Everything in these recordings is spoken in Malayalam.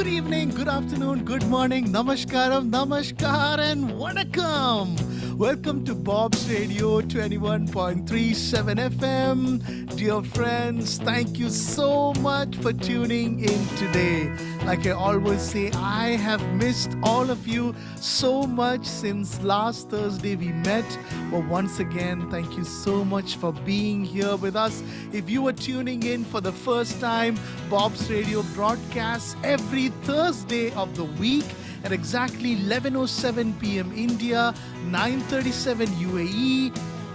Good evening, good afternoon, good morning, namaskaram, namaskar, and vanakkam. Welcome to Bob's Radio 21.37 FM. Dear friends, thank you so much for tuning in today. Like I always say, I have missed all of you so much since last Thursday we met. But once again, thank you so much for being here with us. If you are tuning in for the first time, Bob's Radio broadcasts every Thursday of the week at exactly 11:07 p.m. India, 9:37 UAE,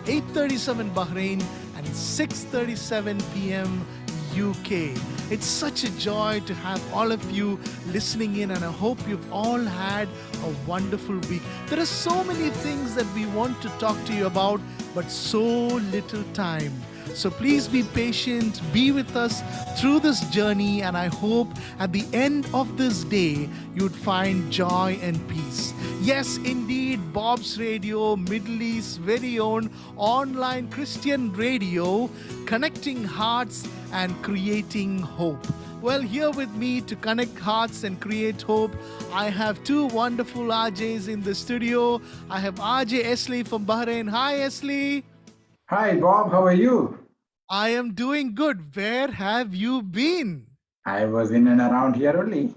8:37 Bahrain, and 6:37 p.m. UK. It's such a joy to have all of you listening in, and I hope you've all had a wonderful week. There are so many things that we want to talk to you about, but so little time. So please be patient, be with us through this journey, and I hope at the end of this day you'd find joy and peace. Yes, indeed, Bob's Radio, Middle East's very own online Christian radio, connecting hearts and creating hope. Well, here with me to connect hearts and create hope, I have two wonderful RJs in the studio. I have RJ Esley from Bahrain. Hi, Esley. Hi, Bob. How are you? I am doing good. Where have you been? I was in and around here only.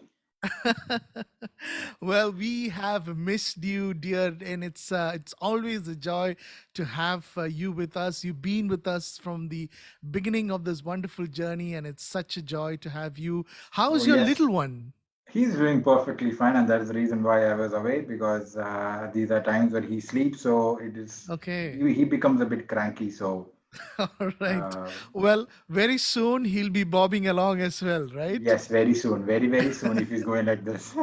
Well, we have missed you, dear, and it's always a joy to have you with us. You've been with us from the beginning of this wonderful journey, and it's such a joy to have you. Oh, How's your yes. little one? He's doing perfectly fine, and that's the reason why I was away because these are times when he sleeps, so it is Okay. he becomes a bit cranky. So, All right. uh, Well, very soon he'll be bobbing along as well, right? yes, very soon, very, very soon, if he's going like this.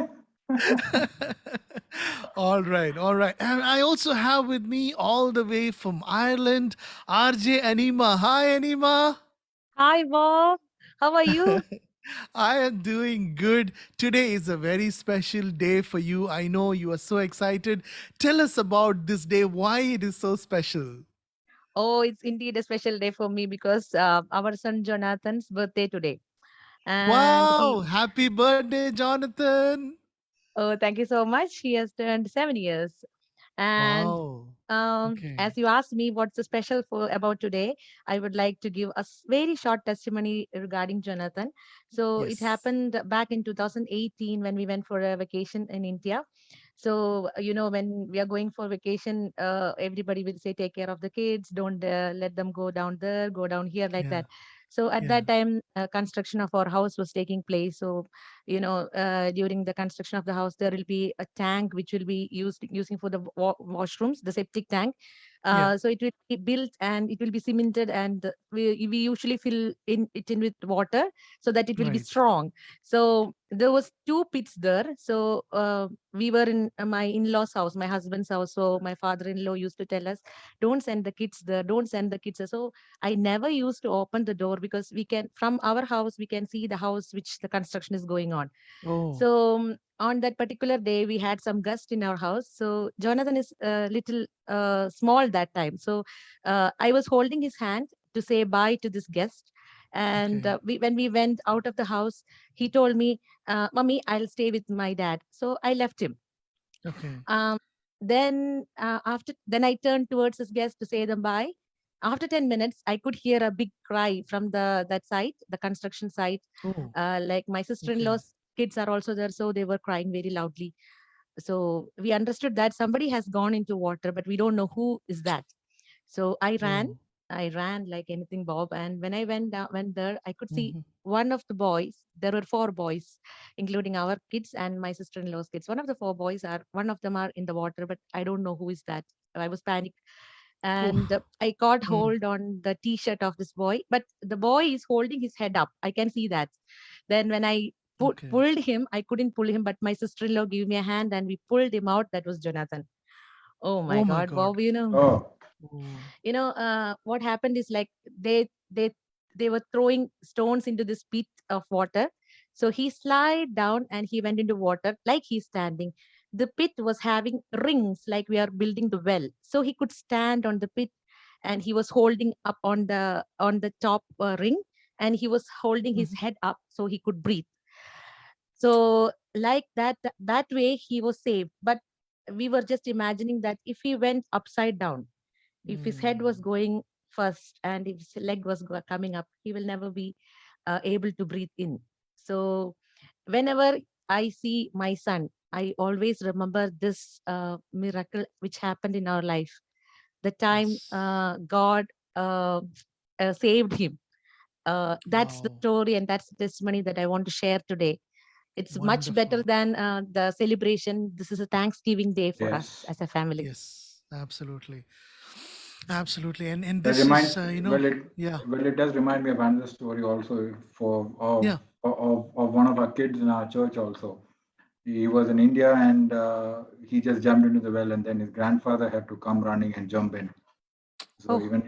All right, all right. And I also have with me all the way from Ireland, RJ Anima. Hi, Anima. Hi, Bob. How are you? I am doing good. Today is a very special day for you. I know you are so excited. Tell us about this day, why it is so special. Oh, it's indeed a special day for me because our son Jonathan's birthday today. And Wow, happy birthday, Jonathan. oh, thank you so much. He has turned 7 years. And Wow. as Okay. you asked me what's so special for about today, I would like to give a very short testimony regarding Jonathan. So it Yes. happened back in 2018 when we went for a vacation in India. So when we are going for vacation, everybody will say, "Take care of the kids. Don't let them go down there, go down here," like Yeah. that. So at Yeah. that time, construction of our house was taking place. So during the construction of the house there will be a tank which will be using for the washrooms, the septic tank. Yeah. So it will be built and it will be cemented, and we usually fill it in with water so that it will be Right. strong. So there was two pits there. So we were in my in-laws house, my husband's house. So my father-in-law used to tell us, don't send the kids there, don't send the kids there. So I never used to open the door because we can, from our house we can see the house which the construction is going on. Oh. So on that particular day, we had some gust in our house. So Jonathan is a little small that time. So I was holding his hand to say bye to this guest. And Okay. when we went out of the house, he told me, "Mummy, I'll stay with my dad." So I left him. Okay. Um, then I turned towards his guest to say them bye. After 10 minutes, I could hear a big cry from that site, the construction site. Oh. Like my Okay. sister-in-law's kids are also there, so they were crying very loudly. So we understood that somebody has gone into water, but we don't know who is that. So Oh. I ran like anything, Bob. And when I went there, I could see Hmm. one of the boys. There were four boys, including our kids and my sister-in-law's kids. One of them are in the water, but I don't know who is that. I was panicked, and Oh. I caught Mm. hold on the t-shirt of this boy, but the boy is holding his head up. I can see that. Then when I Okay. pulled him, I couldn't pull him, but my sister-in-law gave me a hand and we pulled him out. That was Jonathan. Oh my Oh my God, God. Bob, Oh, Oh. what happened is like they they were throwing stones into this pit of water. So he slid down and he went into water like he's standing. The pit was having rings like we are building the well, so he could stand on the pit, and he was holding up on the top ring, and he was holding his Mhm. head up so he could breathe. So like that way he was saved. But we were just imagining that if he went upside down, if his head was going first and if his leg was coming up, he will never be able to breathe in. So whenever I see my son, I always remember this miracle which happened in our life. The time Yes. God saved him. That's the Wow. story and that's the testimony that I want to share today. It's much better Wonderful. than the celebration. This is a Thanksgiving day for us Yes. as a family. Yes, absolutely. Absolutely. And That this is, reminds yeah, well it does remind me of another story also for yeah. of one of our kids in our church also. He was in India and he just jumped into the well and then his grandfather had to come running and jump in. So Oh, even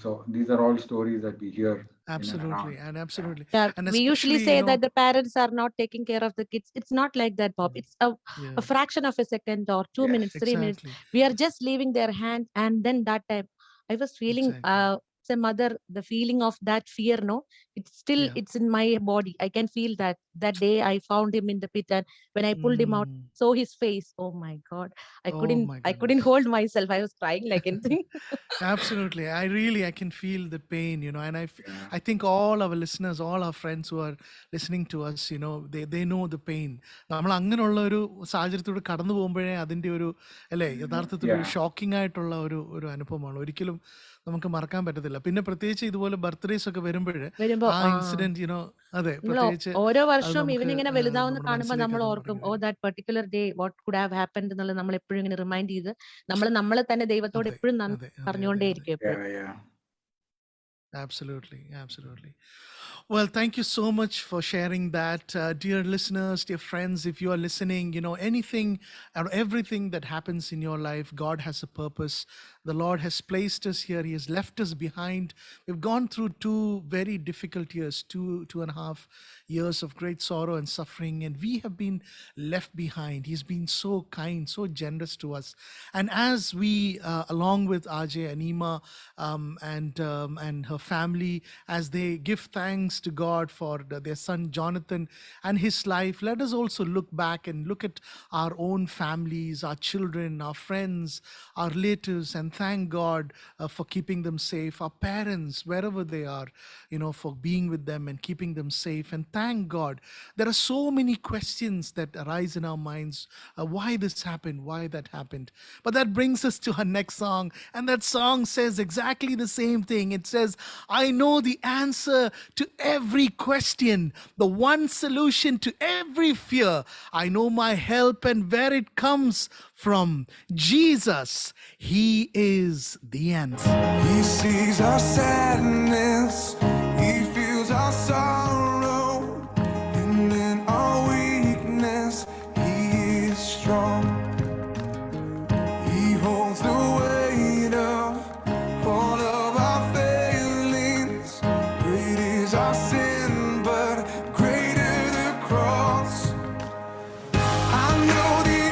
so these are all stories that we hear in and around. Absolutely. And Yeah. absolutely. yeah. And We usually especially, say that the parents are not taking care of the kids. It's not like that, Bob. It's yeah, a fraction of a second or two Yes. minutes, 3 minutes. exactly. We are just leaving their hand. And then that time I was feeling, Exactly. as a mother, the feeling of that fear, no, Yeah. it's in my body. I can feel that day I found him in the pit. And when I pulled him out, Mm. saw his face. Oh my God. Oh my I couldn't goodness. hold myself. I was crying like anything. Absolutely. I can feel the pain, and Yeah. I think all our listeners, all our friends who are listening to us, they know the pain. നമ്മൾ അങ്ങനെയുള്ള ഒരു സാഹചര്യത്തിലൂടെ കടന്നു പോകുമ്പോഴേ അതിൻ്റെ ഒരു അല്ലേ യഥാർത്ഥത്തിൽ ഒരു Yeah. ഷോക്കിംഗ് ആയിട്ടുള്ള ഒരു അനുഭവമാണ്. ഒരിക്കലും നമുക്ക് മറക്കാൻ പറ്റത്തില്ല. പിന്നെ പ്രത്യേകിച്ച് ഇതുപോലെ ബർത്ത്ഡേസ് ഒക്കെ വരുമ്പോൾ വരുമ്പോ ആ ഇൻസിഡന്റ് അതെ നമ്മൾ പ്രത്യേകിച്ച് ഓരോ അത് വർഷവും നമുക്ക് ഇവനിങ്ങനെ വലുതാവുന്ന നമ്മുടെ കാണുമ്പോൾ മനസ്സിലേക്ക് നമ്മൾ അത് ഓർക്കും, മടങ്ങി ഓ വരും. That particular day what could have happened എന്നുള്ളത് നമ്മൾ എപ്പോഴും ഇങ്ങനെ റിമൈൻഡ് ചെയ്ത് നമ്മളെ തന്നെ ദൈവത്തോട് അതെ എപ്പോഴും നന്ദി അതെ അതെ അതെ അതെ. പറഞ്ഞുകൊണ്ടേയിരിക്കും എപ്പോഴും. Yeah. Yeah. Absolutely, absolutely. Well, thank you so much for sharing that. Dear listeners, dear friends, if you are listening, anything or everything that happens in your life, God has a purpose. The Lord has placed us here. He has left us behind. We've gone through 2 very difficult years, 2.5 years of great sorrow and suffering, and we have been left behind. He's been so kind, so generous to us. And as we, along with Ajay and Ima, and her family, as they give thanks to God for their son Jonathan and his life, let us also look back and look at our own families, our children, our friends, our relatives, and thank God for keeping them safe. Our parents, wherever they are, for being with them and keeping them safe. And thank God. There are so many questions that arise in our minds. Why this happened? Why that happened? But that brings us to our next song. And that song says exactly the same thing. It says, I know the answer to every question, the one solution to every fear. I know my help and where it comes from. Jesus, He is the answer. He sees our sadness, He feels our sorrow, and in our weakness, He is strong. He holds the weight of all of our failings. Great is our sin, but greater the cross. I know the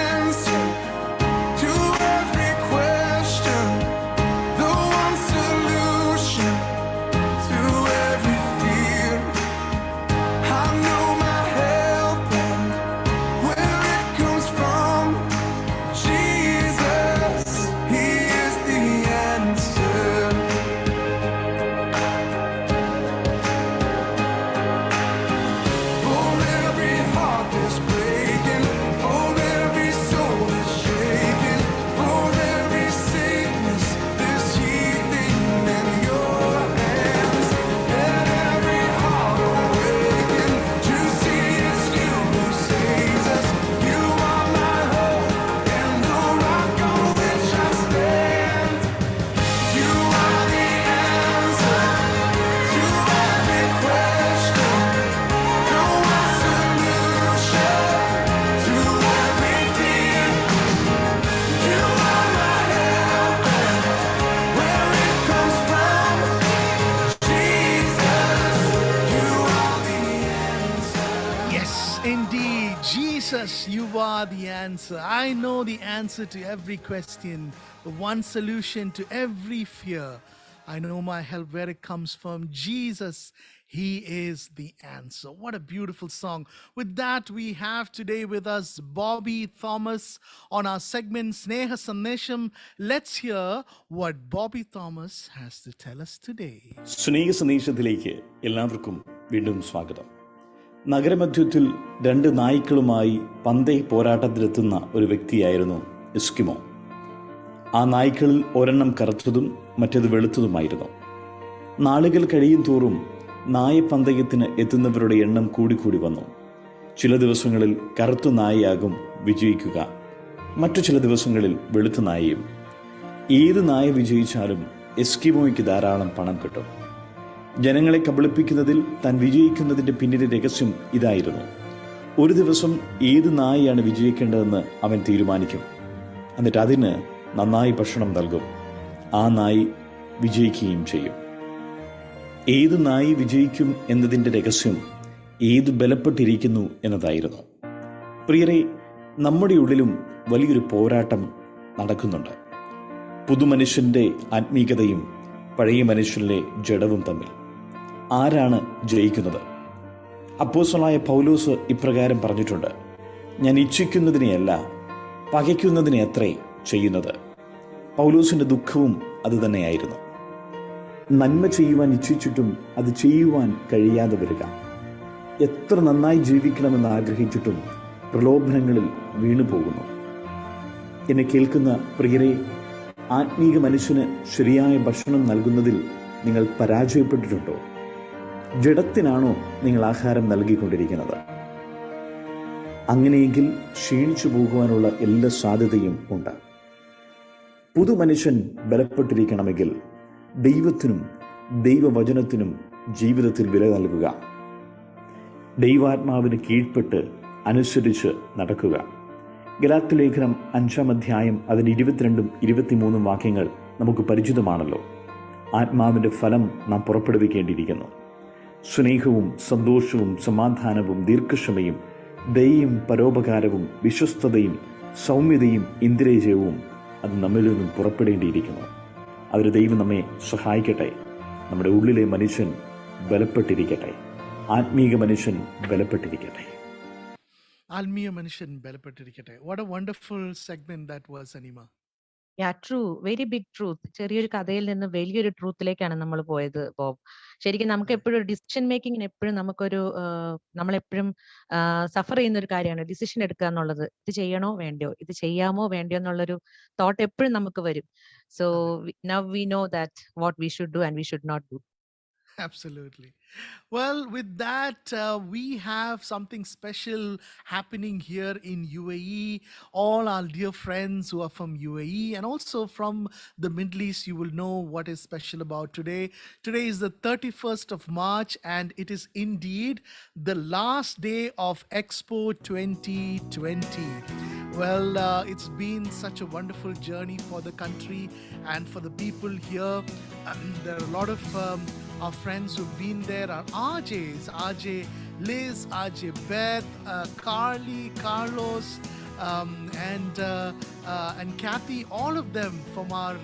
answer to every question, the one solution to every fear. I know my help and where it comes from. Jesus, He is the answer. For every heart that's breaking, for every soul that's shaking, for every sickness that's healing in your hands. Let every heart awaken to see it's you who saves us. You are my hope and the rock on which I stand. You are the answer to every question. No one solution to every fear. You are my help and where it comes from. Jesus, you are the answer. Yes, indeed. Jesus, you are the answer. I know the answer to every question, the one solution to every fear. I know my help where it comes from. Jesus, He is the answer. What a beautiful song. With that, we have today with us Bobby Thomas on our segment Sneha Sandesham. Let's hear what Bobby Thomas has to tell us today. സ്നേഹ സന്ദേശത്തിലേക്ക് എല്ലാവർക്കും വീണ്ടും സ്വാഗതം. നഗരമധ്യത്തിൽ രണ്ട് നായ്ക്കളുമായി പന്തയ പോരാട്ടത്തിലെത്തുന്ന ഒരു വ്യക്തിയായിരുന്നു എസ്കിമോ. ആ നായ്ക്കളിൽ ഒരെണ്ണം കറുത്തതും മറ്റേത് വെളുത്തതുമായിരുന്നു. നാളുകൾ കഴിയും തോറും നായപ്പന്തയത്തിന് എത്തുന്നവരുടെ എണ്ണം കൂടിക്കൂടി വന്നു. ചില ദിവസങ്ങളിൽ കറുത്ത നായയാകും വിജയിക്കുക, മറ്റു ചില ദിവസങ്ങളിൽ വെളുത്ത നായയും. ഏത് നായ വിജയിച്ചാലും എസ്കിമോയ്ക്ക് ധാരാളം പണം കിട്ടും. ജനങ്ങളെ കബളിപ്പിക്കുന്നതിൽ താൻ വിജയിക്കുന്നതിൻ്റെ പിന്നിലെ രഹസ്യം ഇതായിരുന്നു. ഒരു ദിവസം ഏത് നായയാണ് വിജയിക്കേണ്ടതെന്ന് അവൻ തീരുമാനിക്കും. എന്നിട്ട് അതിന് നന്നായി ഭക്ഷണം നൽകും. ആ നായി വിജയിക്കുകയും ചെയ്യും. ഏത് നായി വിജയിക്കും എന്നതിൻ്റെ രഹസ്യം ഏത് ബലപ്പെട്ടിരിക്കുന്നു എന്നതായിരുന്നു. പ്രിയരെ, നമ്മുടെ ഉള്ളിലും വലിയൊരു പോരാട്ടം നടക്കുന്നുണ്ട്. പുതുമനുഷ്യൻ്റെ ആത്മീകതയും പഴയ മനുഷ്യനിലെ ജഡവും തമ്മിൽ. ആരാണ് ജയിക്കുന്നത്? അപ്പോസ്തലനായ പൗലോസ് ഇപ്രകാരം പറഞ്ഞിട്ടുണ്ട്, ഞാൻ ഇച്ഛിക്കുന്നതിനെയല്ല പകയ്ക്കുന്നതിനെ അത്രേ ചെയ്യുന്നത്. പൗലോസിൻ്റെ ദുഃഖവും അതുതന്നെയായിരുന്നു. നന്മ ചെയ്യുവാൻ ഇച്ഛിച്ചിട്ടും അത് ചെയ്യുവാൻ കഴിയാതെ വരിക. എത്ര നന്നായി ജീവിക്കണമെന്ന് ആഗ്രഹിച്ചിട്ടും പ്രലോഭനങ്ങളിൽ വീണുപോകുന്നു. എന്നെ കേൾക്കുന്ന പ്രിയരെ, ആത്മീക മനുഷ്യന് ശരിയായ ഭക്ഷണം നൽകുന്നതിൽ നിങ്ങൾ പരാജയപ്പെട്ടിട്ടുണ്ടോ? ജഡത്തിനാണോ നിങ്ങൾ ആഹാരം നൽകിക്കൊണ്ടിരിക്കുന്നത്? അങ്ങനെയെങ്കിൽ ക്ഷീണിച്ചു പോകുവാനുള്ള എല്ലാ സാധ്യതയും ഉണ്ട്. പുതുമനുഷ്യൻ ബലപ്പെട്ടിരിക്കണമെങ്കിൽ ദൈവത്തിനും ദൈവവചനത്തിനും ജീവിതത്തിൽ വില നൽകുക. ദൈവാത്മാവിന് കീഴ്പ്പെട്ട് അനുസരിച്ച് നടക്കുക. ഗലാത്യ ലേഖനം 5-ാം അധ്യായം അതിന് 22-ഉം 23-ഉം വാക്യങ്ങൾ നമുക്ക് പരിചിതമാണല്ലോ. ആത്മാവിൻ്റെ ഫലം നാം പുറപ്പെടുവിക്കേണ്ടിയിരിക്കുന്നു. സ്നേഹവും സന്തോഷവും സമാധാനവും ദീർഘക്ഷമയും ദയയും പരോപകാരവും വിശ്വസ്തതയും സൗമ്യതയും ഇന്ദ്രിയജയവും അത് നമ്മിൽ നിന്നും പുറപ്പെടേണ്ടിയിരിക്കുന്നു. അതിന് ദൈവം നമ്മെ സഹായിക്കട്ടെ. നമ്മുടെ ഉള്ളിലെ മനുഷ്യൻ ബലപ്പെട്ടിരിക്കട്ടെ. ആത്മീക മനുഷ്യൻ ബലപ്പെട്ടിരിക്കട്ടെ. ആത്മീയ മനുഷ്യൻ ബലപ്പെട്ടിരിക്കട്ടെ. What a wonderful segment that was, Anima. True, very big truth. ചെറിയൊരു കഥയിൽ നിന്ന് വലിയൊരു ട്രൂത്തിലേക്കാണ് നമ്മൾ പോയത്, ബോബ്. ശരിക്കും നമുക്ക് എപ്പോഴും ഒരു ഡിസിഷൻ മേക്കിങ്ങിന് എപ്പോഴും നമുക്കൊരു നമ്മളെപ്പോഴും സഫർ ചെയ്യുന്ന ഒരു കാര്യമാണ് ഡിസിഷൻ എടുക്കുക എന്നുള്ളത്. ഇത് ചെയ്യണോ വേണ്ടയോ, ഇത് ചെയ്യാമോ വേണ്ടയോ എന്നുള്ളൊരു തോട്ട് എപ്പോഴും നമുക്ക് വരും. So now we know that what we should do and we should not do. Absolutely. Well, with that, we have something special happening here in UAE. All our dear friends who are from UAE and also from the Middle East, you will know what is special about today. Today is the 31st of March, and it is indeed the last day of Expo 2020. Well, it's been such a wonderful journey for the country and for the people here. There are a lot of our friends who've been there, are RJs, RJ Liz, RJ Beth, Carly, Carlos, and Kathy. All of them from our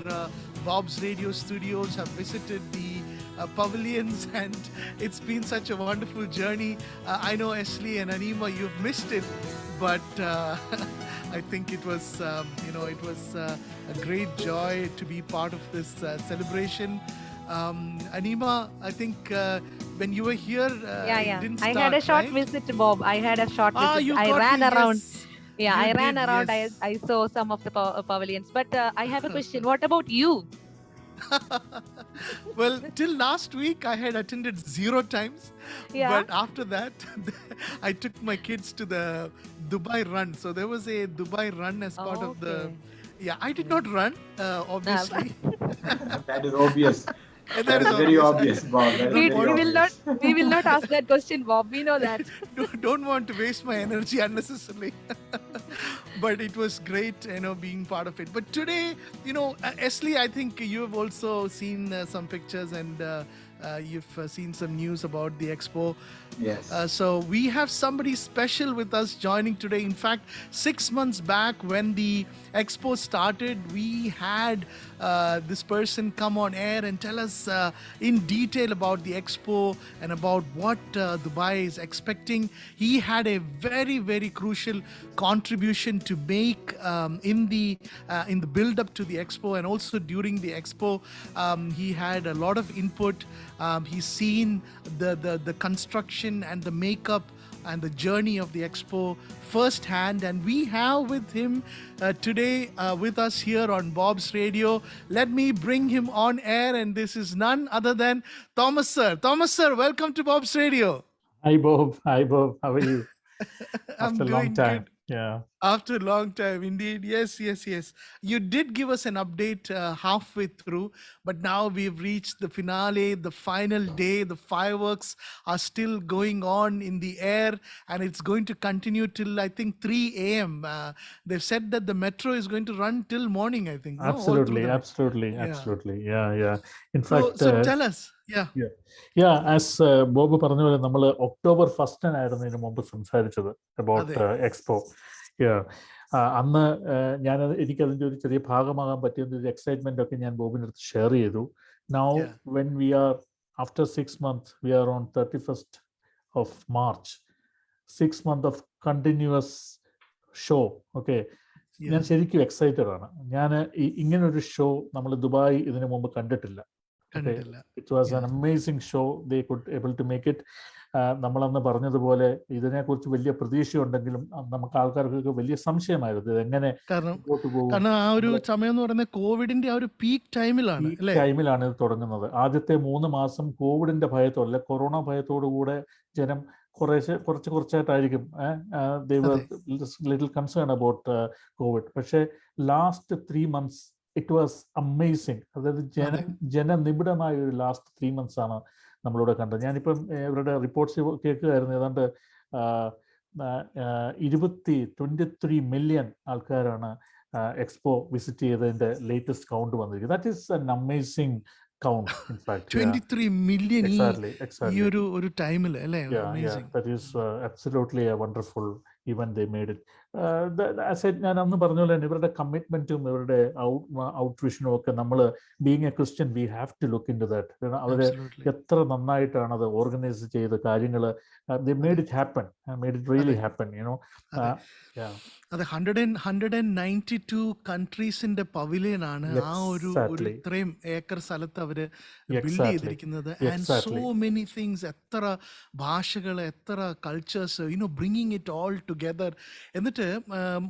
Bob's Radio Studios have visited the pavilions, and it's been such a wonderful journey. I know Ashley and Anima, you've missed it, but I think it was, it was a great joy to be part of this celebration. Anima, I think when you were here, it didn't start, I had a short right? visit, Bob. I had a short visit. You I got ran me, around. yes. Yeah, You I ran did, around. yes. I saw some of the pavilions. But I have a question. What about you? Well, till last week I had attended 0 times. Yeah. But after that, I took my kids to the Dubai run. So there was a Dubai run as part of the. Okay. Yeah, I did not run, obviously. That is obvious. That is very obvious, Bob. That is We very will obvious. not. We will not ask that question, Bob. We know that. Don't want to waste my energy unnecessarily. But it was great, being part of it. But today, Ashley, I think you have also seen some pictures and You've seen some news about the expo. Yes. So we have somebody special with us joining today. In fact, 6 months back when the expo started, we had this person come on air and tell us in detail about the expo and about what Dubai is expecting. He had a very, very crucial contribution to make in the build up to the expo, and also during the expo. He had a lot of input. He's seen the construction and the makeup and the journey of the expo firsthand, and we have with him today with us here on Bob's Radio. Let me bring him on air, and this is none other than Thomas sir. Thomas sir, welcome to Bob's Radio. Hi Bob. Hi Bob. How are you? I'm After a long doing time. good. Yeah. After a long time, indeed. Yes. You did give us an update halfway through, but now we've reached the finale, the final day. The fireworks are still going on in the air, and it's going to continue till, I think, 3 a.m. They've said that the metro is going to run till morning, I think. No? All through Absolutely. the night. Absolutely. Yeah. Absolutely. Yeah. In So, fact, so tell us. Yeah. as Bob പറഞ്ഞ പോലെ നമ്മൾ ഒക്ടോബർ 1 ആയിരുന്നു ഇതിനു മുമ്പ് സംസാരിച്ചത് അബൌട്ട് എക്സ്പോ. അന്ന് എനിക്കതിൻ്റെ ഒരു ചെറിയ ഭാഗമാകാൻ പറ്റിയ ഒരു എക്സൈറ്റ്മെന്റ് ഒക്കെ ഞാൻ ബോബിൻ്റെ അടുത്ത് ഷെയർ ചെയ്തു. Now when we are after 6 months, we are on 31st of March. 6 months of continuous show. Okay. ഞാൻ ശരിക്കും എക്സൈറ്റഡ് ആണ്. ഞാൻ ഇങ്ങനെ ഒരു ഷോ നമ്മൾ ദുബായ് ഇതിനു മുമ്പ് കണ്ടിട്ടില്ല. It was an amazing show. They could able to make it. നമ്മളന്ന് പറഞ്ഞതുപോലെ ഇതിനെക്കുറിച്ച് വലിയ പ്രതീക്ഷയുണ്ടെങ്കിലും നമുക്ക് ആൾക്കാർക്കൊക്കെ വലിയ സംശയമായിരുന്നു ഇതെങ്ങനെ കാരണം ആ ഒരു സമയം എന്ന് പറയുന്നത് കോവിഡിന്റെ ആ ഒരു പീക്ക് ടൈമിലാണ് ഇത് തുടങ്ങുന്നത്. ആദ്യത്തെ 3 മാസം കോവിഡിന്റെ ഭയത്തോടെ, കൊറോണ ഭയത്തോടുകൂടെ ജനം കുറച്ചായിട്ടായിരിക്കും ലിറ്റിൽ കൺസേൺ അബൌട്ട് കോവിഡ്. പക്ഷേ last 3 months it was amazing. അതായത് ജനനിബിഡമായ ഒരു ലാസ്റ്റ് 3 months ആണ് നമ്മളിവിടെ കണ്ടത്. ഞാനിപ്പം ഇവരുടെ റിപ്പോർട്ട്സ് കേൾക്കുകയായിരുന്നു. ഏതാണ്ട് 23 million ആൾക്കാരാണ് എക്സ്പോ വിസിറ്റ് ചെയ്തതിന്റെ ലേറ്റസ്റ്റ് കൗണ്ട് വന്നിരിക്കുന്നത്. That is an amazing count, in fact. 23 million exactly. ഈ ഒരു ടൈമിൽ അല്ലേ? That is absolutely a wonderful event they made it. ഞാൻ അന്ന് പറഞ്ഞ പോലെ ഇവരുടെ കമ്മിറ്റ്മെന്റും ഇവരുടെ ഔട്ട്വിഷനും ഒക്കെ നമ്മൾ being a Christian we have to look into that. അവര് എത്ര നന്നായിട്ടാണ് അത് ഓർഗനൈസ് ചെയ്ത കാര്യങ്ങൾ. they made it happen, made it really happen, you know. അത് 192 കൺട്രീസിന്റെ പവിലിയൻ ആണ് ആ ഒരു ഇത്രയും ഏക്കർ സ്ഥലത്ത് അവര് ബിൽഡ് ചെയ്തിരിക്കുന്നത്. ആൻഡ് സോ മെനി തിങ്സ്, എത്ര ഭാഷകൾ, എത്ര cultures, bringing it all together. എന്നിട്ട്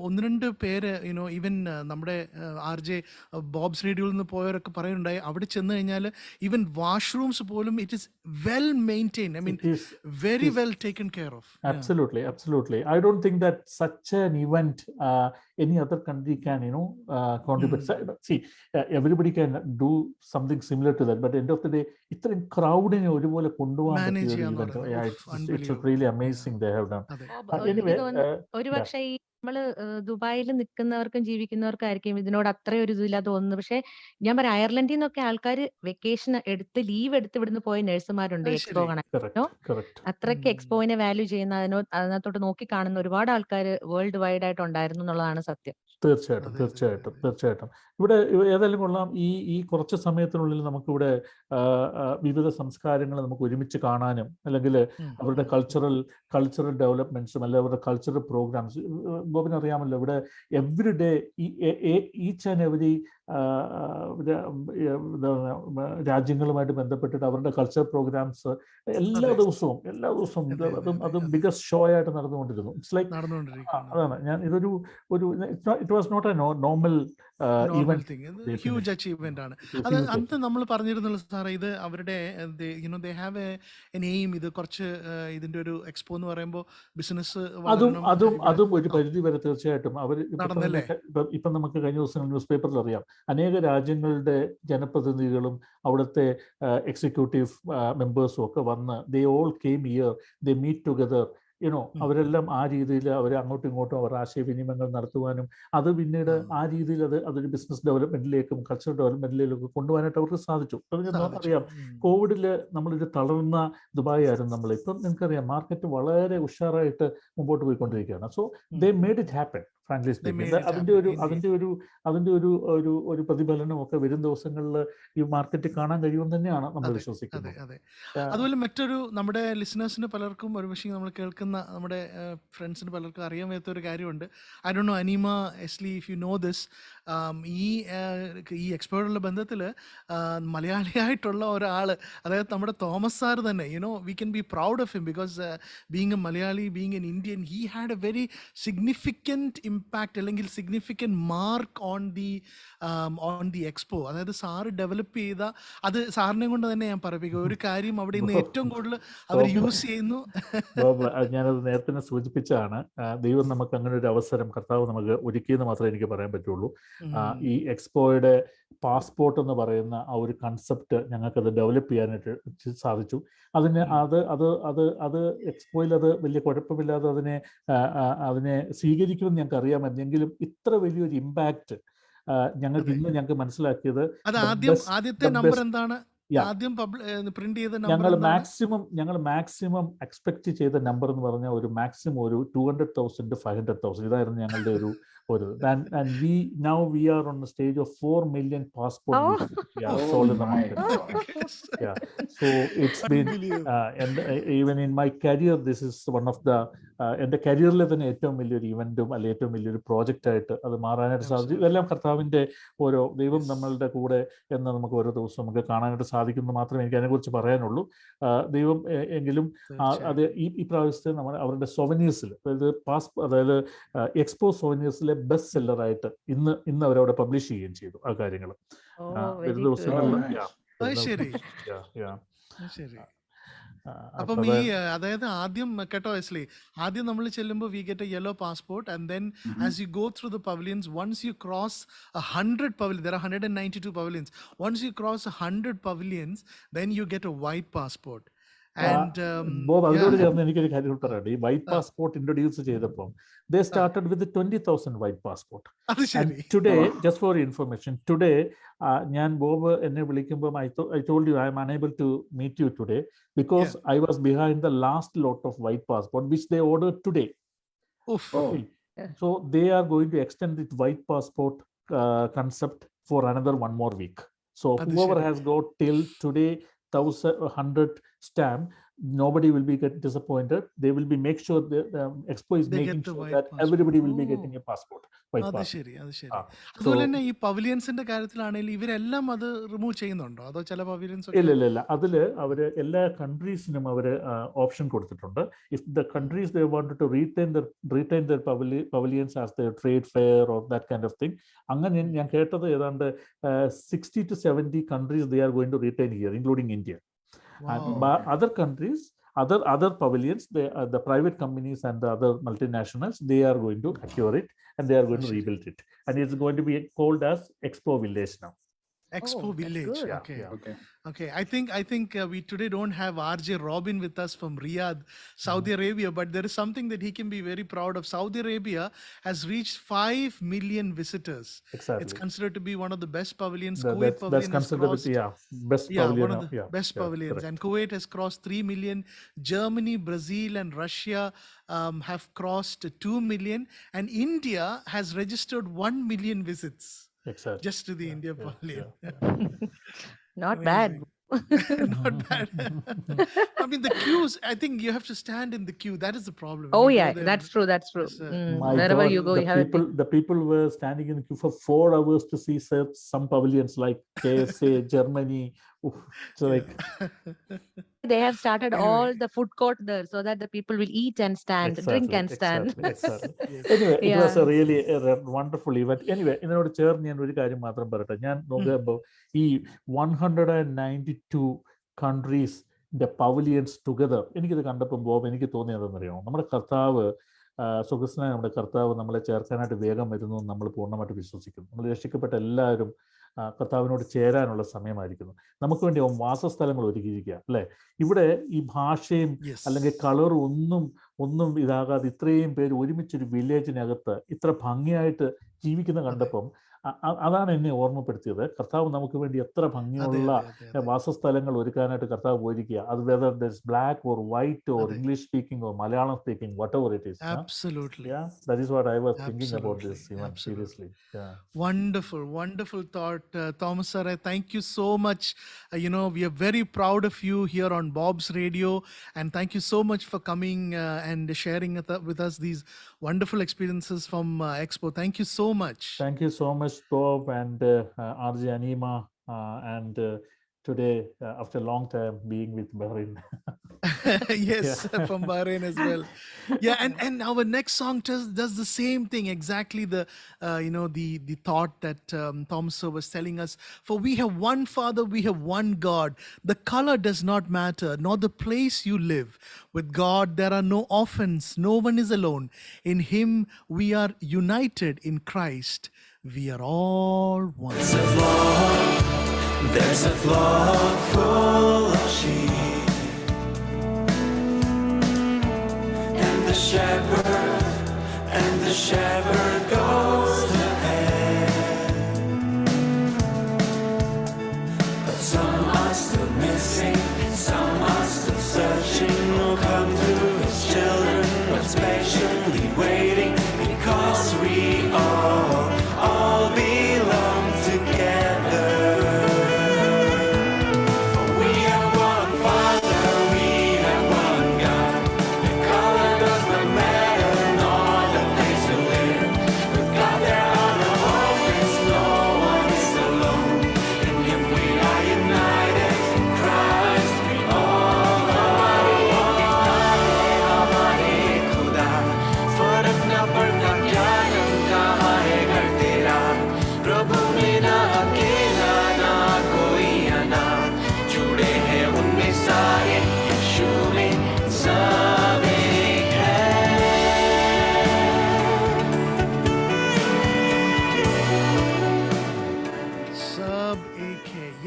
1-2 പേര് ഈവൻ നമ്മുടെ RJ ബോബ്സ് റേഡിയോയിൽ നിന്ന് പോയവരൊക്കെ പറയുന്നുണ്ടായി, അവിടെ ചെന്ന് കഴിഞ്ഞാൽ ഈവൻ വാഷ്റൂംസ് പോലും it is well maintain. I mean very well taken care of. Absolutely. I don't think that such an event any other country can contribute. See, everybody can do something similar to that, but at the end of the day ഇത്രയും ക്രൗഡിനെ ഒരുപോലെ കൊണ്ടുപോകാൻ പറ്റിയ it's really amazing they have done. Anyway, ഒരുപക്ഷെ ഈ നമ്മള് ദുബായിൽ നിൽക്കുന്നവർക്കും ജീവിക്കുന്നവർക്കായിരിക്കും ഇതിനോട് അത്രയൊരു ഇതില്ലാതെ തോന്നുന്നു. പക്ഷെ ഞാൻ പറയാം, അയർലൻഡിൽ നിന്നൊക്കെ ആൾക്കാർ വെക്കേഷൻ എടുത്ത് ലീവ് എടുത്ത് ഇവിടുന്ന് പോയ നഴ്സുമാരുണ്ട് എക്സ്പോ കാണാൻ. അത്രയ്ക്ക് എക്സ്പോവിനെ വാല്യൂ ചെയ്യുന്ന അതിനകത്തോട്ട് നോക്കി കാണുന്ന ഒരുപാട് ആൾക്കാർ വേൾഡ് വൈഡ് ആയിട്ട് ഉണ്ടായിരുന്നു എന്നുള്ളതാണ് സത്യം. തീർച്ചയായിട്ടും ഇവിടെ ഏതായാലും കൊള്ളാം. ഈ കുറച്ച് സമയത്തിനുള്ളിൽ നമുക്കിവിടെ വിവിധ സംസ്കാരങ്ങൾ നമുക്ക് ഒരുമിച്ച് കാണാനും, അല്ലെങ്കിൽ അവരുടെ കൾച്ചറൽ ഡെവലപ്മെന്റ്സും, അല്ലെങ്കിൽ അവരുടെ കൾച്ചറൽ പ്രോഗ്രാംസ്. ബോബിന് അറിയാമല്ലോ, ഇവിടെ every day each and every രാജ്യങ്ങളുമായിട്ട് ബന്ധപ്പെട്ടിട്ട് അവരുടെ കൾച്ചറൽ പ്രോഗ്രാംസ് എല്ലാ ദിവസവും അതും ബിഗസ്റ്റ് ഷോ ആയിട്ട് നടന്നുകൊണ്ടിരുന്നു. ഇറ്റ്സ് ലൈക്ക് അതാണ് ഇതൊരു it was not a normal huge achievement ആണ്. അത് അന്ന് നമ്മൾ പറഞ്ഞിരുന്നല്ലോ സാറേ, ഇത് അവരുടെ ദേ ഹാവ് എൻ എയിം. ഇത് കുറച്ച് ഇതിന്റെ ഒരു എക്സ്പോ എന്ന് പറയുമ്പോൾ ബിസിനസ് അതും ഒരു പരിധി വരെ തീർച്ചയായിട്ടും അവർ ഇപ്പം നമുക്ക് കഴിഞ്ഞ ദിവസം ന്യൂസ് പേപ്പറിൽ അറിയാം, അനേക രാജ്യങ്ങളുടെ ജനപ്രതിനിധികളും അവിടുത്തെ എക്സിക്യൂട്ടീവ് മെമ്പേഴ്സും ഒക്കെ വന്ന് they all came here, they meet together അവരെല്ലാം ആ രീതിയിൽ അവർ അങ്ങോട്ടും ഇങ്ങോട്ടും അവർ ആശയവിനിമയങ്ങൾ നടത്തുവാനും അത് പിന്നീട് ആ രീതിയിൽ അതൊരു ബിസിനസ് ഡെവലപ്മെന്റിലേക്കും കൾച്ചറൽ ഡെവലപ്മെന്റിലേക്കും കൊണ്ടുപോകാനായിട്ട് അവർക്ക് സാധിച്ചു. അറിയാം, കോവിഡിൽ നമ്മളൊരു തളർന്ന ദുബായ് ആയിരുന്നു നമ്മൾ. ഇപ്പം നിങ്ങൾക്കറിയാം മാർക്കറ്റ് വളരെ ഉഷാറായിട്ട് മുമ്പോട്ട് പോയിക്കൊണ്ടിരിക്കുകയാണ്. So they made it happen. Frankly speaking, അതിന്റെ ഒരു പ്രതിഫലനം ഒക്കെ വരും ദിവസങ്ങളിൽ ഈ മാർക്കറ്റ് കാണാൻ കഴിയുമെന്ന് തന്നെയാണ് നമ്മൾ വിശ്വസിക്കുന്നത്. അതുപോലെ മറ്റൊരു നമ്മുടെ ലിസണേഴ്സിന് പലർക്കും ഒരുപക്ഷെ നമ്മൾ കേൾക്കുന്ന നമ്മുടെ ഫ്രണ്ട്സിന് പലർക്കും അറിയാൻ വയ്യാത്ത ഒരു കാര്യമുണ്ട്. ഐ ഡോണ്ട് നോ അനീമ, എസ്ലി, ഇഫ് യു നോ ദിസ്, ഈ എക്സ്പോർട്ടുള്ള ബന്ധത്തിൽ മലയാളിയായിട്ടുള്ള ഒരാൾ, അതായത് നമ്മുടെ തോമസ് സാർ തന്നെ, we can be proud of him because being a Malayali, being an Indian, he had a very significant impact അല്ലെങ്കിൽ significant mark on the expo. അതായത് സാറ് ഡെവലപ്പ് ചെയ്ത അത് സാറിനെ കൊണ്ട് തന്നെ ഞാൻ പറയിപ്പിക്കും ഒരു കാര്യം അവിടെ ഇന്ന് ഏറ്റവും കൂടുതൽ അവർ യൂസ് ചെയ്യുന്നു. ഞാനത് നേരത്തെ സൂചിപ്പിച്ചാണ്, ദൈവം നമുക്ക് അങ്ങനെ ഒരു അവസരം കർത്താവ് നമുക്ക് ഒരുക്കിയെന്ന് മാത്രമേ എനിക്ക് പറയാൻ പറ്റുള്ളൂ. ഈ എക്സ്പോയുടെ പാസ്പോർട്ട് എന്ന് പറയുന്ന ആ ഒരു കൺസെപ്റ്റ് ഞങ്ങൾക്കത് ഡെവലപ്പ് ചെയ്യാനായിട്ട് സാധിച്ചു. അതിന് അത് എക്സ്പോയിൽ അത് വലിയ കുഴപ്പമില്ലാതെ അതിനെ സ്വീകരിക്കുമെന്ന് ഞങ്ങൾക്ക് അറിയാമെന്നെങ്കിലും ഇത്ര വലിയൊരു ഇമ്പാക്റ്റ് ഞങ്ങൾക്ക് മനസ്സിലാക്കിയത് ആദ്യത്തെ നമ്പർ എന്താണ്? ആദ്യം പ്രിന്റ് ചെയ്ത ഞങ്ങൾ മാക്സിമം എക്സ്പെക്ട് ചെയ്ത നമ്പർ എന്ന് പറഞ്ഞാൽ ഒരു മാക്സിമം ഒരു 200,000 to 500,000 ഇതായിരുന്നു ഞങ്ങളുടെ ഒരു and we are on the stage of 4 million passports sold in the market. Yeah, so it's been and even in my career this is one of the എൻ്റെ കരിയറിലെ തന്നെ ഏറ്റവും വലിയൊരു ഇവന്റും അല്ലെങ്കിൽ ഏറ്റവും വലിയൊരു പ്രോജക്റ്റ് ആയിട്ട് അത് മാറാനായിട്ട് സാധിച്ചു. ഇതെല്ലാം കർത്താവിൻ്റെ ഓരോ ദൈവം നമ്മളുടെ കൂടെ എന്ന് നമുക്ക് ഓരോ ദിവസവും നമുക്ക് കാണാനായിട്ട് സാധിക്കുന്നു മാത്രമേ എനിക്ക് അതിനെക്കുറിച്ച് പറയാനുള്ളൂ. ദൈവം എങ്കിലും അത് ഈ പ്രാവശ്യത്തെ നമ്മൾ അവരുടെ സൊവനീഴ്സിൽ, അതായത് എക്സ്പോ സൊവനീഴ്സിലെ ബെസ്റ്റ് സെല്ലറായിട്ട് ഇന്ന് അവരവിടെ പബ്ലിഷ് ചെയ്യുകയും ചെയ്തു ആ കാര്യങ്ങൾ. വരും ദിവസങ്ങളിൽ അപ്പം ഈ അതായത് ആദ്യം കേട്ടോ എസ്ലി, ആദ്യം നമ്മൾ ചെല്ലുമ്പോൾ we get a yellow passport and then as you go through the pavilions, once you cross 100 pavilions, there are 192 pavilions, once you cross 100 pavilions then you get a white passport. Bob അതിനോട് ചേർന്ന് എനിക്കൊരു കാര്യം പറയാം. ഈ വൈറ്റ് പാസ്പോർട്ട് ഇൻട്രൊഡ്യൂസ് ചെയ്തപ്പോൾ they started with 20,000 white passport. And today, just for information, today ഞാൻ ബോബ് എന്നെ വിളിക്കുമ്പോൾ I told you I am unable to meet you today because I was behind the last lot of white passport which they ordered today. Okay. So they are going to extend the white passport concept for another one more week. So whoever has got till today 100 stamp, nobody will be get disappointed. They will be make sure the expo is making sure that everybody will be getting a passport. അതുപോലെ തന്നെ ഈ പവലിയൻസിന്റെ കാര്യത്തിലാണെങ്കിൽ ഇവരെല്ലാം അത് റിമൂവ് ചെയ്യുന്നുണ്ടോ അതോ ചില പവലിയൻസ്? ഇല്ല അതില് അവര് എല്ലാ കൺട്രീസിനും അവര് ഓപ്ഷൻ കൊടുത്തിട്ടുണ്ട്. If the countries they wanted to retain their pavilions as their trade fair or that kind of thing, അങ്ങനെ ഞാൻ കേട്ടത് ഏതാണ്ട് 60 to 70 countries they are going to retain here, including India. And other countries, other pavilions, the private companies and the other multinationals, they are going to acquire it and they are going to rebuild it, and it's going to be called as Expo Village now. Expo Village. Okay. I think we today don't have RJ Robin with us from Riyadh, Saudi Arabia, but there is something that he can be very proud of. Saudi Arabia has reached 5 million visitors. Exactly. It's considered to be one of the best pavilions. Kuwait pavilion has crossed, best pavilion, one of the best pavilions. Correct. And Kuwait has crossed 3 million. Germany, Brazil, and Russia have crossed 2 million, and India has registered 1 million visits. Exactly. Just to the India pavilion. Not bad. Not bad. I mean, the queues, I think you have to stand in the queue. That is the problem. Oh yeah, that's true. Wherever you go, you have the people were standing in the queue for 4 hours to see some pavilions like KSA, Germany. So like they have started all the food court there so that the people will eat and stand, drink and stand. Exactly. Anyway, it was a really wonderful event. Anyway, ഇതിനോട് ചേർന്ന് ഞാൻ ഒരു കാര്യം മാത്രം പറയട്ടെ. ഞാൻ നോക്കുമ്പോൾ ഈ 192 countries the pavilions together, എനിക്കിത് കണ്ടപ്പോൾ ബോബ് എനിക്ക് തോന്നിയതെന്നറിയാമോ, നമ്മുടെ കർത്താവ് സുഖസ്നായ നമ്മുടെ കർത്താവ് നമ്മളെ ചേർക്കാനായിട്ട് വേഗം വരുന്നു നമ്മൾ പൂർണ്ണമായിട്ട് വിശ്വസിക്കുന്നു. നമ്മൾ രക്ഷിക്കപ്പെട്ട എല്ലാവരും കർത്താവിനോട് ചേരാനുള്ള സമയമായിരിക്കുന്നു. നമുക്ക് വേണ്ടി അവൻ വാസസ്ഥലങ്ങൾ ഒരുക്കിയിരിക്കുക അല്ലേ. ഇവിടെ ഈ ഭാഷയും Yes. അല്ലെങ്കിൽ കളറും ഒന്നും ഇതാകാതെ ഇത്രയും പേര് ഒരുമിച്ചൊരു വില്ലേജിനകത്ത് ഇത്ര ഭംഗിയായിട്ട് ജീവിക്കുന്ന കണ്ടപ്പം അതാണ് എന്നെ ഓർമ്മപ്പെടുത്തിയത്. കർത്താവ് നമുക്ക് വേണ്ടി എത്ര ഭംഗിയുള്ള വാസസ്ഥലങ്ങൾ ഒരുക്കാനായിട്ട് കർത്താവ് പോയിരിക്കുക. അത് whether this black or white or English speaking or Malayalam speaking whatever it is. Absolutely. Yeah, that is what I was thinking about this even. Seriously. Yeah. Wonderful thought, Thomas sir. Thank you so much. We are very proud of you here on Bob's Radio, and thank you so much for coming and sharing with us these wonderful experiences from Expo. Thank you so much. Thank you so much, Bob and RJ Anima, and today after a long time being with Bahrain. Yes, from Bahrain as well. Yeah, and our next song does the same thing exactly. The thought that Thomas sir was telling us. For we have one Father, we have one God. The color does not matter, nor the place you live. With God there are no orphans. No one is alone. In Him we are united. In Christ we are all one. There's a flock full of sheep, and the shepherd goes ahead. But some are still missing, some are still searching. Oh, come to His children, what's patiently waiting, because we all belong together.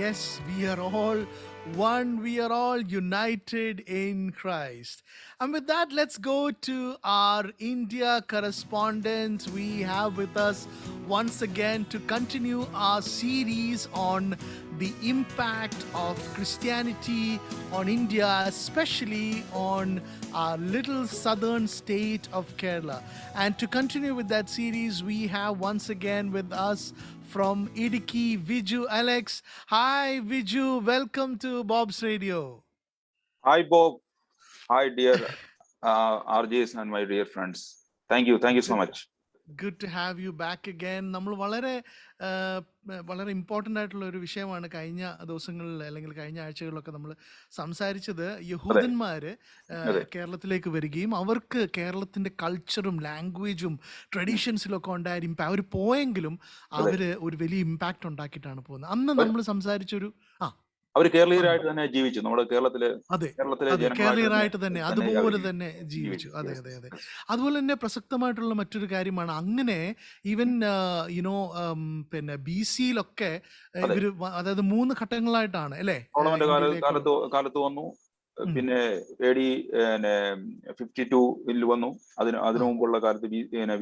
Yes, we are all one. We are all united in Christ. And with that, let's go to our India correspondent we have with us once again to continue our series on the impact of Christianity on India, especially on our little southern state of Kerala. And to continue with that series, we have once again with us from Idiki, Viju Alex. Hi, Viju. Welcome to Bob's Radio. Hi, Bob. Hi, dear RJs and my dear friends. Thank you so much. Good to have you back again. നമ്മൾ വളരെ ഇമ്പോർട്ടൻ്റ് ആയിട്ടുള്ള ഒരു വിഷയമാണ് കഴിഞ്ഞ ദിവസങ്ങളിൽ അല്ലെങ്കിൽ കഴിഞ്ഞ ആഴ്ചകളിലൊക്കെ നമ്മൾ സംസാരിച്ചത്. യഹൂദന്മാര് കേരളത്തിലേക്ക് വരികയും അവർക്ക് കേരളത്തിന്റെ കൾച്ചറും ലാംഗ്വേജും ട്രഡീഷൻസിലൊക്കെ ഉണ്ടായ അവർ പോയെങ്കിലും അവര് ഒരു വലിയ ഇമ്പാക്ട് ഉണ്ടാക്കിയിട്ടാണ് പോകുന്നത്. അന്ന് നമ്മൾ സംസാരിച്ചൊരു അവർ കേരളീയരായിട്ട് തന്നെ ജീവിച്ചു. നമ്മുടെ കേരളത്തിലെ കേരളീയരായിട്ട് തന്നെ അതുപോലെ തന്നെ ജീവിച്ചു. അതെ. അതുപോലെ തന്നെ പ്രസക്തമായിട്ടുള്ള മറ്റൊരു കാര്യമാണ്, അങ്ങനെ ഈവൻ പിന്നെ BC ഇവര്, അതായത് 3 ഘട്ടങ്ങളായിട്ടാണ് അല്ലേ കാലത്ത് വന്നു. പിന്നെ AD 52 വന്നു. അതിനു മുമ്പുള്ള കാലത്ത്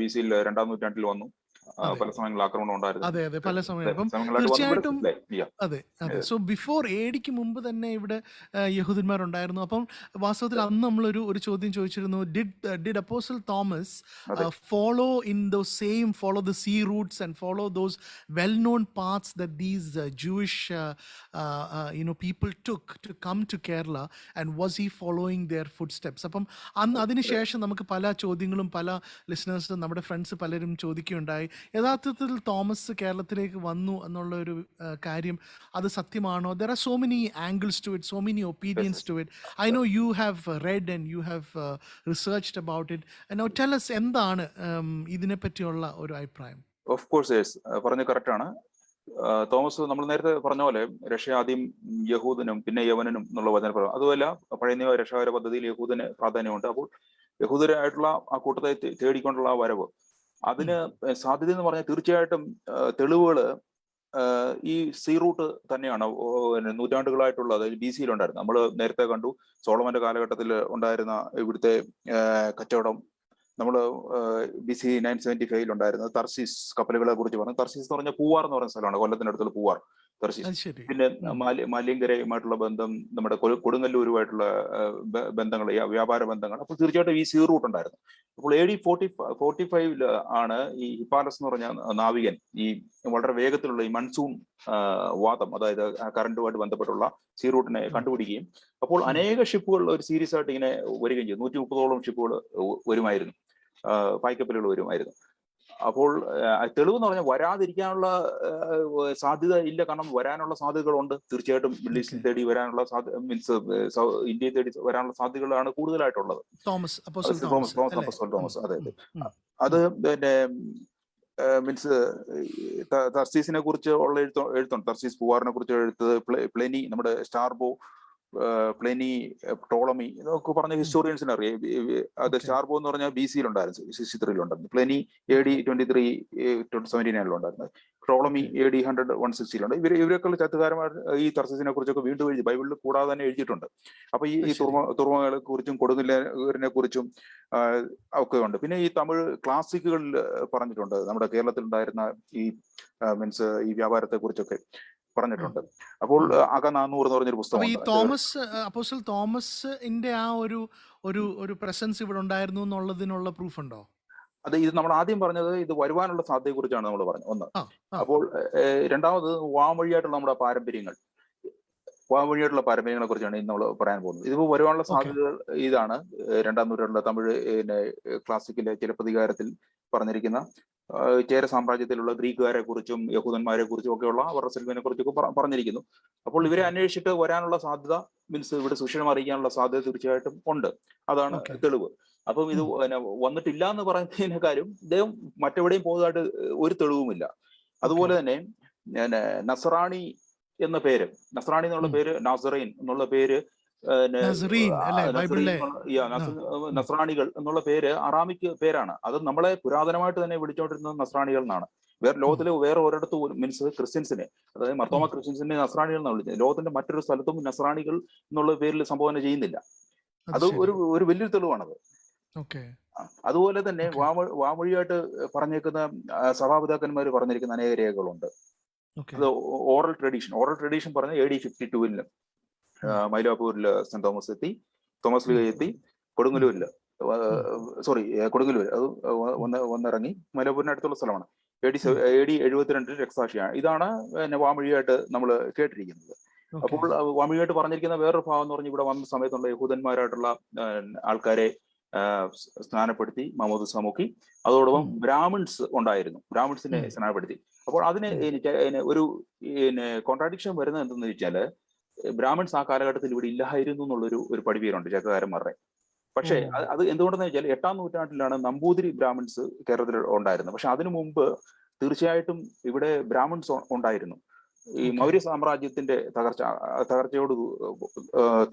BC 2-ാം നൂറ്റാണ്ടിൽ വന്നു. പല സമയങ്ങളിൽ ആക്രമണം ഉണ്ടായിരുന്നു. അതെ പല സമയം. തീർച്ചയായിട്ടും അതെ. സോ ബിഫോർ ADക്ക് മുമ്പ് തന്നെ ഇവിടെ യഹൂദന്മാരുണ്ടായിരുന്നു. അപ്പം വാസ്തവത്തിൽ അന്ന് നമ്മളൊരു ചോദ്യം ചോദിച്ചിരുന്നു, did apostle Thomas follow the sea routes and follow those well-known paths that these Jewish people took to come to Kerala, and was he following their footsteps? അപ്പം അതിനുശേഷം നമുക്ക് പല ചോദ്യങ്ങളും പല ലിസണേഴ്സ്, നമ്മുടെ ഫ്രണ്ട്സ് പലരും ചോദിക്കുകയുണ്ടായി, യഥാർത്ഥത്തിൽ തോമസ് കേരളത്തിലേക്ക് വന്നു എന്നുള്ള ഒരു കാര്യം അത് സത്യമാണോ? There are so many angles to it, so many opinions to it. I know you have read and you have researched about it. And now tell us, എന്താണ് ഇതിനെ പറ്റിയുള്ള ഒരു അഭിപ്രായം? Of course, yes. പറഞ്ഞത് കറക്റ്റ് ആണ്. തോമസ് നമ്മൾ നേരത്തെ പറഞ്ഞ പോലെ രക്ഷ ആദ്യം യഹൂദനും പിന്നെ യവനനും എന്നുള്ള വചന പ്രകാരം, അതുമല്ല പഴയ നിയമ രക്ഷാകര പദ്ധതിയിൽ യഹൂദന് പ്രാധാന്യമുണ്ട്. അപ്പോൾ യഹൂദരായിട്ടുള്ള ആ കൂട്ടത്തെ തേടിക്കൊണ്ടുള്ള ആ വരവ്, അതിന് സാധ്യത എന്ന് പറഞ്ഞാൽ തീർച്ചയായിട്ടും തെളിവുകള് ഈ സീ റൂട്ട് തന്നെയാണ് നൂറ്റാണ്ടുകളായിട്ടുള്ള, അതായത് ബി സിയിൽ ഉണ്ടായിരുന്നു. നമ്മൾ നേരത്തെ കണ്ടു സോളമന്റെ കാലഘട്ടത്തിൽ ഉണ്ടായിരുന്ന ഇവിടുത്തെ കച്ചവടം. നമ്മൾ BC 975 ഉണ്ടായിരുന്നത് തർശീസ് കപ്പലുകളെ കുറിച്ച് പറഞ്ഞു. തർശീസ് എന്ന് പറഞ്ഞാൽ പൂവാർ എന്ന് പറയുന്ന സ്ഥലമാണ്, കൊല്ലത്തിനടുത്തുള്ള പൂവാർ തർശീസ്. പിന്നെ മാലിയങ്കരയുമായിട്ടുള്ള ബന്ധം, നമ്മുടെ കൊടുങ്ങല്ലൂരുമായിട്ടുള്ള ബന്ധങ്ങൾ, വ്യാപാര ബന്ധങ്ങൾ. അപ്പോൾ തീർച്ചയായിട്ടും ഈ സീ റൂട്ട് ഉണ്ടായിരുന്നു. അപ്പോൾ AD 45 ആണ് ഈ ഹിപ്പാലസ് എന്ന് പറഞ്ഞ നാവികൻ ഈ വളരെ വേഗത്തിലുള്ള ഈ മൺസൂൺ വാദം, അതായത് കറണ്ടുമായിട്ട് ബന്ധപ്പെട്ടുള്ള സീ റൂട്ടിനെ കണ്ടുപിടിക്കുകയും അപ്പോൾ അനേക ഷിപ്പുകൾ ഒരു സീരീസ് ആയിട്ട് ഇങ്ങനെ വരികയും ചെയ്തു. 130ഓളം ഷിപ്പുകൾ വരുമായിരുന്നു, പായ്ക്കപ്പലുകൾ വരുമായിരുന്നു. അപ്പോൾ തെളിവ് എന്ന് പറഞ്ഞാൽ വരാതിരിക്കാനുള്ള സാധ്യത ഇല്ല, കാരണം വരാനുള്ള സാധ്യതകളുണ്ട്. തീർച്ചയായിട്ടും മിഡിൽ ഈസ്റ്റിൽ തേടി വരാനുള്ള മീൻസ് ഇന്ത്യയെ തേടി വരാനുള്ള സാധ്യതകളാണ് കൂടുതലായിട്ടുള്ളത്. തോമസ് അതെ. അത് പിന്നെ മീൻസ് തർസീസിനെ കുറിച്ച് ഉള്ള എഴുത്തുണ്ട്. തർസീസ് പൂവാറിനെ കുറിച്ച് എഴുത്തത് പ്ലെനി, നമ്മുടെ സ്റ്റാർബോ, പ്ലെനി, ടോളമി ഇതൊക്കെ പറഞ്ഞ ഹിസ്റ്റോറിയൻസിന് അറിയാം. അത് സ്റ്റാർബോ എന്ന് പറഞ്ഞാൽ BC ഉണ്ടായിരുന്നു, 63 ഉണ്ടായിരുന്നു. പ്ലെനി AD 23-79 ഉണ്ടായിരുന്നു. ടോളമി AD 100-160 ഇവരൊക്കെ ചത്തുകാരന്മാർ ഈ തർസീസിനെ കുറിച്ചൊക്കെ വീണ്ടും എഴുതി, ബൈബിളിൽ കൂടാതെ തന്നെ എഴുതിയിട്ടുണ്ട്. അപ്പൊ ഈ തുറമുഖങ്ങളെ കുറിച്ചും കൊടുങ്ങല്ലൂരിനെ കുറിച്ചും ഒക്കെ ഉണ്ട്. പിന്നെ ഈ തമിഴ് ക്ലാസിക്കുകളിൽ പറഞ്ഞിട്ടുണ്ട്. നമ്മുടെ കേരളത്തിൽ ഉണ്ടായിരുന്ന ഈ മീൻസ് ഈ വ്യാപാരത്തെ കുറിച്ചൊക്കെ പറഞ്ഞിട്ടുണ്ട്. അപ്പോൾ അക-400 എന്ന് പറഞ്ഞൊരു പുസ്തകം. ഈ അപ്പോസ്റ്റൽ തോമസിന്റെ ആ ഒരു പ്രസൻസ് ഇവിടെ ഉണ്ടായിരുന്നു എന്നുള്ളതിനുള്ള പ്രൂഫ് ഉണ്ടോ? അത് ഇത് നമ്മൾ ആദ്യം പറഞ്ഞത് ഇത് വരുവാനുള്ള സാധ്യതയെ കുറിച്ചാണ് നമ്മൾ പറഞ്ഞത്, ഒന്ന്. അപ്പോൾ രണ്ടാമത് വാമൊഴിയായിട്ടുള്ള നമ്മുടെ പാരമ്പര്യങ്ങളെ കുറിച്ചാണ് ഇന്ന് നമ്മൾ പറയാൻ പോകുന്നത്. ഇതിപ്പോ വരുവാനുള്ള സാധ്യതകൾ ഇതാണ്. 2-ാം നൂറ്റാണ്ടിലെ തമിഴ് ക്ലാസിക്കിലെ ചിലപ്പതികാരത്തിൽ പറഞ്ഞിരിക്കുന്ന ചേര സാമ്രാജ്യത്തിലുള്ള ഗ്രീക്കുകാരെ കുറിച്ചും യഹൂദന്മാരെ കുറിച്ചും ഒക്കെയുള്ള അവരുടെ സെൽവിനെ കുറിച്ചൊക്കെ പറഞ്ഞിരിക്കുന്നു. അപ്പോൾ ഇവരെ അന്വേഷിച്ചിട്ട് വരാനുള്ള സാധ്യത, മീൻസ് ഇവിടെ സുഷിരം അറിയിക്കാനുള്ള സാധ്യത തീർച്ചയായിട്ടും ഉണ്ട്. അതാണ് തെളിവ്. അപ്പം ഇത് വന്നിട്ടില്ല എന്ന് പറയുന്നതിനെക്കാളും ഇദ്ദേഹം മറ്റെവിടെയും പോകുന്നതായിട്ട് ഒരു തെളിവുമില്ല. അതുപോലെ തന്നെ നസറാണി എന്ന പേര്, നസറാണി എന്നുള്ള പേര്, നാസറൈൻ എന്നുള്ള പേര്, നസ്രാണികൾ എന്നുള്ള പേര് അറാമിക് പേരാണ്. അത് നമ്മളെ പുരാതനമായിട്ട് തന്നെ വിളിച്ചോണ്ടിരുന്നത് നസ്രാണികൾ എന്നാണ്. ലോകത്തിലെ വേറെ ഒരിടത്തും മീൻസ് ക്രിസ്ത്യൻസിനെ, അതായത് മർത്തോമ ക്രിസ്ത്യൻസിനെ നസ്രാണികൾ എന്നാണ് വിളിച്ചത്. ലോകത്തിന്റെ മറ്റൊരു സ്ഥലത്തും നസ്രാണികൾ എന്നുള്ള പേരിൽ സംബോധന ചെയ്യുന്നില്ല. അത് ഒരു വലിയൊരു തെളിവാണത്. അതുപോലെ തന്നെ വാമൊഴിയായിട്ട് പറഞ്ഞേക്കുന്ന സഭാപിതാക്കന്മാർ പറഞ്ഞിരിക്കുന്ന അനേക രേഖകളുണ്ട്. അത് ഓറൽ ട്രഡീഷൻ പറഞ്ഞ AD 52 മൈലാപ്പൂരില് സെന്റ് തോമസ് എത്തി, തോമസ് ലീഗ എത്തി, കൊടുങ്ങല്ലൂർ അത് വന്നിറങ്ങി. മൈലാപ്പൂരിന് അടുത്തുള്ള സ്ഥലമാണ്. AD 72 രക്തസാക്ഷിയാണ്. ഇതാണ് വാമൊഴിയായിട്ട് നമ്മൾ കേട്ടിരിക്കുന്നത്. അപ്പോൾ വാമൊഴിയായിട്ട് പറഞ്ഞിരിക്കുന്ന വേറൊരു ഭാഗം എന്ന് പറഞ്ഞാൽ ഇവിടെ വന്ന സമയത്തുള്ള യഹൂദന്മാരായിട്ടുള്ള ആൾക്കാരെ സ്നാനപ്പെടുത്തി മാമോദിസ മുക്കി. അതോടൊപ്പം ബ്രാഹ്മിൺസ് ഉണ്ടായിരുന്നു, ബ്രാഹ്മിൺസിനെ സ്നാനപ്പെടുത്തി. അപ്പോൾ അതിന് ഒരു കോൺട്രാഡിക്ഷൻ വരുന്നത് എന്തെന്ന് വെച്ചാല് ബ്രാഹ്മിൺസ് ആ കാലഘട്ടത്തിൽ ഇവിടെ ഇല്ലായിരുന്നു എന്നുള്ളൊരു പടിവീരുണ്ട് ചക്കകാരന്മാരുടെ. പക്ഷേ അത് എന്തുകൊണ്ടെന്ന് വെച്ചാൽ 8-ാം നൂറ്റാണ്ടിലാണ് നമ്പൂതിരി ബ്രാഹ്മിൺസ് കേരളത്തിൽ ഉണ്ടായിരുന്നത്. പക്ഷെ അതിനു മുമ്പ് തീർച്ചയായിട്ടും ഇവിടെ ബ്രാഹ്മിൺസ് ഉണ്ടായിരുന്നു. ഈ മൗര്യ സാമ്രാജ്യത്തിന്റെ തകർച്ചയോട്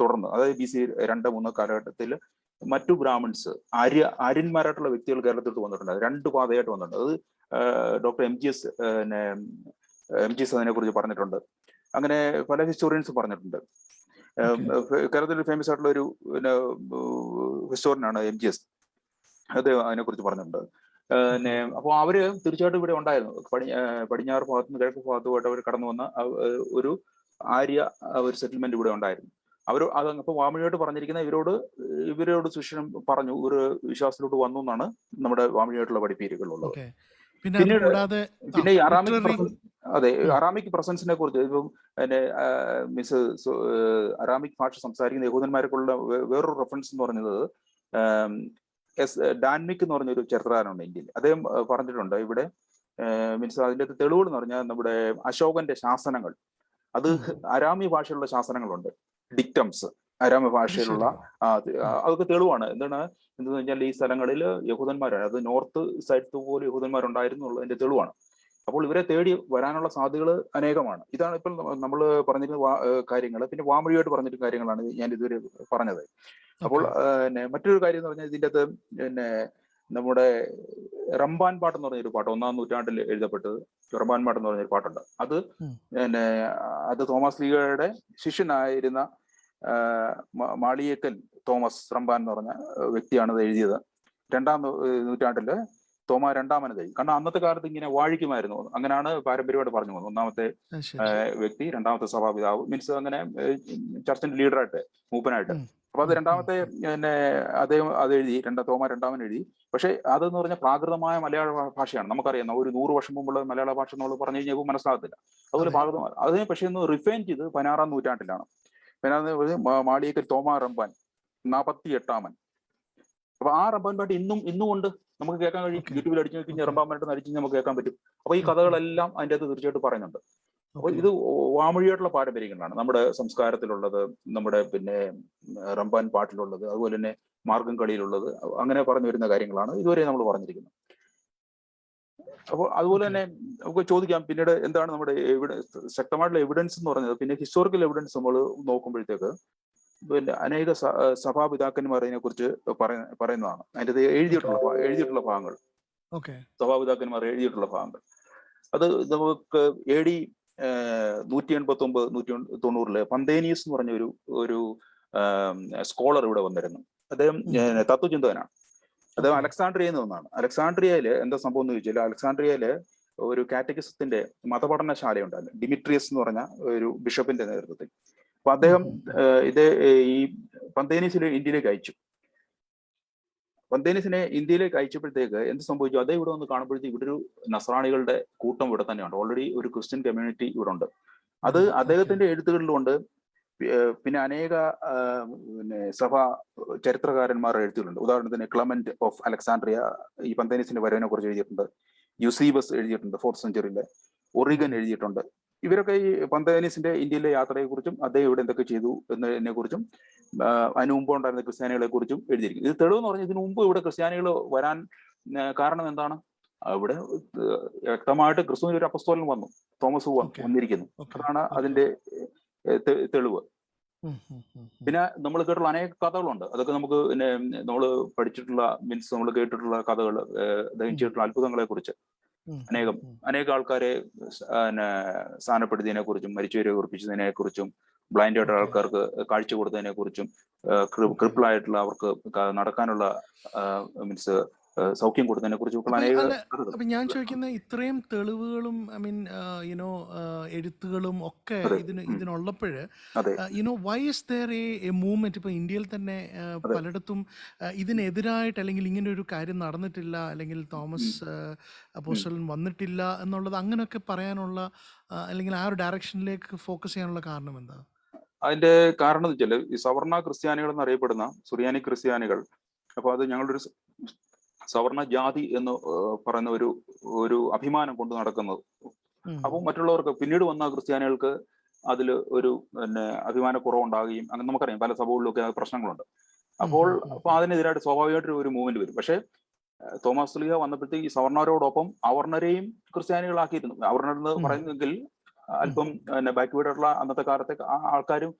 തുടർന്ന്, അതായത് BC 2-3 കാലഘട്ടത്തിൽ മറ്റു ബ്രാഹ്മിൺസ് ആര്യന്മാരായിട്ടുള്ള വ്യക്തികൾ കേരളത്തിലോട്ട് വന്നിട്ടുണ്ട്. 2 പാതയായിട്ട് വന്നിട്ടുണ്ട്. അത് ഡോക്ടർ MGS അതിനെ കുറിച്ച് പറഞ്ഞിട്ടുണ്ട്. അങ്ങനെ പല ഹിസ്റ്റോറിയൻസ് പറഞ്ഞിട്ടുണ്ട്. കേരളത്തിൽ ഫേമസ് ആയിട്ടുള്ള ഒരു ഹിസ്റ്റോറിയനാണ് MGS. അദ്ദേഹം അതിനെക്കുറിച്ച് പറഞ്ഞിട്ടുണ്ട്. അപ്പോൾ അവര് തീർച്ചയായിട്ടും ഇവിടെ ഉണ്ടായിരുന്നു. പടിഞ്ഞാറ് ഭാഗത്തുനിന്ന് കിഴക്ക് ഭാഗത്തുമായിട്ട് അവർ കടന്നു വന്ന ഒരു ആര്യ ഒരു സെറ്റിൽമെന്റ് ഇവിടെ ഉണ്ടായിരുന്നു. അപ്പൊ വാമൊഴിയായിട്ട് പറഞ്ഞിരിക്കുന്ന ഇവരോട് സുഷിരം പറഞ്ഞു, ഒരു വിശ്വാസത്തിലോട്ട് വന്നു എന്നാണ് നമ്മുടെ വാമൊഴിയായിട്ടുള്ള പഠിപ്പീരുകളുള്ളത്. പിന്നെ ഈ അറാമിക് പ്രസൻസിനെ കുറിച്ച് ഇപ്പം അറാമിക് ഭാഷ സംസാരിക്കുന്ന യഹൂദന്മാർക്കുള്ള വേറൊരു റെഫറൻസ് എന്ന് പറഞ്ഞത് ഡാൻമിക് എന്ന് പറഞ്ഞൊരു ചരിത്രകാരനുണ്ട് ഇന്ത്യയിൽ. അദ്ദേഹം പറഞ്ഞിട്ടുണ്ട് ഇവിടെ മീൻസ് അതിൻ്റെ തെളിവുകൾ എന്ന് പറഞ്ഞാൽ നമ്മുടെ അശോകന്റെ ശാസനങ്ങൾ, അത് അരാമി ഭാഷയിലുള്ള ശാസനങ്ങളുണ്ട്, ഡിക്റ്റംസ് അരാമി ഭാഷയിലുള്ള. അതൊക്കെ തെളിവാണ്. എന്തെന്ന് വെച്ചാൽ ഈ സ്ഥലങ്ങളിൽ യഹൂദന്മാരാണ്, അത് നോർത്ത് സൈഡ് പോലെ യഹൂദന്മാരുണ്ടായിരുന്നു എന്നുള്ളതിന്റെ തെളിവാണ്. അപ്പോൾ ഇവരെ തേടി വരാനുള്ള സാധ്യതകൾ അനേകമാണ്. ഇതാണ് ഇപ്പോൾ നമ്മൾ പറഞ്ഞിരുന്ന കാര്യങ്ങൾ. പിന്നെ വാമൊഴിയായിട്ട് പറഞ്ഞിരുന്ന കാര്യങ്ങളാണ് ഞാൻ ഇതുവരെ പറഞ്ഞത്. അപ്പോൾ മറ്റൊരു കാര്യം എന്ന് പറഞ്ഞാൽ ഇതിൻ്റെ അകത്ത് നമ്മുടെ റംബാൻ പാട്ട് എന്ന് പറഞ്ഞൊരു പാട്ട് 1-ാം നൂറ്റാണ്ടിൽ എഴുതപ്പെട്ടത്. റംബാൻ പാട്ട് എന്ന് പറഞ്ഞൊരു പാട്ടുണ്ട്. അത് പിന്നെ അത് തോമസ് ലീഗയുടെ ശിഷ്യനായിരുന്ന മാളിയേക്കൽ തോമസ് റംബാൻ എന്ന് പറഞ്ഞ വ്യക്തിയാണ് ഇത് എഴുതിയത്. 2-ാം നൂറ്റാണ്ടില് തോമ രണ്ടാമനത്. കാരണം അന്നത്തെ കാലത്ത് ഇങ്ങനെ വാഴിക്കുമായിരുന്നു. അങ്ങനെയാണ് പാരമ്പര്യമായിട്ട് പറഞ്ഞു പോകുന്നത്. ഒന്നാമത്തെ വ്യക്തി, രണ്ടാമത്തെ സഭാപിതാവ്, മീൻസ് അങ്ങനെ ചർച്ചിന്റെ ലീഡറായിട്ട്, മൂപ്പനായിട്ട്. അപ്പൊ അത് രണ്ടാമത്തെ പിന്നെ അദ്ദേഹം അത് എഴുതി, തോമ രണ്ടാമൻ എഴുതി. പക്ഷെ അതെന്ന് പറഞ്ഞാൽ പ്രാകൃതമായ മലയാള ഭാഷയാണ്. നമുക്കറിയാം, ഒരു 100 വർഷം മുമ്പുള്ള മലയാള ഭാഷ നമ്മൾ പറഞ്ഞു കഴിഞ്ഞാൽ മനസ്സിലാകത്തില്ല. അതുപോലെ പ്രാകൃതമാണ്. അതിനെ പക്ഷെ ഒന്ന് റിഫൈൻ ചെയ്ത് 16-ാം നൂറ്റാണ്ടിലാണ്. മാളിയേക്കൽ തോമ റംബാൻ 48-ാമൻ. അപ്പൊ ആ റംബാൻ പാട്ട് ഇന്നും കൊണ്ട് നമുക്ക് കേൾക്കാൻ കഴിയും. യൂട്യൂബിൽ അടിച്ചു കഴിഞ്ഞാൽ റംബാൻ പാട്ട് അടിച്ചു നമുക്ക് കേൾക്കാൻ പറ്റും. അപ്പൊ ഈ കഥകളെല്ലാം അതിൻ്റെ അകത്ത് തീർച്ചയായിട്ടും പറയുന്നുണ്ട്. അപ്പൊ ഇത് വാമൊഴിയായിട്ടുള്ള പാരമ്പര്യങ്ങളാണ് നമ്മുടെ സംസ്കാരത്തിലുള്ളത്, നമ്മുടെ പിന്നെ റംബാൻ പാട്ടിലുള്ളത്, അതുപോലെ തന്നെ മാർഗം കളിയിലുള്ളത്. അങ്ങനെ പറഞ്ഞു വരുന്ന കാര്യങ്ങളാണ് ഇതുവരെ നമ്മൾ പറഞ്ഞിരിക്കുന്നത്. അപ്പോൾ അതുപോലെ തന്നെ നമുക്ക് ചോദിക്കാം, പിന്നീട് എന്താണ് നമ്മുടെ ശക്തമായിട്ടുള്ള എവിഡൻസ് എന്ന് പറഞ്ഞത്. പിന്നെ ഹിസ്റ്റോറിക്കൽ എവിഡൻസ് നമ്മൾ നോക്കുമ്പോഴത്തേക്ക് പിന്നെ അനേക സഭാപിതാക്കന്മാർ അതിനെ കുറിച്ച് പറയുന്നതാണ്. അതിൻ്റെ എഴുതിയിട്ടുള്ള ഭാഗങ്ങൾ, സഭാപിതാക്കന്മാർ എഴുതിയിട്ടുള്ള ഭാഗങ്ങൾ, അത് നമുക്ക് AD 189-190 പന്തേനിയസ് എന്ന് പറഞ്ഞ ഒരു സ്കോളർ ഇവിടെ വന്നിരുന്നു. അദ്ദേഹം തത്വചിന്തകനാണ്. അദ്ദേഹം അലക്സാണ്ട്രിയയിൽ നിന്നാണ്. അലക്സാണ്ട്രിയയില് എന്താ സംഭവം എന്ന് ചോദിച്ചാൽ, അലക്സാണ്ട്രിയയില് ഒരു കാറ്റഗിസത്തിന്റെ മതപഠനശാല ഉണ്ടായിരുന്നു, ഡിമിട്രിയസ് എന്ന് പറഞ്ഞ ഒരു ബിഷപ്പിന്റെ നേതൃത്വത്തിൽ. അപ്പൊ അദ്ദേഹം ഈ പന്തേനീസിനെ ഇന്ത്യയിലേക്ക് അയച്ചു. പന്തേനീസിനെ ഇന്ത്യയിലേക്ക് അയച്ചപ്പോഴത്തേക്ക് എന്ത് സംഭവിച്ചു, അദ്ദേഹം ഇവിടെ വന്ന് കാണുമ്പോഴത്തേക്ക് ഇവിടെ ഒരു നസ്രാണികളുടെ കൂട്ടം ഇവിടെ തന്നെയുണ്ട്. ഓൾറെഡി ഒരു ക്രിസ്ത്യൻ കമ്മ്യൂണിറ്റി ഇവിടെ ഉണ്ട്. അത് അദ്ദേഹത്തിന്റെ എഴുത്തുകളിലുണ്ട്. പിന്നെ അനേക പിന്നെ സഭാ ചരിത്രകാരന്മാരുടെ എഴുത്തുകളുണ്ട്. ഉദാഹരണത്തിന് ക്ലമന്റ് ഓഫ് അലക്സാണ്ട്രിയ ഈ പന്തേനീസിന്റെ വരവിനെ കുറിച്ച് എഴുതിയിട്ടുണ്ട്. യൂസീബസ് എഴുതിയിട്ടുണ്ട് 4th സെഞ്ചുറിയിലെ. ഒറിഗൻ എഴുതിയിട്ടുണ്ട്. ഇവരൊക്കെ ഈ പന്തേനീസിന്റെ ഇന്ത്യയിലെ യാത്രയെക്കുറിച്ചും അദ്ദേഹം ഇവിടെ എന്തൊക്കെ ചെയ്തു എന്നതിനെ കുറിച്ചും അതിന് മുമ്പ് ഉണ്ടായിരുന്ന ക്രിസ്ത്യാനികളെ കുറിച്ചും എഴുതിയിരിക്കും. ഇത് തെളിവെന്ന് പറഞ്ഞാൽ ഇതിനു മുമ്പ് ഇവിടെ ക്രിസ്ത്യാനികൾ വരാൻ കാരണം എന്താണ്, ഇവിടെ വ്യക്തമായിട്ട് ക്രിസ്തുവിന് ഒരു അപ്പസ്തോലൻ വന്നു, തോമസ് വന്നിരിക്കുന്നു. അതാണ് അതിന്റെ തെളിവ്. പിന്നെ നമ്മൾ കേട്ടുള്ള അനേക കഥകളുണ്ട്. അതൊക്കെ നമുക്ക് പിന്നെ നമ്മൾ പഠിച്ചിട്ടുള്ള മീൻസ് നമ്മൾ കേട്ടിട്ടുള്ള കഥകൾ, അദ്ദേഹം ചെയ്തിട്ടുള്ള അത്ഭുതങ്ങളെ കുറിച്ച് അനേക ആൾക്കാരെ സ്ഥാനപ്പെടുത്തിയതിനെ കുറിച്ചും, മരിച്ചവരെ ഉറപ്പിച്ചതിനെ കുറിച്ചും, ബ്ലൈൻഡ് ആയിട്ടുള്ള ആൾക്കാർക്ക് കാഴ്ച കൊടുത്തതിനെ കുറിച്ചും, ക്രിപ്പിളായിട്ടുള്ള അവർക്ക് നടക്കാനുള്ള മീൻസ് സൗഖ്യം കൊടുത്തതിനെ കുറിച്ചും അപ്പൊ ഞാൻ ചോദിക്കുന്ന ഇത്രയും തെളിവുകളും യുനോ എഴുത്തുകളും ഒക്കെ ഇതിനുള്ളപ്പോഴ് you know why is there a movement? ഇപ്പൊ ഇന്ത്യയിൽ തന്നെ പലയിടത്തും ഇതിനെതിരായിട്ട്, അല്ലെങ്കിൽ ഇങ്ങനെ ഒരു കാര്യം നടന്നിട്ടില്ല, അല്ലെങ്കിൽ തോമസ് അപ്പോസ്തലൻ വന്നിട്ടില്ല എന്നുള്ളത് അങ്ങനെയൊക്കെ പറയാനുള്ള, അല്ലെങ്കിൽ ആ ഒരു ഡയറക്ഷനിലേക്ക് ഫോക്കസ് ചെയ്യാനുള്ള കാരണം എന്താ? അതിന്റെ കാരണം എന്ന് വെച്ചാൽ ഈ സവർണ ക്രിസ്ത്യാനികൾ എന്നറിയപ്പെടുന്ന സുറിയാനി ക്രിസ്ത്യാനികൾ, അപ്പൊ അത് ഞങ്ങളുടെ സവർണ ജാതി എന്ന് പറയുന്ന ഒരു അഭിമാനം കൊണ്ട് നടക്കുന്നത്. അപ്പം മറ്റുള്ളവർക്ക്, പിന്നീട് വന്ന ക്രിസ്ത്യാനികൾക്ക് അതിൽ ഒരു പിന്നെ അഭിമാനക്കുറവുണ്ടാകുകയും അങ്ങനെ നമുക്കറിയാം പല സഭകളിലൊക്കെ പ്രശ്നങ്ങളുണ്ട്. അപ്പൊ അതിനെതിരായിട്ട് സ്വാഭാവികമായിട്ട് ഒരു മൂവ്മെന്റ് വരും. പക്ഷെ തോമസ് ലീഗ വന്നപ്പോഴത്തേക്ക് ഈ സവർണരോടൊപ്പം അവർണരെയും ക്രിസ്ത്യാനികളാക്കിയിരുന്നു. അവർണർ എന്ന് പറയുന്നെങ്കിൽ അല്പം ബാക്ക്വേർഡ് ആയിട്ടുള്ള അന്നത്തെ കാലത്തെ ആൾക്കാരും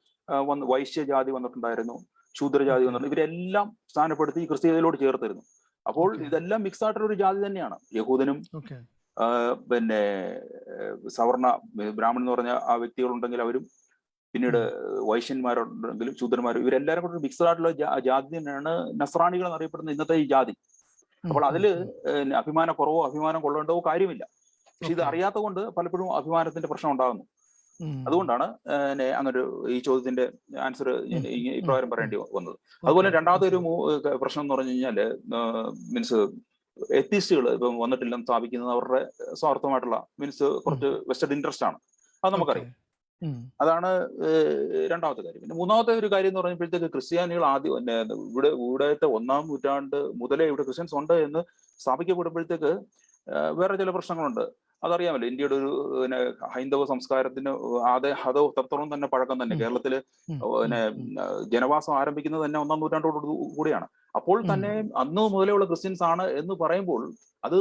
വന്ന് വൈശ്യ ജാതി വന്നിട്ടുണ്ടായിരുന്നു, ശൂദ്രജാതി വന്നിട്ടുണ്ട്. ഇവരെല്ലാം സ്ഥാനപ്പെടുത്തി ക്രിസ്തീയതയിലോട് ചേർത്തിരുന്നു. അപ്പോൾ ഇതെല്ലാം മിക്സ് ആയിട്ടുള്ള ഒരു ജാതി തന്നെയാണ്. യഹൂദനും പിന്നെ സവർണ ബ്രാഹ്മണൻ എന്ന് പറഞ്ഞ ആ വ്യക്തികളുണ്ടെങ്കിൽ അവരും, പിന്നീട് വൈശ്യന്മാരുണ്ടെങ്കിലും ശൂദ്രന്മാരും, ഇവരെല്ലാവരും കൂടെ മിക്സ്ഡ് ആയിട്ടുള്ള ജാതി തന്നെയാണ് നസ്രാണികൾ എന്നറിയപ്പെടുന്ന ഇന്നത്തെ ഈ ജാതി. അപ്പോൾ അതില് അഭിമാനക്കുറവോ അഭിമാനം കൊള്ളേണ്ടവോ കാര്യമില്ല. പക്ഷെ ഇത് അറിയാത്ത കൊണ്ട് പലപ്പോഴും അഭിമാനത്തിന്റെ പ്രശ്നം ഉണ്ടാകുന്നു. അതുകൊണ്ടാണ് അങ്ങനൊരു ഈ ചോദ്യത്തിന്റെ ആൻസർ ഇപ്രകാരം പറയേണ്ടി വന്നത്. അതുപോലെ രണ്ടാമത്തെ ഒരു പ്രശ്നം എന്ന് പറഞ്ഞു കഴിഞ്ഞാല് മീൻസ് എത്തിസ്റ്റുകൾ ഇപ്പം വന്നിട്ടില്ലെന്ന് സ്ഥാപിക്കുന്നത് അവരുടെ സ്വാർത്ഥമായിട്ടുള്ള മീൻസ് കുറച്ച് വെസ്റ്റഡ് ഇൻട്രസ്റ്റ് ആണ്. അത് നമുക്കറിയാം. അതാണ് രണ്ടാമത്തെ കാര്യം. പിന്നെ മൂന്നാമത്തെ ഒരു കാര്യം എന്ന് പറയുമ്പോഴത്തേക്ക് ക്രിസ്ത്യാനികൾ ആദ്യം ഇവിടത്തെ 1-ാം നൂറ്റാണ്ട് മുതലേ ഇവിടെ ക്രിസ്ത്യൻസ് ഉണ്ട് എന്ന് സ്ഥാപിക്കപ്പെടുമ്പോഴത്തേക്ക് വേറെ ചില പ്രശ്നങ്ങളുണ്ട്. അതറിയാമല്ലോ, ഇന്ത്യയുടെ ഒരു ഹൈന്ദവ സംസ്കാരത്തിന് അതോ തത്വം തന്നെ പഴക്കം തന്നെ. കേരളത്തില് ജനവാസം ആരംഭിക്കുന്നത് തന്നെ 1-ാം നൂറ്റാണ്ടോട് കൂടിയാണ്. അപ്പോൾ തന്നെ അന്ന് മുതലുള്ള ക്രിസ്ത്യൻസ് ആണ് എന്ന് പറയുമ്പോൾ അത്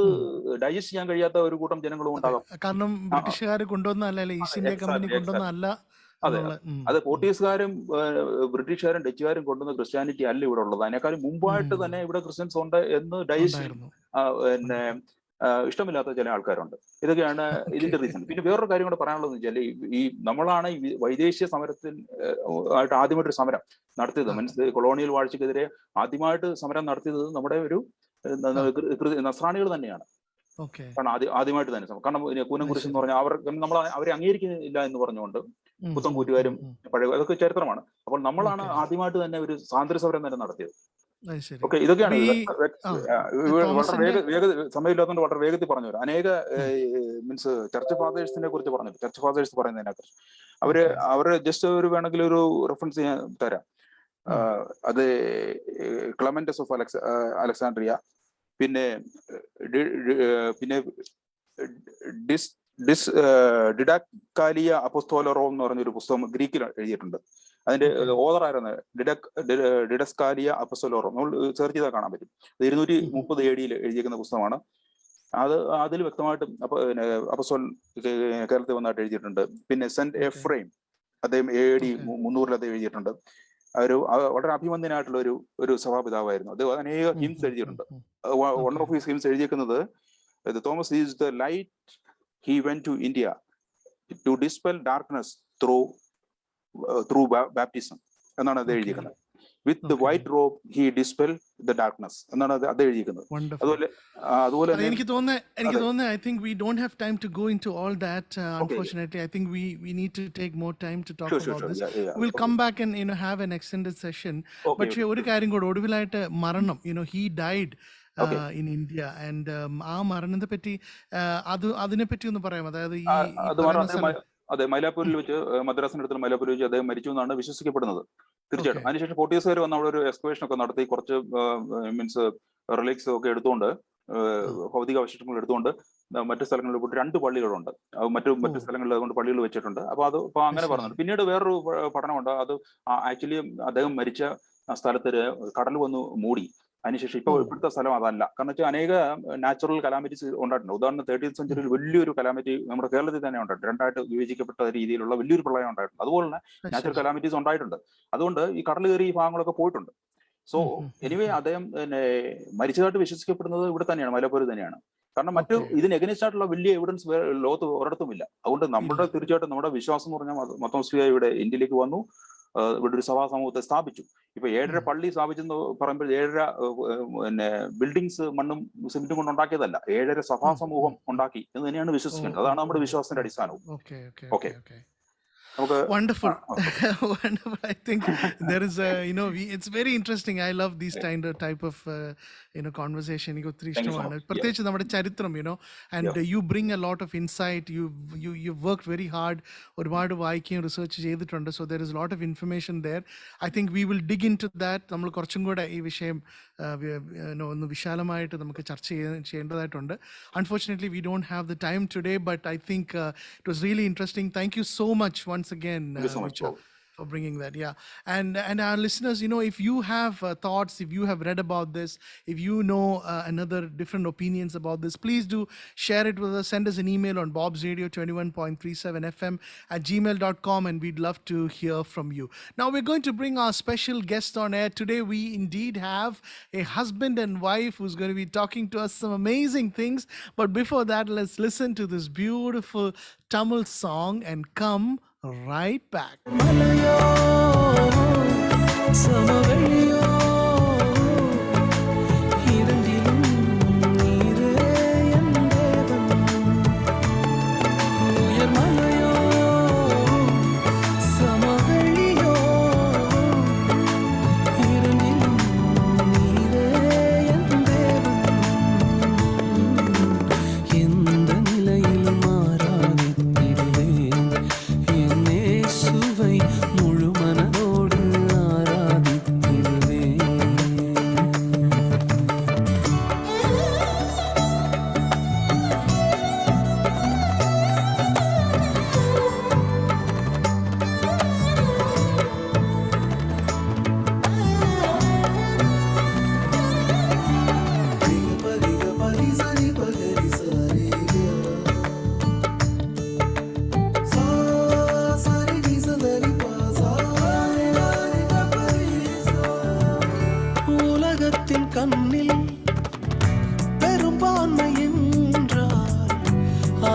ഡൈജസ്റ്റ് ചെയ്യാൻ കഴിയാത്ത ഒരു കൂട്ടം ജനങ്ങളും ഉണ്ടാകാം. കാരണം ബ്രിട്ടീഷുകാർ കൊണ്ടുവന്നല്ല, ഈസ്റ്റ് ഇന്ത്യ കമ്പനി കൊണ്ടുവന്നല്ല. അതെ, അത് പോർട്ടുഗീസുകാരും ബ്രിട്ടീഷുകാരും ഡച്ചുകാരും കൊണ്ടുവന്ന ക്രിസ്ത്യാനിറ്റി അല്ല ഇവിടെ ഉള്ളത്. അതിനേക്കാളും മുമ്പായിട്ട് തന്നെ ഇവിടെ ക്രിസ്ത്യൻസ് ഉണ്ട് എന്ന് ഡൈജസ്റ്റ് പിന്നെ ഇഷ്ടമില്ലാത്ത ചില ആൾക്കാരുണ്ട്. ഇതൊക്കെയാണ് ഇതിന്റെ റീസൺ. പിന്നെ വേറൊരു കാര്യം കൂടെ പറയാനുള്ളതെന്ന് വെച്ചാൽ ഈ നമ്മളാണ് ഈ വൈദേശിക സമരത്തിൽ ആയിട്ട് ആദ്യമായിട്ടൊരു സമരം നടത്തിയത്. മീൻസ് കൊളോണിയൽ വാഴ്ചക്കെതിരെ ആദ്യമായിട്ട് സമരം നടത്തിയത് നമ്മുടെ ഒരു നസ്രാണികൾ തന്നെയാണ്. കാരണം ആദ്യമായിട്ട് തന്നെ കാരണം കൂനംകുരിശ് എന്ന് പറഞ്ഞാൽ അവരെ അംഗീകരിക്കുന്നില്ല എന്ന് പറഞ്ഞുകൊണ്ട് പുത്തൻ കൂറ്റുകാരും പഴയ അതൊക്കെ ചരിത്രമാണ്. അപ്പോൾ നമ്മളാണ് ആദ്യമായിട്ട് തന്നെ ഒരു സ്വാതന്ത്ര്യ സമരം തന്നെ നടത്തിയത്. ഓക്കെ, ഇതൊക്കെയാണ് വളരെ സമയമില്ലാത്തതുകൊണ്ട് വളരെ വേഗത്തിൽ പറഞ്ഞു വരാം. അനേക മീൻസ് ചർച്ച് ഫാദേഴ്സിനെ കുറിച്ച് പറഞ്ഞു. ചർച്ച് ഫാദേഴ്സ് പറയുന്നതിനെ കുറിച്ച് അവര് ജസ്റ്റ് ഒരു വേണമെങ്കിൽ ഒരു റെഫറൻസ് ഞാൻ തരാം. അത് ക്ലമന്റസ് ഓഫ് അലക്സാൻഡ്രിയ, പിന്നെ ഡിഡാക്കാലിയ അപ്പോസ്തോലറോം എന്ന് പറഞ്ഞൊരു പുസ്തകം ഗ്രീക്കിൽ എഴുതിയിട്ടുണ്ട്. അതിന്റെ ഓതർ ആയിരുന്നു ഡിഡസ്കാലിയ അപ്പോസ്തോലറോം. നമ്മൾ സെർച്ച് ചെയ്താൽ കാണാൻ പറ്റും. 230 AD എഴുതിയിരിക്കുന്ന പുസ്തകമാണ്. അതിൽ വ്യക്തമായിട്ടും അപ്പോസ്തോൽ കേരളത്തിൽ വന്നായിട്ട് എഴുതിയിട്ടുണ്ട്. പിന്നെ സെന്റ് എഫ്രൈം അദ്ദേഹം AD 300 അദ്ദേഹം എഴുതിയിട്ടുണ്ട്. വളരെ അഭിമന്യനായിട്ടുള്ള ഒരു സഭാപിതാവായിരുന്നു. അത് അനേക ഹിംസ് എഴുതിയിട്ടുണ്ട്. വൺ ഓഫ് ഹിസ് ഹിംസ് എഴുതിയിരിക്കുന്നത് Thomas is the light he went to India to dispel darkness through baptism എന്നാണ് അത് എഴുതിയിരിക്കുന്നത്. With the white robe he dispel the darkness എന്നാണ് അത് എഴുതിയിരിക്കുന്നത്. അതുപോലെ എനിക്ക് തോന്നുന്നത് I think we don't have time to go into all that. Unfortunately, I think we need to take more time to talk about this. We'll come back and have an extended session. But ഒരു കാര്യം കൂടെ, ഒടുവിലായിട്ട് മരണം, he died in India, and ആ മരണത്തെ പറ്റി അതിനെ പറ്റി ഒന്ന് പറയാം. അതായത് അതെ, മൈലാപ്പൂരിൽ വെച്ച് മദ്രാസിനടുത്തുള്ള മൈലാപ്പൂരിൽ വെച്ച് അദ്ദേഹം മരിച്ചു എന്നാണ് വിശ്വസിക്കപ്പെടുന്നത്. തീർച്ചയായിട്ടും. അതിനുശേഷം പോർട്ടുഗീസുകാർ വന്ന് അവിടെ ഒരു എക്സ്കവേഷൻ ഒക്കെ നടത്തി കുറച്ച് മീൻസ് റിലിക്സ് ഒക്കെ എടുത്തുകൊണ്ട്, ഭൗതിക അവശിഷ്ടങ്ങൾ എടുത്തുകൊണ്ട് മറ്റു സ്ഥലങ്ങളിൽ പോയിട്ട് 2 പള്ളികളുണ്ട്. മറ്റു സ്ഥലങ്ങളിൽ അതുകൊണ്ട് പള്ളികൾ വെച്ചിട്ടുണ്ട്. അപ്പൊ അങ്ങനെ പറഞ്ഞിട്ടുണ്ട്. പിന്നീട് വേറൊരു പഠനമുണ്ട്. അത് ആക്ച്വലി അദ്ദേഹം മരിച്ച സ്ഥലത്ത് കടൽ വന്ന് മൂടി. അതിനുശേഷം ഇപ്പോഴത്തെ സ്ഥലം അതല്ല. കാരണം വെച്ചാൽ അനേക നാച്ചുറൽ കലാമിറ്റീസ് ഉണ്ടായിട്ടുണ്ട്. ഉദാഹരണം 13th സെഞ്ചുറിയിൽ വലിയൊരു കലാമിറ്റി നമ്മുടെ കേരളത്തിൽ തന്നെ ഉണ്ടായിട്ടുണ്ട്. 2ആയിട്ട് വിഭജിക്കപ്പെട്ട രീതിയിലുള്ള വലിയൊരു പ്രളയം ഉണ്ടായിട്ടുണ്ട്. അതുപോലെ തന്നെ നാച്ചുറൽ കലാമിറ്റീസ് ഉണ്ടായിട്ടുണ്ട്. അതുകൊണ്ട് ഈ കടൽ കയറി ഈ ഭാഗങ്ങളൊക്കെ പോയിട്ടുണ്ട്. സോ എനിവേ അദ്ദേഹം മരിച്ചതായിട്ട് വിശ്വസിക്കപ്പെടുന്നത് ഇവിടെ തന്നെയാണ്, മൈലാപ്പൂരിൽ തന്നെയാണ്. കാരണം മറ്റു ഇതിന് എഗനിസ്റ്റ് ആയിട്ടുള്ള വലിയ എവിഡൻസ് ലോകത്ത് ഒരിടത്തുമില്ല. അതുകൊണ്ട് തീർച്ചയായിട്ടും നമ്മുടെ വിശ്വാസം എന്ന് പറഞ്ഞാൽ മർത്തോമാ ഇവിടെ ഇന്ത്യയിലേക്ക് വന്നു, ഇവിടെ ഒരു സഭാ സമൂഹത്തെ സ്ഥാപിച്ചു. ഇപ്പൊ 7.5 പള്ളി സ്ഥാപിച്ചെന്ന് പറയുമ്പോൾ 7.5 ബിൽഡിങ്സ് മണ്ണും സിമെന്റും കൊണ്ട് ഉണ്ടാക്കിയതല്ല, 7.5 സഭാ സമൂഹം ഉണ്ടാക്കി എന്ന് തന്നെയാണ് വിശ്വസിക്കേണ്ടത്. അതാണ് നമ്മുടെ വിശ്വാസത്തിന്റെ അടിസ്ഥാനവും. Okay, Wonderful. Wonderful. I think there is it's very interesting. I love these type of conversation. പ്രത്യേകിച്ച് നമ്മുടെ ചരിത്രം, and you bring a lot of insight. You've worked very hard. ഒരുപാട് വായിക്കുകയും റിസർച്ച് ചെയ്തിട്ടുണ്ട്. So there is a lot of information there. I think we will dig into that. നമ്മൾ കുറച്ചും കൂടെ ഈ വിഷയം ഒന്ന് വിശാലമായിട്ട് നമുക്ക് ചർച്ച ചെയ്യേണ്ടതായിട്ടുണ്ട്. Unfortunately, we don't have the time today, but I think it was really interesting. Thank you so much once again, Richard, for bringing that. And our listeners, if you have thoughts, if you have read about this, if you know another different opinions about this, please do share it with us. Send us an email on bobsradio21.37fm@gmail.com, and we'd love to hear from you. Now we're going to bring our special guest on air today. We indeed have a husband and wife who's going to be talking to us some amazing things. But before that, let's listen to this beautiful Tamil song and come right back. முழு மனதோடு ஆராதித்தேன்.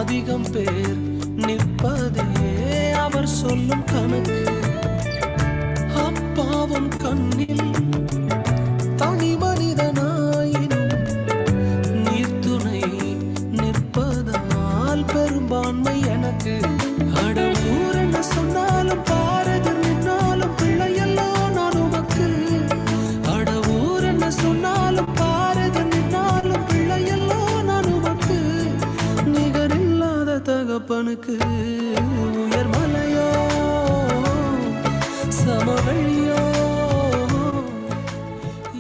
அதிகம் பேர் நிற்பதே அவர் சொல்லும் கணக்கு. அப்பாவும் கண்ணில் தனி மனிதனாயினும் நீர்த்துணை நிற்பதால் பெரும்பான்மை எனக்கு. அட ஊர் என்ன சொன்னாலும் பாரதி நின்னாலும் பிள்ளையெல்லாம் நான் உமக்கு. அட ஊர் என்ன சொன்னாலும் பாரதி நின்னாலும் பிள்ளையெல்லாம் நான் உமக்கு. நிகரில்லாத தகப்பனுக்கு உயர் மலையோ சமவெளியோ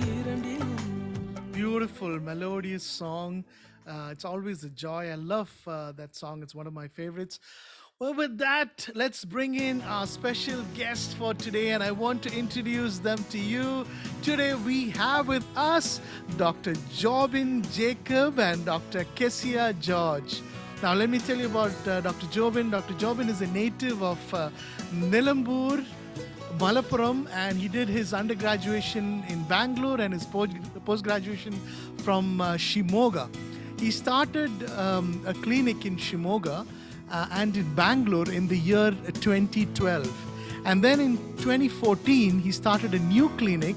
இரண்டிலும். Beautiful, melodious song. It's always a joy. I love that song. It's one of my favorites. Well, with that, let's bring in our special guest for today, and I want to introduce them to you. Today, we have with us Dr. Jobin Jacob and Dr. Kesia George. Now, let me tell you about Dr. Jobin. Dr. Jobin is a native of Nilambur, Malappuram, and he did his undergraduation in Bangalore and his post-graduation from Shimoga. He started a clinic in Shimoga and in Bangalore in the year 2012. And then in 2014, he started a new clinic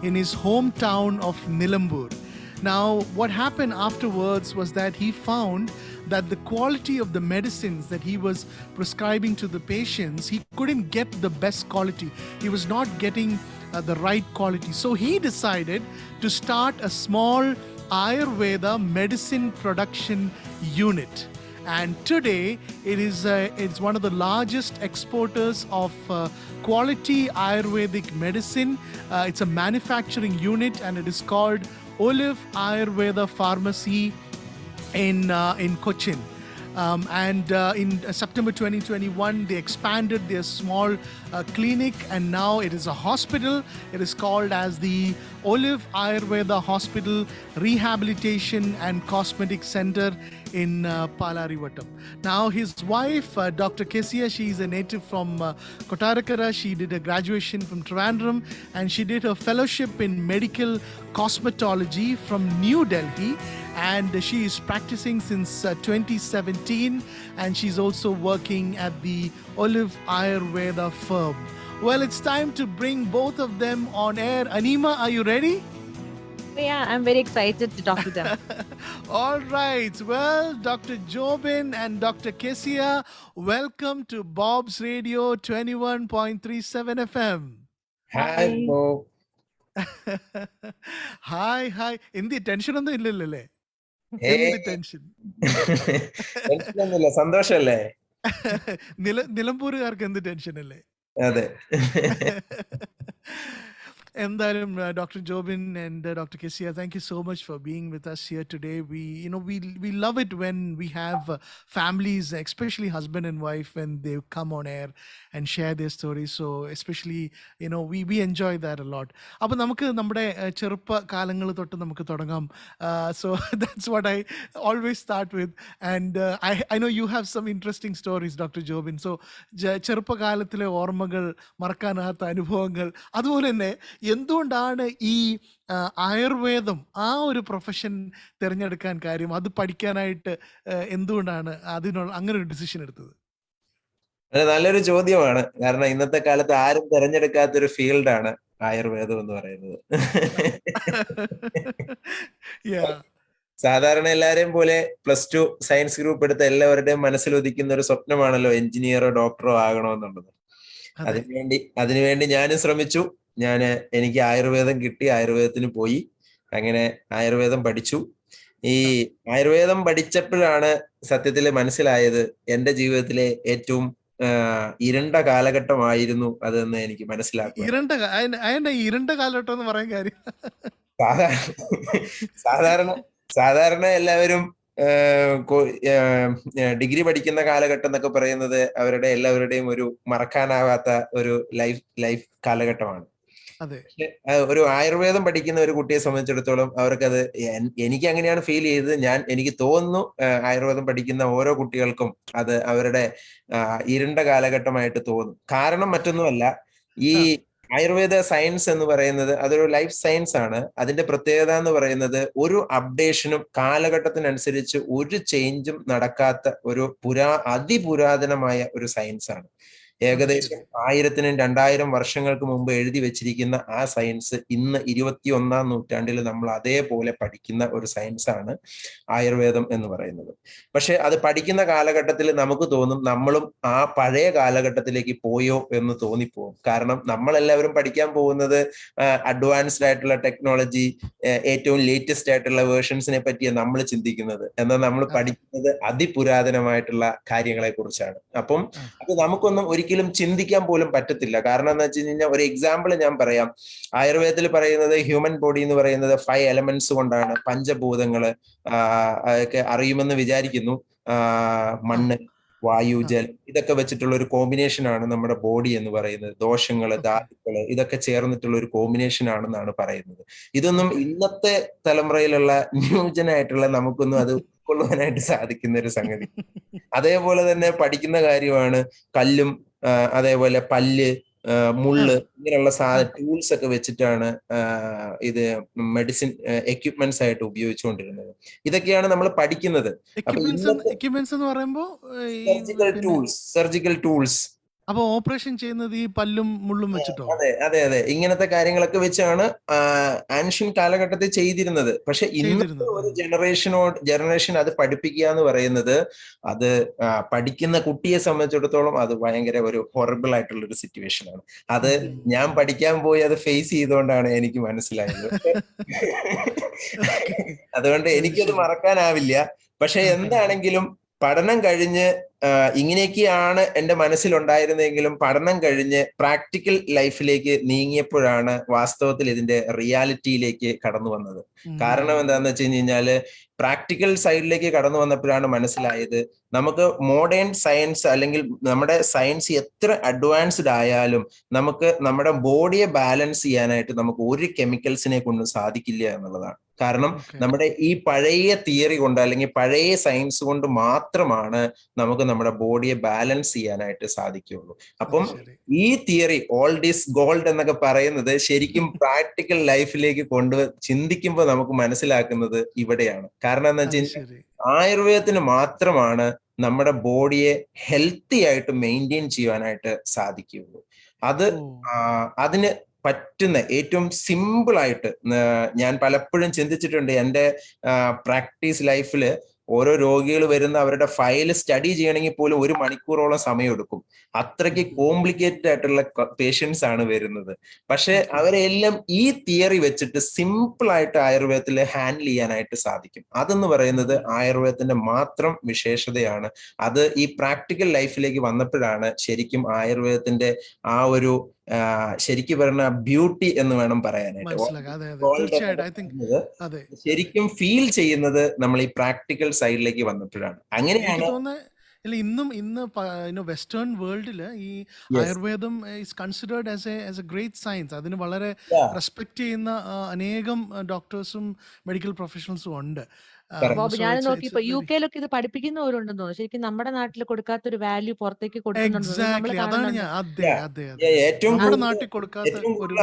in his hometown of Nilambur. Now, what happened afterwards was that he found that the quality of the medicines that he was prescribing to the patients, he couldn't get the best quality. He was not getting the right quality. So he decided to start a small Ayurveda medicine production unit. And today it's one of the largest exporters of quality Ayurvedic medicine. It's a manufacturing unit, and it is called Olive Ayurveda Pharmacy in Cochin. In September 2021, they expanded their small clinic, and now it is a hospital. It is called as the Olive Ayurveda Hospital Rehabilitation and Cosmetic Center in Palarivattam. Now, his wife, Dr. Kesia, she is a native from Kottarakara. She did a graduation from Trivandrum, and she did her fellowship in medical cosmetology from New Delhi. And she is practicing since 2017, and she's also working at the Olive Ayurveda firm. Well, it's time to bring both of them on air. Anima, are you ready? Yeah, I'm very excited to talk to them. All right. Well, Dr. Jobin and Dr. Kesia, welcome to Bob's Radio 21.37 FM. Hi, Bob. Hi. Indi tension ഒന്നും ഇല്ലല്ലേ? എന്ത് ടെൻഷൻ? ടെൻഷനൊന്നുമില്ല, സന്തോഷല്ലേ? നിലമ്പൂരുകാർക്ക് എന്ത് ടെൻഷൻ അല്ലേ? അതെ. എന്തായാലും Dr. Jobin and Dr. Kesia, thank you so much for being with us here today. We love it when we have families, especially husband and wife, when they come on air and share their stories. So especially, we enjoy that a lot. അപ്പോൾ നമുക്ക് നമ്മുടെ ചെറുപ്പ കാലങ്ങൾ തൊട്ട് നമുക്ക് തുടങ്ങാം. So that's what I always start with. And I know you have some interesting stories, Dr. Jobin. So ചെറുപ്പകാലത്തിലെ ഓർമ്മകൾ, മറക്കാനാകാത്ത അനുഭവങ്ങൾ, അതുപോലെ തന്നെ എന്തുകൊണ്ടാണ് ഈ ആയുർവേദം ആ ഒരു പ്രൊഫഷൻ തിരഞ്ഞെടുക്കാൻ കാര്യം, അത് പഠിക്കാനായിട്ട് എന്തുകൊണ്ടാണ് അങ്ങനെ ഒരു ഡിസിഷൻ എടുത്തത്? അത് നല്ലൊരു ചോദ്യമാണ്. കാരണം ഇന്നത്തെ കാലത്ത് ആരും തിരഞ്ഞെടുക്കാത്തൊരു ഫീൽഡാണ് ആയുർവേദം എന്ന് പറയുന്നത്. സാധാരണ എല്ലാരെയും പോലെ +2 സയൻസ് ഗ്രൂപ്പ് എടുത്ത എല്ലാവരുടെയും മനസ്സിൽ ഉദിക്കുന്ന ഒരു സ്വപ്നമാണല്ലോ എഞ്ചിനീയറോ ഡോക്ടറോ ആകണമെന്നുള്ളത്. അതിനുവേണ്ടി ഞാനും ശ്രമിച്ചു. എനിക്ക് ആയുർവേദം കിട്ടി, ആയുർവേദത്തിന് പോയി, അങ്ങനെ ആയുർവേദം പഠിച്ചു. ഈ ആയുർവേദം പഠിച്ചപ്പോഴാണ് സത്യത്തിൽ മനസ്സിലായത് എന്റെ ജീവിതത്തിലെ ഏറ്റവും ഇരുണ്ട കാലഘട്ടമായിരുന്നു അതെന്ന് എനിക്ക് മനസ്സിലാക്കുക. ഇരുണ്ട കാലഘട്ടം എന്ന് പറയാൻ കാര്യം, സാധാരണ എല്ലാവരും ഡിഗ്രി പഠിക്കുന്ന കാലഘട്ടം എന്നൊക്കെ പറയുന്നത് അവരുടെ എല്ലാവരുടെയും ഒരു മറക്കാനാവാത്ത ഒരു ലൈഫ് കാലഘട്ടമാണ്. ഒരു ആയുർവേദം പഠിക്കുന്ന ഒരു കുട്ടിയെ സംബന്ധിച്ചിടത്തോളം അവർക്കത്, എനിക്ക് അങ്ങനെയാണ് ഫീൽ ചെയ്തത്. എനിക്ക് തോന്നുന്നു ആയുർവേദം പഠിക്കുന്ന ഓരോ കുട്ടികൾക്കും അത് അവരുടെ ഇരുണ്ട കാലഘട്ടമായിട്ട് തോന്നും. കാരണം മറ്റൊന്നുമല്ല, ഈ ആയുർവേദ സയൻസ് എന്ന് പറയുന്നത് അതൊരു ലൈഫ് സയൻസ് ആണ്. അതിന്റെ പ്രത്യേകത എന്ന് പറയുന്നത് ഒരു അപ്ഡേഷനും കാലഘട്ടത്തിനനുസരിച്ച് ഒരു ചേഞ്ചും നടക്കാത്ത ഒരു അതിപുരാതനമായ ഒരു സയൻസ് ആണ്. ഏകദേശം 1000-2000 വർഷങ്ങൾക്ക് മുമ്പ് എഴുതി വെച്ചിരിക്കുന്ന ആ സയൻസ് ഇന്ന് 21ാം നൂറ്റാണ്ടിൽ നമ്മൾ അതേപോലെ പഠിക്കുന്ന ഒരു സയൻസ് ആണ് ആയുർവേദം എന്ന് പറയുന്നത്. പക്ഷെ അത് പഠിക്കുന്ന കാലഘട്ടത്തിൽ നമുക്ക് തോന്നും നമ്മളും ആ പഴയ കാലഘട്ടത്തിലേക്ക് പോയോ എന്ന് തോന്നിപ്പോകും. കാരണം നമ്മളെല്ലാവരും പഠിക്കാൻ പോകുന്നത് അഡ്വാൻസ്ഡ് ആയിട്ടുള്ള ടെക്നോളജി, ഏറ്റവും ലേറ്റസ്റ്റ് ആയിട്ടുള്ള വേർഷൻസിനെ പറ്റിയാണ് നമ്മൾ ചിന്തിക്കുന്നത്. എന്നാൽ നമ്മൾ പഠിക്കുന്നത് അതിപുരാതനമായിട്ടുള്ള കാര്യങ്ങളെ കുറിച്ചാണ്. അപ്പം അത് നമുക്കൊന്നും ഒരിക്കലും ചിന്തിക്കാൻ പോലും പറ്റത്തില്ല. കാരണം എന്ന് വെച്ച് കഴിഞ്ഞാൽ ഒരു എക്സാമ്പിൾ ഞാൻ പറയാം. ആയുർവേദത്തിൽ പറയുന്നത് ഹ്യൂമൻ ബോഡി എന്ന് പറയുന്നത് 5 എലമെന്റ്സ് കൊണ്ടാണ്, പഞ്ചഭൂതങ്ങള് ഒക്കെ അറിയുമെന്ന് വിചാരിക്കുന്നു. മണ്ണ്, വായു, ജലം ഇതൊക്കെ വെച്ചിട്ടുള്ള ഒരു കോമ്പിനേഷൻ ആണ് നമ്മുടെ ബോഡി എന്ന് പറയുന്നത്. ദോഷങ്ങള്, ധാതുക്കള് ഇതൊക്കെ ചേർന്നിട്ടുള്ള ഒരു കോമ്പിനേഷൻ ആണെന്നാണ് പറയുന്നത്. ഇതൊന്നും ഇന്നത്തെ തലമുറയിലുള്ള ന്യൂജനായിട്ടുള്ള നമുക്കൊന്നും അത് ഉൾക്കൊള്ളുവാനായിട്ട് സാധിക്കുന്ന ഒരു സംഗതി. അതേപോലെ തന്നെ പഠിക്കുന്ന കാര്യമാണ് കല്ലും അതേപോലെ പല്ല്, മുള്ള് ഇങ്ങനെയുള്ള ടൂൾസ് ഒക്കെ വെച്ചിട്ടാണ് ഇത് മെഡിസിൻ എക്യുപ്മെന്റ്സ് ആയിട്ട് ഉപയോഗിച്ചുകൊണ്ടിരുന്നത്. ഇതൊക്കെയാണ് നമ്മൾ പഠിക്കുന്നത്. Surgical tools. അപ്പൊ ഓപ്പറേഷൻ ചെയ്യുന്നത് ഈ പല്ലും മുള്ളും വെച്ചിട്ടോ? അതെ. ഇങ്ങനത്തെ കാര്യങ്ങളൊക്കെ വെച്ചാണ് ആൻഷ്യൻ കാലഘട്ടത്തിൽ ചെയ്തിരുന്നത്. പക്ഷെ ഇന്നത്തെ ഒരു ജനറേഷൻ അത് പഠിപ്പിക്കുക എന്ന് പറയുന്നത് അത് പഠിക്കുന്ന കുട്ടിയെ സംബന്ധിച്ചിടത്തോളം അത് ഭയങ്കര ഒരു ഹൊറിബിൾ ആയിട്ടുള്ള ഒരു സിറ്റുവേഷൻ ആണ്. അത് ഞാൻ പഠിക്കാൻ പോയി അത് ഫേസ് ചെയ്തുകൊണ്ടാണ് എനിക്ക് മനസ്സിലായത്. അതുകൊണ്ട് എനിക്കത് മറക്കാനാവില്ല. പക്ഷെ എന്താണെങ്കിലും പഠനം കഴിഞ്ഞ് ഇങ്ങനെയൊക്കെയാണ് എൻ്റെ മനസ്സിലുണ്ടായിരുന്നെങ്കിലും പഠനം കഴിഞ്ഞ് പ്രാക്ടിക്കൽ ലൈഫിലേക്ക് നീങ്ങിയപ്പോഴാണ് വാസ്തവത്തിൽ ഇതിന്റെ റിയാലിറ്റിയിലേക്ക് കടന്നു വന്നത്. കാരണം എന്താന്ന് വെച്ച് കഴിഞ്ഞാല് പ്രാക്ടിക്കൽ സൈഡിലേക്ക് കടന്നു വന്നപ്പോഴാണ് മനസ്സിലായത് നമുക്ക് മോഡേൺ സയൻസ് അല്ലെങ്കിൽ നമ്മുടെ സയൻസ് എത്ര അഡ്വാൻസ്ഡ് ആയാലും നമുക്ക് നമ്മുടെ ബോഡിയെ ബാലൻസ് ചെയ്യാനായിട്ട് നമുക്ക് ഒരു കെമിക്കൽസിനെ കൊണ്ട് സാധിക്കില്ല എന്നുള്ളതാണ്. കാരണം നമ്മുടെ ഈ പഴയ തിയറി കൊണ്ട് അല്ലെങ്കിൽ പഴയ സയൻസ് കൊണ്ട് മാത്രമാണ് നമുക്ക് നമ്മുടെ ബോഡിയെ ബാലൻസ് ചെയ്യാനായിട്ട് സാധിക്കുകയുള്ളൂ. അപ്പം ഈ തിയറി ഓൾഡ് ഈസ് ഗോൾഡ് എന്നൊക്കെ പറയുന്നത് ശരിക്കും പ്രാക്ടിക്കൽ ലൈഫിലേക്ക് ചിന്തിക്കുമ്പോൾ നമുക്ക് മനസ്സിലാക്കുന്നത് ഇവിടെയാണ്. കാരണം എന്താ വെച്ചാൽ ആയുർവേദത്തിന് മാത്രമാണ് നമ്മുടെ ബോഡിയെ ഹെൽത്തി ആയിട്ട് മെയിൻറ്റെയിൻ ചെയ്യാനായിട്ട് സാധിക്കുകയുള്ളൂ. അതിന് പറ്റുന്ന ഏറ്റവും സിമ്പിൾ ആയിട്ട് ഞാൻ പലപ്പോഴും ചിന്തിച്ചിട്ടുണ്ട്. എൻ്റെ പ്രാക്ടീസ് ലൈഫിൽ ഓരോ രോഗികൾ വരുന്ന അവരുടെ ഫയൽ സ്റ്റഡി ചെയ്യണമെങ്കിൽ പോലും 1 മണിക്കൂറോളം സമയമെടുക്കും. അത്രയ്ക്ക് കോംപ്ലിക്കേറ്റഡ് ആയിട്ടുള്ള പേഷ്യൻസ് ആണ് വരുന്നത്. പക്ഷെ അവരെല്ലാം ഈ തിയറി വെച്ചിട്ട് സിമ്പിൾ ആയിട്ട് ആയുർവേദത്തിൽ ഹാൻഡിൽ ചെയ്യാനായിട്ട് സാധിക്കും. അതെന്ന് പറയുന്നത് ആയുർവേദത്തിന്റെ മാത്രം വിശേഷതയാണ്. അത് ഈ പ്രാക്ടിക്കൽ ലൈഫിലേക്ക് വന്നപ്പോഴാണ് ശരിക്കും ആയുർവേദത്തിന്റെ ആ ഒരു ശരിക്കും പറഞ്ഞ ബ്യൂട്ടി എന്ന് വേണം പറയാനായിട്ട്. ശരിക്കും ഫീൽ ചെയ്യുന്നത് നമ്മൾ ഈ പ്രാക്ടിക്കൽ സൈഡിലേക്ക് വന്നപ്പോഴാണ്. അങ്ങനെയാണ് ഇന്ന് വെസ്റ്റേൺ വേൾഡില് ഈ ആയുർവേദം is considered as A great science. അതിന് വളരെ റെസ്പെക്ട് ചെയ്യുന്ന അനേകം ഡോക്ടേഴ്സും മെഡിക്കൽ പ്രൊഫഷണൽസും ഉണ്ട്. ബോബ്, ഞാൻ നോക്കിയപ്പോ UK-ലൊക്കെ ഇത് പഠിപ്പിക്കുന്നവരുണ്ടെന്ന് തോന്നുന്നു. ശരിക്കും നമ്മുടെ നാട്ടിൽ കൊടുക്കാത്തൊരു വാല്യൂ പുറത്തേക്ക് ഏറ്റവും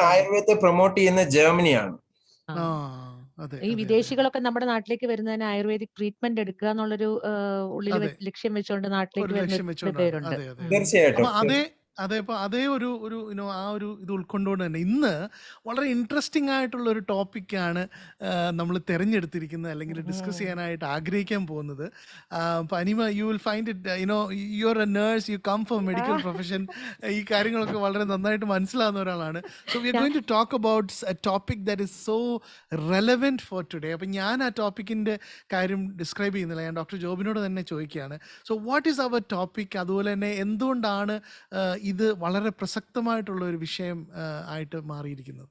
ആയുർവേദത്തെ പ്രൊമോട്ട് ചെയ്യുന്ന ജർമ്മനിയാണ്. ഈ വിദേശികളൊക്കെ നമ്മുടെ നാട്ടിലേക്ക് വരുന്നതിന് ആയുർവേദിക് ട്രീറ്റ്മെന്റ് എടുക്കുക എന്നുള്ളൊരു ഉള്ളിൽ ലക്ഷ്യം വെച്ചുകൊണ്ട് നാട്ടിലേക്ക് വരുന്ന പേരുണ്ട്. തീർച്ചയായിട്ടും അതേ ഒരു ആ ഒരു ഇത് ഉൾക്കൊണ്ടുകൊണ്ട് തന്നെ ഇന്ന് വളരെ ഇൻട്രസ്റ്റിംഗ് ആയിട്ടുള്ള ഒരു ടോപ്പിക്കാണ് നമ്മൾ തിരഞ്ഞെടുത്തിരിക്കുന്നത് അല്ലെങ്കിൽ ഡിസ്കസ് ചെയ്യാനായിട്ട് ആഗ്രഹിക്കാൻ പോകുന്നത്. Anima, you will find it you are a nurse, you come from medical profession. ഈ കാര്യങ്ങളൊക്കെ വളരെ നന്നായിട്ട് മനസ്സിലാവുന്ന ഒരാളാണ്. So we are going to talk about a topic that is so relevant for today. അപ്പം ഞാൻ ആ ടോപ്പിക്കിൻ്റെ കാര്യം ഡിസ്ക്രൈബ് ചെയ്യുന്നില്ല, ഞാൻ ഡോക്ടർ ജോബിനോട് തന്നെ ചോദിക്കുകയാണ്. So what is our topic? അതുപോലെ തന്നെ എന്തുകൊണ്ടാണ് ഇത് വളരെ പ്രസക്തമായിട്ടുള്ള ഒരു വിഷയം ആയിട്ട് മാറിയിരിക്കുന്നത്?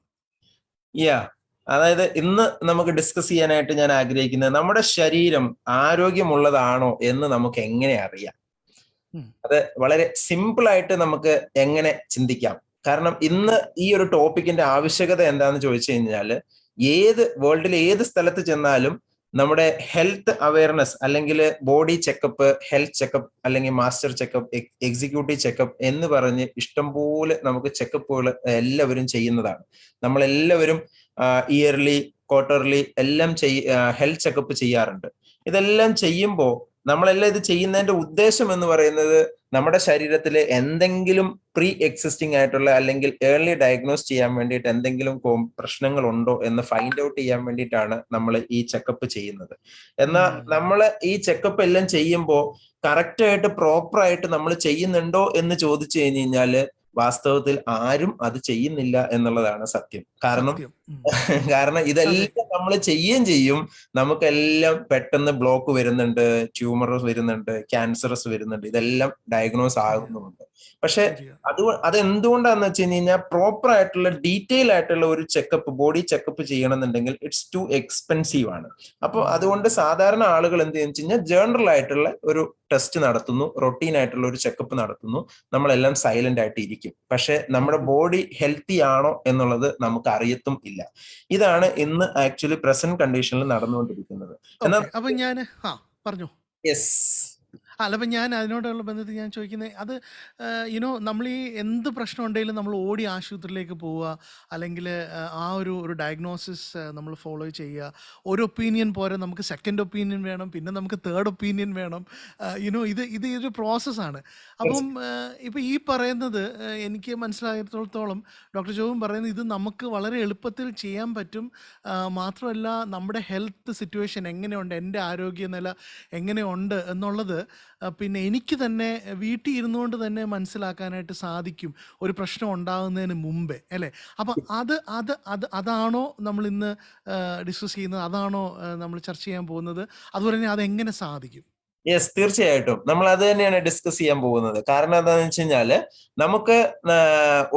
അതായത് ഇന്ന് നമുക്ക് ഡിസ്കസ് ചെയ്യാനായിട്ട് ഞാൻ ആഗ്രഹിക്കുന്നത് നമ്മുടെ ശരീരം ആരോഗ്യമുള്ളതാണോ എന്ന് നമുക്ക് എങ്ങനെ അറിയാം. അത് വളരെ സിമ്പിൾ ആയിട്ട് നമുക്ക് എങ്ങനെ ചിന്തിക്കാം. കാരണം ഇന്ന് ഈ ഒരു ടോപ്പിക്കിന്റെ ആവശ്യകത എന്താന്ന് ചോദിച്ചു കഴിഞ്ഞാൽ വേൾഡിലെ ഏത് സ്ഥലത്ത് ചെന്നാലും നമ്മുടെ ഹെൽത്ത് അവയർനെസ് അല്ലെങ്കിൽ ബോഡി ചെക്കപ്പ്, ഹെൽത്ത് ചെക്കപ്പ് അല്ലെങ്കിൽ മാസ്റ്റർ ചെക്കപ്പ്, എക്സിക്യൂട്ടീവ് ചെക്കപ്പ് എന്ന് പറഞ്ഞ് ഇഷ്ടംപോലെ നമുക്ക് ചെക്കപ്പുകൾ എല്ലാവരും ചെയ്യുന്നതാണ്. നമ്മളെല്ലാവരും ഇയർലി, ക്വാർട്ടർലി എല്ലാം ഹെൽത്ത് ചെക്കപ്പ് ചെയ്യാറുണ്ട്. ഇതെല്ലാം ചെയ്യുമ്പോൾ നമ്മളെല്ലാം ഇത് ചെയ്യുന്നതിന്റെ ഉദ്ദേശം എന്ന് പറയുന്നത് നമ്മുടെ ശരീരത്തിൽ എന്തെങ്കിലും പ്രീ എക്സിസ്റ്റിംഗ് ആയിട്ടുള്ള അല്ലെങ്കിൽ ഏർലി ഡയഗ്നോസ് ചെയ്യാൻ വേണ്ടിയിട്ട് എന്തെങ്കിലും പ്രശ്നങ്ങൾ ഉണ്ടോ എന്ന് ഫൈൻഡ് ഔട്ട് ചെയ്യാൻ വേണ്ടിയിട്ടാണ് നമ്മൾ ഈ ചെക്കപ്പ് ചെയ്യുന്നത്. എന്നാൽ നമ്മൾ ഈ ചെക്കപ്പ് എല്ലാം ചെയ്യുമ്പോൾ കറക്റ്റ് ആയിട്ട് പ്രോപ്പർ ആയിട്ട് നമ്മൾ ചെയ്യുന്നുണ്ടോ എന്ന് ചോദിച്ചു കഴിഞ്ഞു കഴിഞ്ഞാല് വാസ്തവത്തിൽ ആരും അത് ചെയ്യുന്നില്ല എന്നുള്ളതാണ് സത്യം. കാരണം ഇതെല്ലാം നമ്മൾ ചെയ്യുകയും ചെയ്യും, നമുക്കെല്ലാം പെട്ടെന്ന് ബ്ലോക്ക് വരുന്നുണ്ട്, ട്യൂമർ വരുന്നുണ്ട്, ക്യാൻസറസ് വരുന്നുണ്ട്, ഇതെല്ലാം ഡയഗ്നോസ് ആകുന്നുമുണ്ട്. പക്ഷെ അതെന്തുകൊണ്ടാന്ന് വെച്ച് കഴിഞ്ഞാൽ പ്രോപ്പർ ആയിട്ടുള്ള ഡീറ്റെയിൽ ആയിട്ടുള്ള ഒരു ചെക്കപ്പ്, ബോഡി ചെക്കപ്പ് ചെയ്യണമെന്നുണ്ടെങ്കിൽ ഇറ്റ്സ് ടു എക്സ്പെൻസീവ് ആണ്. അപ്പോൾ അതുകൊണ്ട് സാധാരണ ആളുകൾ എന്ത് ചെയ്യുന്ന വെച്ച് കഴിഞ്ഞാൽ ജനറൽ ആയിട്ടുള്ള ഒരു ടെസ്റ്റ് നടത്തുന്നു, റൊട്ടീൻ ആയിട്ടുള്ള ഒരു ചെക്കപ്പ് നടത്തുന്നു, നമ്മളെല്ലാം സൈലന്റ് ആയിട്ട് ഇരിക്കും. പക്ഷെ നമ്മുടെ ബോഡി ഹെൽത്തി ആണോ എന്നുള്ളത് നമുക്ക് അറിയത്തും ഇല്ല. ഇതാണ് ഇന്ന് ആക്ച്വലി പ്രസന്റ് കണ്ടീഷനിൽ നടന്നുകൊണ്ടിരിക്കുന്നത്. അപ്പൊ ഞാൻ പറഞ്ഞു യെസ് അല്ല, അപ്പം ഞാൻ അതിനോടുള്ള ബന്ധത്തിൽ ഞാൻ ചോദിക്കുന്നത്, അത് നമ്മൾ ഈ എന്ത് പ്രശ്നം ഉണ്ടെങ്കിലും നമ്മൾ ഓടി ആശുപത്രിയിലേക്ക് പോവുക, അല്ലെങ്കിൽ ആ ഒരു ഡയഗ്നോസിസ് നമ്മൾ ഫോളോ ചെയ്യുക. ഒരു ഒപ്പീനിയൻ പോരെ, നമുക്ക് സെക്കൻഡ് ഒപ്പീനിയൻ വേണം, പിന്നെ നമുക്ക് തേർഡ് ഒപ്പീനിയൻ വേണം. ഇത് ഒരു പ്രോസസ്സാണ്. അപ്പം ഇപ്പം ഈ പറയുന്നത് എനിക്ക് മനസ്സിലായിടത്തോളം ഡോക്ടർ ജോബും പറയുന്നത് ഇത് നമുക്ക് വളരെ എളുപ്പത്തിൽ ചെയ്യാൻ പറ്റും. മാത്രമല്ല നമ്മുടെ ഹെൽത്ത് സിറ്റുവേഷൻ എങ്ങനെയുണ്ട്, എൻ്റെ ആരോഗ്യനില എങ്ങനെയുണ്ട് എന്നുള്ളത് പിന്നെ എനിക്ക് തന്നെ വീട്ടിൽ ഇരുന്നുകൊണ്ട് തന്നെ മനസ്സിലാക്കാനായിട്ട് സാധിക്കും, ഒരു പ്രശ്നം ഉണ്ടാകുന്നതിന് മുമ്പേ, അല്ലേ? അപ്പം അതാണോ നമ്മൾ ഇന്ന് ഡിസ്കസ് ചെയ്യുന്നത്, അതാണോ നമ്മൾ ചർച്ച ചെയ്യാൻ പോകുന്നത്? അതുപോലെ തന്നെ അതെങ്ങനെ സാധിക്കും? യെസ്, തീർച്ചയായിട്ടും നമ്മൾ അത് തന്നെയാണ് ഡിസ്കസ് ചെയ്യാൻ പോകുന്നത്. കാരണം എന്താണെന്ന് വെച്ച് കഴിഞ്ഞാല് നമുക്ക്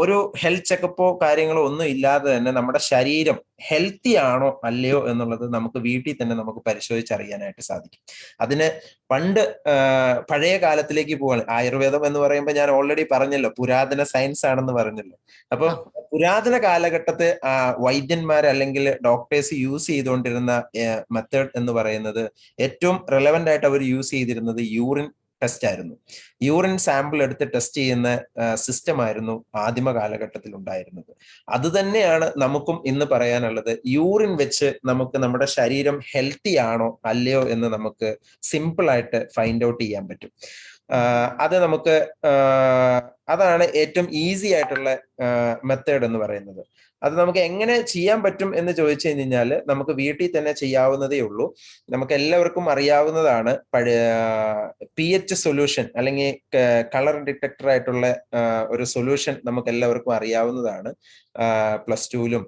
ഒരു ഹെൽത്ത് ചെക്കപ്പോ കാര്യങ്ങളോ ഒന്നും ഇല്ലാതെ തന്നെ നമ്മുടെ ശരീരം ഹെൽത്തി ആണോ അല്ലയോ എന്നുള്ളത് നമുക്ക് വീട്ടിൽ തന്നെ നമുക്ക് പരിശോധിച്ചറിയാനായിട്ട് സാധിക്കും. അതിന് പഴയ കാലത്തിലേക്ക് പോവാണ്. ആയുർവേദം എന്ന് പറയുമ്പോൾ ഞാൻ ഓൾറെഡി പറഞ്ഞല്ലോ, പുരാതന സയൻസ് ആണെന്ന് പറഞ്ഞല്ലോ. അപ്പൊ പുരാതന കാലഘട്ടത്തെ വൈദ്യന്മാർ അല്ലെങ്കിൽ ഡോക്ടേഴ്സ് യൂസ് ചെയ്തുകൊണ്ടിരുന്ന മെത്തേഡ് എന്ന് പറയുന്നത്, ഏറ്റവും റെലവെന്റ് ആയിട്ട് അവർ യൂസ് ചെയ്തിരുന്നത് യൂറിൻ ടെസ്റ്റ് ആയിരുന്നു. യൂറിൻ സാമ്പിൾ എടുത്ത് ടെസ്റ്റ് ചെയ്യുന്ന സിസ്റ്റം ആയിരുന്നു ആദിമ കാലഘട്ടത്തിൽ ഉണ്ടായിരുന്നത്. അത് തന്നെയാണ് നമുക്കും ഇന്ന് പറയാനുള്ളത്. യൂറിൻ വെച്ച് നമുക്ക് നമ്മുടെ ശരീരം ഹെൽത്തി ആണോ അല്ലയോ എന്ന് നമുക്ക് സിമ്പിൾ ആയിട്ട് ഫൈൻഡ് ഔട്ട് ചെയ്യാൻ പറ്റും. അത് നമുക്ക് അതാണ് ഏറ്റവും ഈസി ആയിട്ടുള്ള മെത്തേഡ് എന്ന് പറയുന്നത്. അത് നമുക്ക് എങ്ങനെ ചെയ്യാൻ പറ്റും എന്ന് ചോദിച്ചു കഴിഞ്ഞാൽ നമുക്ക് വീട്ടിൽ തന്നെ ചെയ്യാവുന്നതേ ഉള്ളൂ. നമുക്ക് എല്ലാവർക്കും അറിയാവുന്നതാണ് pH സൊല്യൂഷൻ അല്ലെങ്കിൽ കളർ ഡിറ്റക്ടർ ആയിട്ടുള്ള ഒരു സൊല്യൂഷൻ നമുക്ക് എല്ലാവർക്കും അറിയാവുന്നതാണ്. +2ലും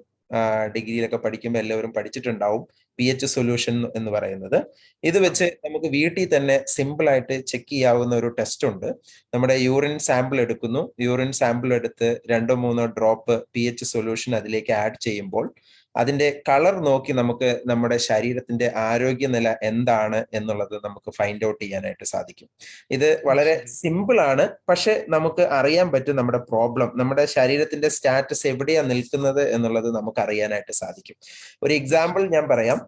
ഡിഗ്രിയിലൊക്കെ പഠിക്കുമ്പോൾ എല്ലാവരും പഠിച്ചിട്ടുണ്ടാവും pH സൊല്യൂഷൻ എന്ന് പറയുന്നത്. ഇത് വെച്ച് നമുക്ക് വീട്ടിൽ തന്നെ സിമ്പിൾ ആയിട്ട് ചെക്ക് ചെയ്യാവുന്ന ഒരു ടെസ്റ്റ് ഉണ്ട്. നമ്മുടെ യൂറിൻ സാമ്പിൾ എടുക്കുന്നു, യൂറിൻ സാമ്പിൾ എടുത്ത് 2-3 ഡ്രോപ്പ് pH സൊല്യൂഷൻ അതിലേക്ക് ആഡ് ചെയ്യുമ്പോൾ അതിന്റെ കളർ നോക്കി നമുക്ക് നമ്മുടെ ശരീരത്തിന്റെ ആരോഗ്യനില എന്താണ് എന്നുള്ളത് നമുക്ക് ഫൈൻഡ് ഔട്ട് ചെയ്യാനായിട്ട് സാധിക്കും. ഇത് വളരെ സിമ്പിൾ ആണ്, പക്ഷെ നമുക്ക് അറിയാൻ പറ്റും നമ്മുടെ പ്രോബ്ലം, നമ്മുടെ ശരീരത്തിന്റെ സ്റ്റാറ്റസ് എവിടെയാണ് നിൽക്കുന്നത് എന്നുള്ളത് നമുക്ക് അറിയാനായിട്ട് സാധിക്കും. ഒരു എക്സാമ്പിൾ ഞാൻ പറയാം.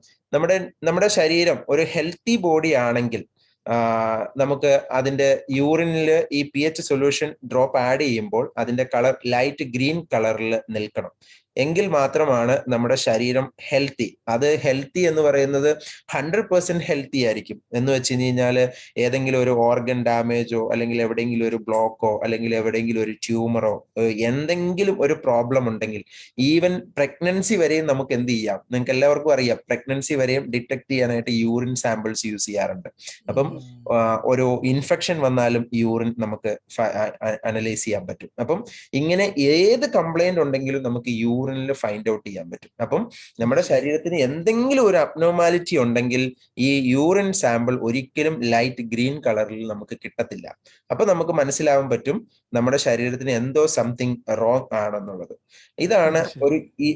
നമ്മുടെ ശരീരം ഒരു ഹെൽത്തി ബോഡി ആണെങ്കിൽ നമുക്ക് അതിന്റെ യൂറിനിൽ ഈ pH സൊല്യൂഷൻ ഡ്രോപ്പ് ആഡ് ചെയ്യുമ്പോൾ അതിന്റെ കളർ ലൈറ്റ് ഗ്രീൻ കളറിൽ നിൽക്കണം. എങ്കിൽ മാത്രമാണ് നമ്മുടെ ശരീരം ഹെൽത്തി. അത് ഹെൽത്തി എന്ന് പറയുന്നത് 100% ഹെൽത്തി ആയിരിക്കും. എന്ന് വെച്ച് കഴിഞ്ഞാൽ ഏതെങ്കിലും ഒരു ഓർഗൻ ഡാമേജോ അല്ലെങ്കിൽ എവിടെയെങ്കിലും ഒരു ബ്ലോക്കോ അല്ലെങ്കിൽ എവിടെയെങ്കിലും ഒരു ട്യൂമറോ എന്തെങ്കിലും ഒരു പ്രോബ്ലം ഉണ്ടെങ്കിൽ, ഈവൻ പ്രഗ്നൻസി വരെയും നമുക്ക് എന്ത് ചെയ്യാം, നിങ്ങൾക്ക് എല്ലാവർക്കും അറിയാം, പ്രഗ്നൻസി വരെയും ഡിറ്റക്ട് ചെയ്യാനായിട്ട് യൂറിൻ സാമ്പിൾസ് യൂസ് ചെയ്യാറുണ്ട്. അപ്പം ഒരു ഇൻഫെക്ഷൻ വന്നാലും യൂറിൻ നമുക്ക് അനലൈസ് ചെയ്യാൻ പറ്റും. അപ്പം ഇങ്ങനെ ഏത് കംപ്ലൈന്റ് ഉണ്ടെങ്കിലും നമുക്ക് യൂറിനിൽ ഫൈൻഡ് ഔട്ട് ചെയ്യാൻ പറ്റും. അപ്പം നമ്മുടെ ശരീരത്തിന് എന്തെങ്കിലും ഒരു അബ്നോർമാലിറ്റി ഉണ്ടെങ്കിൽ ഈ യൂറിൻ സാമ്പിൾ ഒരിക്കലും ലൈറ്റ് ഗ്രീൻ കളറിൽ നമുക്ക് കിട്ടത്തില്ല. അപ്പൊ നമുക്ക് മനസ്സിലാവാൻ പറ്റും നമ്മുടെ ശരീരത്തിന് എന്തോ സംതിങ് റോങ് ആണെന്നുള്ളത്. ഇതാണ്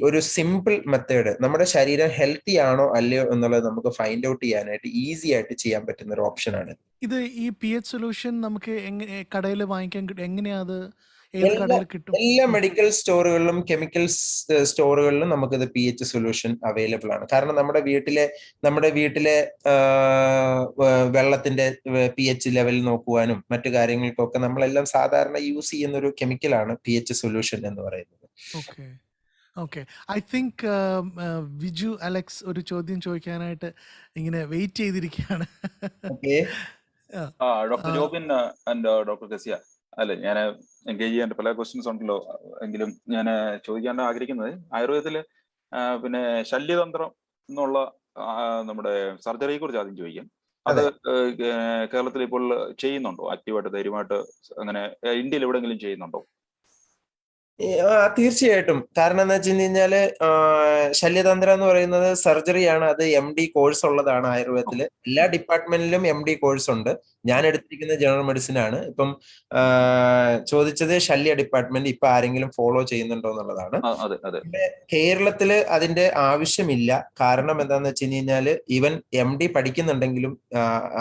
ഒരു സിമ്പിൾ മെത്തേഡ്. നമ്മുടെ ശരീരം ഹെൽത്തി ആണോ അല്ലയോ എന്നുള്ളത് നമുക്ക് ഫൈൻഡ് ഔട്ട് ചെയ്യാനായിട്ട് ഈസി ആയിട്ട് ചെയ്യാൻ പറ്റുന്ന ഒരു ഓപ്ഷൻ ആണ്. ഇത് ഈ pH സൊല്യൂഷൻ നമുക്ക് കടയിൽ വാങ്ങിക്കാൻ കിട്ടും? എങ്ങനെയാ അത്? ഏത് കടയിൽ കിട്ടും? എല്ലാ മെഡിക്കൽ സ്റ്റോറുകളിലും കെമിക്കൽ സ്റ്റോറുകളിലും നമുക്കിത് pH സൊല്യൂഷൻ അവൈലബിൾ ആണ്. കാരണം നമ്മുടെ വീട്ടിലെ വെള്ളത്തിന്റെ pH ലെവൽ നോക്കുവാനും മറ്റു കാര്യങ്ങൾക്കൊക്കെ നമ്മളെല്ലാം സാധാരണ യൂസ് ചെയ്യുന്ന ഒരു കെമിക്കലാണ് pH സൊല്യൂഷൻ എന്ന് പറയുന്നത്. Okay okay. I think Viju Alex ഒരു ചോദ്യം ചോദിക്കാനായിട്ട് ഇങ്ങനെ വെയിറ്റ് ചെയ്തിരിക്കുകയാണ്. Okay, doctor Jobin and doctor Kasia, അല്ലെ ഞാൻ എൻഗേജ് ചെയ്യാൻ പല ക്വസ്റ്റ്യൻസ് ഉണ്ടല്ലോ, എങ്കിലും ഞാൻ ചോദിക്കാൻ ആഗ്രഹിക്കുന്നത് ആയുർവേദത്തില് പിന്നെ ശല്യതന്ത്രം എന്നുള്ള നമ്മുടെ സർജറിയെ കുറിച്ച് ആദ്യം ചോദിക്കാം. അത് കേരളത്തിൽ ഇപ്പോൾ ചെയ്യുന്നുണ്ടോ? ആക്റ്റീവായിട്ട് ധൈര്യമായിട്ട് അങ്ങനെ ഇന്ത്യയിൽ എവിടെയെങ്കിലും ചെയ്യുന്നുണ്ടോ? തീർച്ചയായിട്ടും. കാരണം എന്താ വെച്ച് കഴിഞ്ഞാല് ശല്യതന്ത്രം എന്ന് പറയുന്നത് സർജറിയാണ്. അത് MD കോഴ്സ് ഉള്ളതാണ് ആയുർവേദത്തില്. എല്ലാ ഡിപ്പാർട്ട്മെന്റിലും MD കോഴ്സ് ഉണ്ട്. ഞാൻ എടുത്തിരിക്കുന്നത് ജനറൽ മെഡിസിൻ ആണ്. ഇപ്പം ചോദിച്ചത് ശല്യ ഡിപ്പാർട്ട്മെന്റ് ഇപ്പൊ ആരെങ്കിലും ഫോളോ ചെയ്യുന്നുണ്ടോ എന്നുള്ളതാണ്. കേരളത്തില് അതിന്റെ ആവശ്യമില്ല. കാരണം എന്താന്ന് വെച്ച് കഴിഞ്ഞാല് ഈവൻ MD പഠിക്കുന്നുണ്ടെങ്കിലും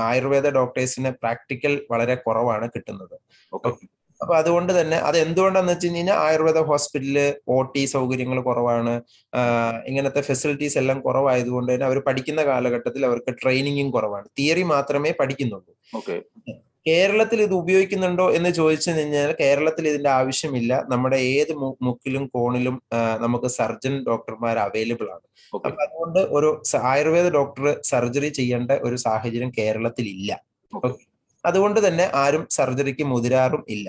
ആയുർവേദ ഡോക്ടേഴ്സിന് പ്രാക്ടിക്കൽ വളരെ കുറവാണ് കിട്ടുന്നത്. അപ്പൊ അതുകൊണ്ട് തന്നെ അത് എന്തുകൊണ്ടാന്ന് വെച്ച് കഴിഞ്ഞാൽ ആയുർവേദ ഹോസ്പിറ്റലില് OT സൗകര്യങ്ങൾ കുറവാണ്. ഇങ്ങനത്തെ ഫെസിലിറ്റീസ് എല്ലാം കുറവായതുകൊണ്ട് തന്നെ അവർ പഠിക്കുന്ന കാലഘട്ടത്തിൽ അവർക്ക് ട്രെയിനിങ്ങും കുറവാണ്. തിയറി മാത്രമേ പഠിക്കുന്നുള്ളൂ. കേരളത്തിൽ ഇത് ഉപയോഗിക്കുന്നുണ്ടോ എന്ന് ചോദിച്ചു കഴിഞ്ഞാൽ കേരളത്തിൽ ഇതിന്റെ ആവശ്യമില്ല. നമ്മുടെ ഏത് മുക്കിലും കോണിലും നമുക്ക് സർജൻ ഡോക്ടർമാർ അവൈലബിൾ ആണ്. അപ്പൊ അതുകൊണ്ട് ഒരു ആയുർവേദ ഡോക്ടർ സർജറി ചെയ്യേണ്ട ഒരു സാഹചര്യം കേരളത്തിൽ ഇല്ല. അതുകൊണ്ട് തന്നെ ആരും സർജറിക്ക് മുതിരാറും ഇല്ല.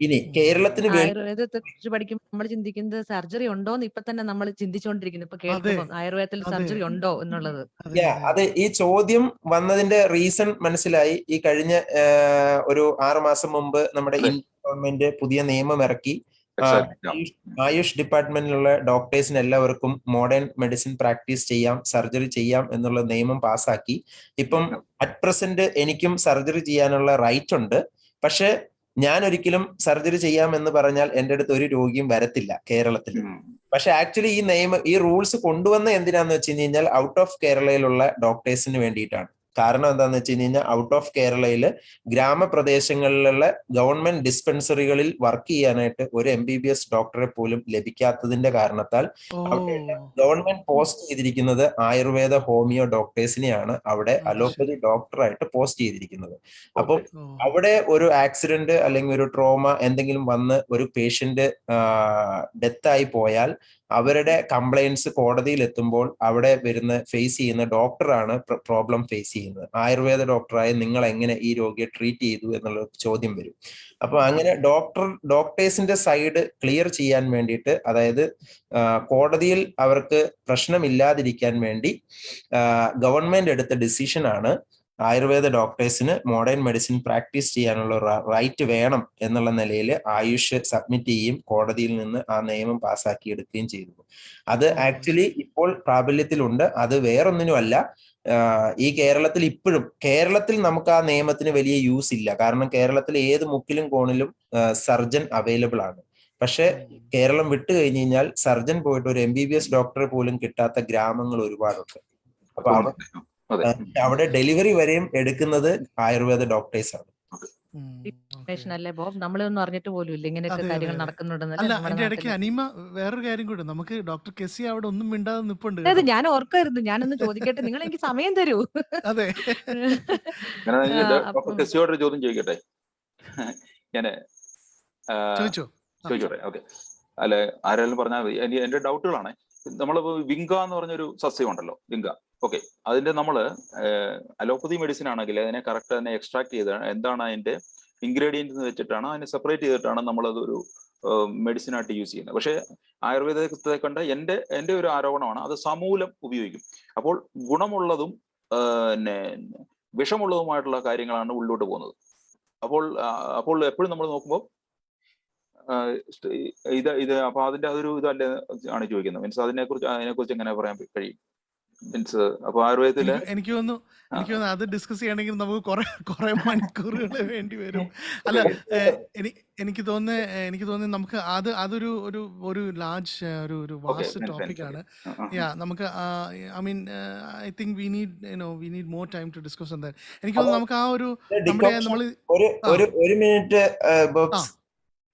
ഇനി കേരളത്തിന് ആയുർവേദത്തെ കുറിച്ച് പഠിക്കുമ്പോൾ നമ്മൾ ചിന്തിക്കുന്നത് സർജറി ഉണ്ടോന്ന് ഇപ്പൊ തന്നെ നമ്മൾ ചിന്തിച്ചുകൊണ്ടിരിക്കുന്നു. ഇപ്പൊ കേൾക്കുമ്പോൾ ആയുർവേദത്തിൽ സർജറി ഉണ്ടോ എന്നുള്ളത്. അത് ഈ ചോദ്യം വന്നതിന്റെ റീസൺ മനസ്സിലായി. ഈ കഴിഞ്ഞ ഒരു 6 മാസം മുമ്പ് നമ്മുടെ ഇന്ത്യൻ ഗവൺമെന്റ് പുതിയ നിയമം ഇറക്കി. ആയുഷ് ഡിപ്പാർട്ട്മെന്റിലുള്ള ഡോക്ടേഴ്സിന് എല്ലാവർക്കും മോഡേൺ മെഡിസിൻ പ്രാക്ടീസ് ചെയ്യാം, സർജറി ചെയ്യാം എന്നുള്ള നിയമം പാസ്സാക്കി. ഇപ്പം അറ്റ് പ്രസന്റ് എനിക്കും സർജറി ചെയ്യാനുള്ള റൈറ്റ് ഉണ്ട്. പക്ഷെ ഞാൻ ഒരിക്കലും സർജറി ചെയ്യാം എന്ന് പറഞ്ഞാൽ എൻ്റെ അടുത്ത് ഒരു രോഗിയും വരത്തില്ല കേരളത്തിൽ. പക്ഷെ ആക്ച്വലി ഈ റൂൾസ് കൊണ്ടുവന്ന എന്തിനാന്ന് വെച്ച് കഴിഞ്ഞാൽ ഔട്ട് ഓഫ് കേരളയിലുള്ള ഡോക്ടേഴ്സിന് വേണ്ടിയിട്ടാണ്. കാരണം എന്താന്ന് വെച്ച് കഴിഞ്ഞാൽ ഔട്ട് ഓഫ് കേരളയില് ഗ്രാമപ്രദേശങ്ങളിലുള്ള ഗവൺമെന്റ് ഡിസ്പെൻസറികളിൽ വർക്ക് ചെയ്യാനായിട്ട് ഒരു MBBS ഡോക്ടറെ പോലും ലഭിക്കാത്തതിന്റെ കാരണത്താൽ ഗവൺമെന്റ് പോസ്റ്റ് ചെയ്തിരിക്കുന്നത് ആയുർവേദ ഹോമിയോ ഡോക്ടേഴ്സിനെയാണ് അവിടെ അലോപ്പതി ഡോക്ടറായിട്ട് പോസ്റ്റ് ചെയ്തിരിക്കുന്നത്. അപ്പം അവിടെ ഒരു ആക്സിഡന്റ് അല്ലെങ്കിൽ ഒരു ട്രോമ എന്തെങ്കിലും വന്ന് ഒരു പേഷ്യന്റ് ഡെത്ത് ആയി പോയാൽ അവരുടെ കംപ്ലൈൻസ് കോടതിയിൽ എത്തുമ്പോൾ അവിടെ ഫേസ് ചെയ്യുന്ന ഡോക്ടറാണ് പ്രോബ്ലം ഫേസ് ചെയ്യുന്നത്. ആയുർവേദ ഡോക്ടറായ നിങ്ങൾ എങ്ങനെ ഈ രോഗിയെ ട്രീറ്റ് ചെയ്തു എന്നുള്ള ചോദ്യം വരും. അപ്പൊ അങ്ങനെ ഡോക്ടേഴ്സിന്റെ സൈഡ് ക്ലിയർ ചെയ്യാൻ വേണ്ടിയിട്ട്, അതായത് കോടതിയിൽ അവർക്ക് പ്രശ്നമില്ലാതിരിക്കാൻ വേണ്ടി ഗവൺമെന്റ് എടുത്ത ഡിസിഷൻ ആണ് ആയുർവേദ ഡോക്ടേഴ്സിന് മോഡേൺ മെഡിസിൻ പ്രാക്ടീസ് ചെയ്യാനുള്ള റൈറ്റ് വേണം എന്നുള്ള നിലയിൽ ആയുഷ് സബ്മിറ്റ് ചെയ്യും, കോടതിയിൽ നിന്ന് ആ നിയമം പാസ്സാക്കി എടുക്കുകയും ചെയ്തു. അത് ആക്ച്വലി ഇപ്പോൾ പ്രാബല്യത്തിലുണ്ട്. അത് വേറൊന്നിനുമല്ല, ഈ കേരളത്തിൽ നമുക്ക് ആ നിയമത്തിന് വലിയ യൂസ് ഇല്ല. കാരണം കേരളത്തിൽ ഏത് മുക്കിലും കോണിലും സർജൻ അവൈലബിൾ ആണ്. പക്ഷെ കേരളം വിട്ടു കഴിഞ്ഞു കഴിഞ്ഞാൽ സർജൻ പോയിട്ട് ഒരു MBBS ഡോക്ടറെ പോലും കിട്ടാത്ത ഗ്രാമങ്ങൾ ഒരുപാടുണ്ട്. അപ്പൊ അവിടെ ഡെലിവറി വരെയും എടുക്കുന്നത് ആയുർവേദ ഡോക്ടേഴ്സ് ആണ്. അല്ലേ ബോബ്, നമ്മളൊന്നും അറിഞ്ഞിട്ട് പോലും ഇല്ല ഇങ്ങനെയൊക്കെ കാര്യങ്ങൾ നടക്കുന്നുണ്ടെന്ന്. അല്ല, അതിന്റെ ഇടയ്ക്ക് അനീമ വേറൊരു കാര്യം കൂടെ, നമുക്ക് ഡോക്ടർ കെസി അവിടെ ഒന്നും മിണ്ടാതെ നിപ്പുണ്ട്. അതെ, ഞാൻ ഓർക്കായിരുന്നു, ഞാനൊന്ന് ചോദിക്കട്ടെ, നിങ്ങൾ എനിക്ക് സമയം തരൂ. അതെ, ഡോക്ടർ കെസിയോട് ചോദ്യം ചോദിക്കട്ടെ? ഞാന് ചോദിച്ചോട്ടെ? ഓക്കെ. അല്ലെ, ആരെങ്കിലും പറഞ്ഞാൽ മതി. എന്റെ ഡൗട്ടുകളാണ്. നമ്മളിപ്പോ വിങ്ക എന്ന് പറഞ്ഞൊരു സസ്യം ഉണ്ടല്ലോ, വിങ്ക. ഓക്കെ, അതിന്റെ നമ്മള് അലോപ്പതി മെഡിസിൻ ആണെങ്കിൽ അതിനെ കറക്റ്റ് തന്നെ എക്സ്ട്രാക്ട് ചെയ്ത് എന്താണ് അതിന്റെ ഇൻഗ്രീഡിയൻസ് എന്ന് വെച്ചിട്ടാണ് അതിനെ സെപ്പറേറ്റ് ചെയ്തിട്ടാണ് നമ്മളതൊരു മെഡിസിനായിട്ട് യൂസ് ചെയ്യുന്നത്. പക്ഷേ ആയുർവേദത്തെ കണ്ട എന്റെ ഒരു ആരോപണമാണ് അത് സമൂലം ഉപയോഗിക്കും. അപ്പോൾ ഗുണമുള്ളതും പിന്നെ വിഷമുള്ളതുമായിട്ടുള്ള കാര്യങ്ങളാണ് ഉള്ളിലോട്ട് പോകുന്നത്. അപ്പോൾ എപ്പോഴും നമ്മൾ നോക്കുമ്പോൾ അപ്പൊ അതിന്റെ അതൊരു ഇതല്ലേ ആണ് ചോദിക്കുന്നത്. മീൻസ് അതിനെക്കുറിച്ച് എങ്ങനെ പറയാൻ കഴിയും? മീൻസ് അപ്പൊ ആയുർവേദത്തില് എനിക്ക് തോന്നുന്നു അത് ഡിസ്കസ് ചെയ്യണമെങ്കിൽ നമുക്ക് കുറെ മണിക്കൂറുകൾ വേണ്ടി വരും. അല്ല, എനിക്ക് തോന്നുന്നു നമുക്ക് അതൊരു ലാർജ് ഒരു വാസ്റ്റ് ടോപ്പിക് ആണ്. നമുക്ക് I think we need more time to discuss on that. എനിക്ക് തോന്നുന്നു നമുക്ക് ആ ഒരു ഒരു മിനിറ്റ്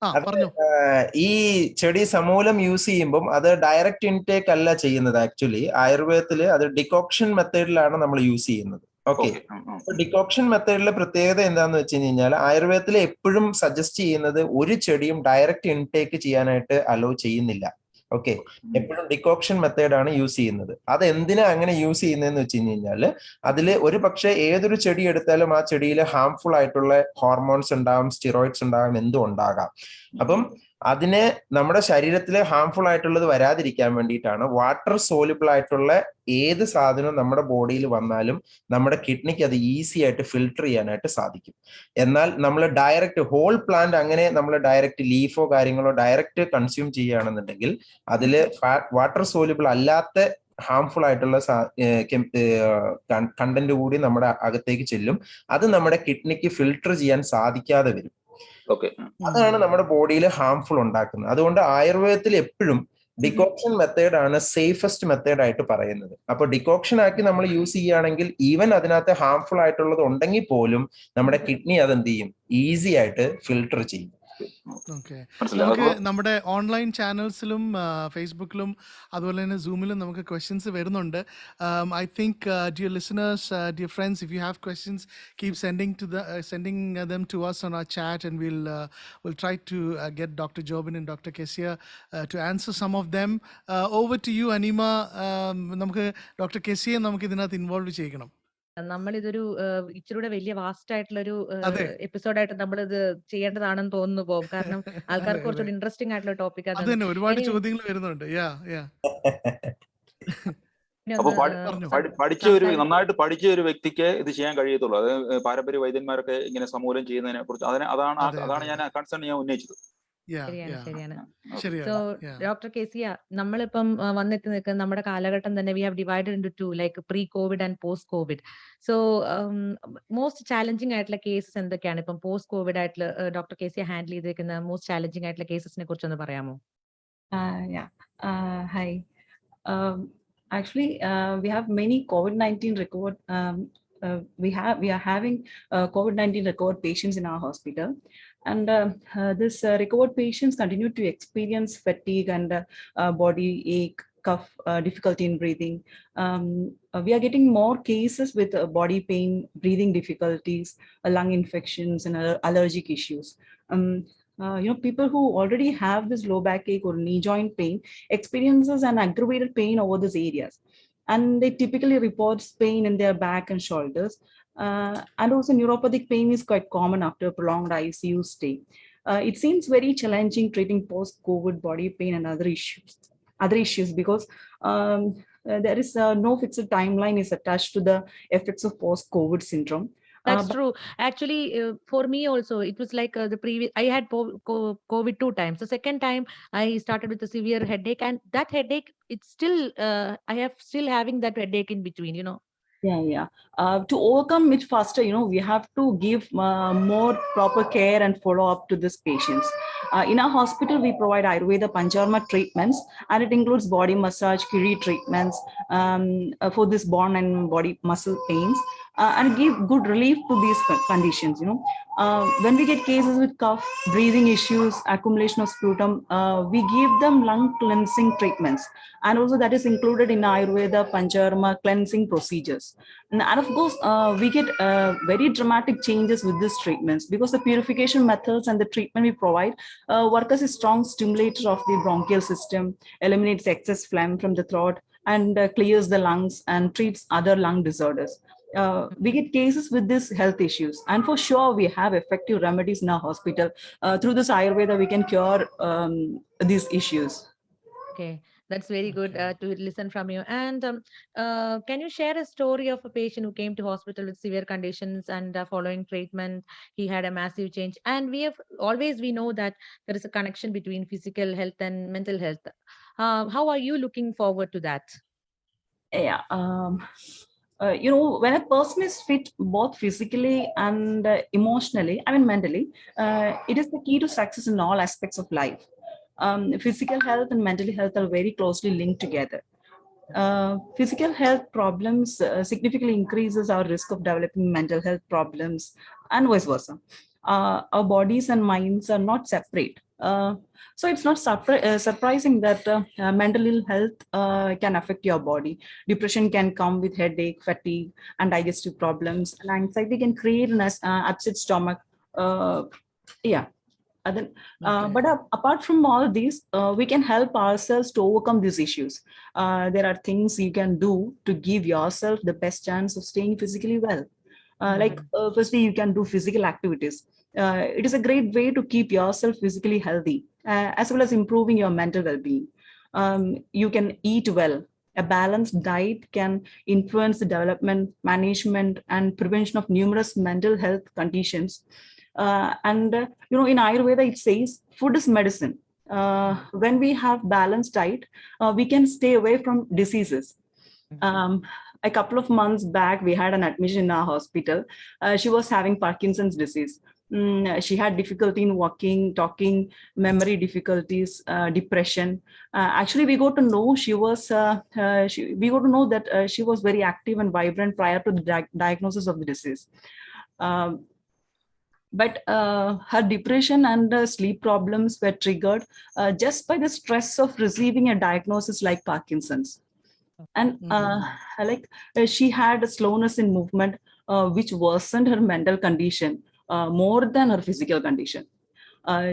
അത് പറഞ്ഞോ. ഈ ചെടി സമൂലം യൂസ് ചെയ്യുമ്പം അത് ഡയറക്റ്റ് ഇൻടേക്ക് അല്ല ചെയ്യുന്നത്. ആക്ച്വലി ആയുർവേദത്തിൽ അത് ഡിക്കോക്ഷൻ മെത്തേഡിലാണ് നമ്മൾ യൂസ് ചെയ്യുന്നത്. ഓക്കെ, ഡിക്കോക്ഷൻ മെത്തേഡിലെ പ്രത്യേകത എന്താന്ന് വെച്ച് കഴിഞ്ഞാൽ ആയുർവേദത്തിൽ എപ്പോഴും സജസ്റ്റ് ചെയ്യുന്നത് ഒരു ചെടിയും ഡയറക്റ്റ് ഇൻടേക്ക് ചെയ്യാനായിട്ട് അലോ ചെയ്യുന്നില്ല. ഓക്കെ, എപ്പോഴും ഡിക്കോക്ഷൻ മെത്തേഡാണ് യൂസ് ചെയ്യുന്നത്. അത് എന്തിനാ അങ്ങനെ യൂസ് ചെയ്യുന്നതെന്ന് വെച്ച് കഴിഞ്ഞാൽ അതിൽ ഒരു പക്ഷേ ഏതൊരു ചെടി എടുത്താലും ആ ചെടിയിൽ ഹാംഫുൾ ആയിട്ടുള്ള ഹോർമോൺസ് ഉണ്ടാകും, സ്റ്റിറോയിഡ്സ് ഉണ്ടാകും, എന്തും ഉണ്ടാകാം. അപ്പം അതിനെ നമ്മുടെ ശരീരത്തിൽ ഹാംഫുൾ ആയിട്ടുള്ളത് വരാതിരിക്കാൻ വേണ്ടിയിട്ടാണ് വാട്ടർ സോലുബിൾ ആയിട്ടുള്ള ഏത് സാധനവും നമ്മുടെ ബോഡിയിൽ വന്നാലും നമ്മുടെ കിഡ്നിക്ക് അത് ഈസി ആയിട്ട് ഫിൽട്ടർ ചെയ്യാനായിട്ട് സാധിക്കും. എന്നാൽ നമ്മൾ ഡയറക്റ്റ് ഹോൾ പ്ലാന്റ് അങ്ങനെ നമ്മൾ ഡയറക്റ്റ് ലീഫോ കാര്യങ്ങളോ ഡയറക്റ്റ് കൺസ്യൂം ചെയ്യുകയാണെന്നുണ്ടെങ്കിൽ അതിൽ വാട്ടർ സോലുബിൾ അല്ലാത്ത ഹാംഫുൾ ആയിട്ടുള്ള കണ്ടന്റ് കൂടി നമ്മുടെ അകത്തേക്ക് ചെല്ലും. അത് നമ്മുടെ കിഡ്നിക്ക് ഫിൽട്ടർ ചെയ്യാൻ സാധിക്കാതെ വരും. അതാണ് നമ്മുടെ ബോഡിയിൽ ഹാംഫുൾ ഉണ്ടാക്കുന്നത്. അതുകൊണ്ട് ആയുർവേദത്തിൽ എപ്പോഴും ഡിക്കോക്ഷൻ മെത്തേഡാണ് സേഫസ്റ്റ് മെത്തേഡ് ആയിട്ട് പറയുന്നത്. അപ്പൊ ഡിക്കോക്ഷൻ ആക്കി നമ്മൾ യൂസ് ചെയ്യുകയാണെങ്കിൽ ഈവൻ അതിനകത്ത് ഹാംഫുൾ ആയിട്ടുള്ളത് ഉണ്ടെങ്കിൽ പോലും നമ്മുടെ കിഡ്നി അതെന്ത് ചെയ്യും, ഈസി ആയിട്ട് ഫിൽട്ടർ ചെയ്യും. ഓക്കെ, നമുക്ക് നമ്മുടെ ഓൺലൈൻ ചാനൽസിലും ഫേസ്ബുക്കിലും അതുപോലെ തന്നെ സൂമിലും നമുക്ക് ക്വസ്റ്റ്യൻസ് വരുന്നുണ്ട്. I think dear listeners, dear friends, if you have questions keep sending them to us on our chat, and we'll try to get Dr. Jobin and Dr. Kesia to answer some of them. Over to you, Anima. നമുക്ക് ഡോക്ടർ കെസിയെ നമുക്ക് ഇതിനകത്ത് ഇൻവോൾവ് ചെയ്യണം. നമ്മളിതൊരു ഇച്ചിരൂടെ വലിയ വാസ്റ്റ് ആയിട്ടുള്ളൊരു എപ്പിസോഡായിട്ട് നമ്മൾ ഇത് ചെയ്യേണ്ടതാണെന്ന് തോന്നുന്നു പോകും. കാരണം ആൾക്കാർക്ക് കുറച്ചുകൂടി ഇൻട്രസ്റ്റിംഗ് ആയിട്ടുള്ള ടോപ്പിക് അത് തന്നെ, ഒരുപാട് ചോദ്യങ്ങൾ വരുന്നുണ്ട്. അപ്പൊ നന്നായിട്ട് പഠിച്ച ഒരു വ്യക്തിക്ക് ഇത് ചെയ്യാൻ കഴിയത്തുള്ളൂ. അത് പാരമ്പര്യ വൈദ്യന്മാരൊക്കെ ഇങ്ങനെ സമൂലം ചെയ്യുന്നതിനെ കുറിച്ച് അതാണ് ഞാൻ കൺസേൺ ഞാൻ ഉന്നയിച്ചത്. ശരിയാണ്. സോ ഡോക്ടർ കെസിയ, നമ്മളിപ്പം വന്നെത്തി നിൽക്കുന്ന നമ്മുടെ കാലഘട്ടം തന്നെ we have divided into two, like pre Covid and post Covid. So most challenging ആയിട്ടുള്ള കേസസ് എന്തൊക്കെയാണ് ഇപ്പം പോസ്റ്റ് കോവിഡ് ആയിട്ടുള്ള ഡോക്ടർ കെസിയ ഹാൻഡിൽ ചെയ്തിരിക്കുന്ന മോസ്റ്റ് ചാലഞ്ചിങ് ആയിട്ടുള്ള കേസസിനെ കുറിച്ചൊന്ന് പറയാമോ? Hi. Actually, we have many COVID-19 record. We are having COVID-19 recovered patients in our hospital, and this recovered patients continue to experience fatigue and body ache, cough, difficulty in breathing. We are getting more cases with body pain, breathing difficulties, lung infections, and allergic issues. People who already have this low backache or knee joint pain experiences an aggravated pain over these areas, and they typically report pain in their back and shoulders. And also neuropathic pain is quite common after a prolonged ICU stay. It seems very challenging treating post-COVID body pain and other issues because there is no fixed timeline is attached to the effects of post-COVID syndrome. That's true. Actually, for me also, it was like I had COVID 2 times. The second time I started with a severe headache, and that headache, it's still, I have still having that headache in between, To overcome it faster, we have to give more proper care and follow up to these patients. In our hospital, we provide Ayurveda Panchakarma treatments, and it includes body massage, Kiri treatments for this bone and body muscle pains, and give good relief to these conditions. When we get cases with cough, breathing issues, accumulation of sputum, we give them lung cleansing treatments, and also that is included in Ayurveda Panchakarma cleansing procedures. And of course, we get very dramatic changes with these treatments because the purification methods and the treatment we provide work as a strong stimulator of the bronchial system, eliminates excess phlegm from the throat, and clears the lungs and treats other lung disorders. We get cases with these health issues, and for sure we have effective remedies in our hospital. Through this Ayurveda, we can cure these issues. Okay, that's very good to listen from you. And can you share a story of a patient who came to hospital with severe conditions, and following treatment, he had a massive change? And we know that there is a connection between physical health and mental health. How are you looking forward to that? When a person is fit both physically and emotionally, mentally, it is the key to success in all aspects of life. Physical health and mental health are very closely linked together. Physical health problems significantly increases our risk of developing mental health problems, and vice versa. Our bodies and minds are not separate. So it's not surprising that mental ill health can affect your body. Depression can come with headache, fatigue, and digestive problems. And anxiety can create an upset stomach. Yeah. But apart from all these, we can help ourselves to overcome these issues. There are things you can do to give yourself the best chance of staying physically well. Firstly, you can do physical activities. It is a great way to keep yourself physically healthy, as well as improving your mental well-being. You can eat well. A balanced diet can influence the development, management, and prevention of numerous mental health conditions. In Ayurveda, it says food is medicine. When we have balanced diet, we can stay away from diseases. A couple of months back, we had an admission in our hospital. She was having Parkinson's disease. She had difficulty in walking, talking, memory difficulties, depression. Actually, we got to know that she was very active and vibrant prior to the diagnosis of the disease. But her depression and sleep problems were triggered just by the stress of receiving a diagnosis like Parkinson's. And she had a slowness in movement, which worsened her mental condition more than her physical condition.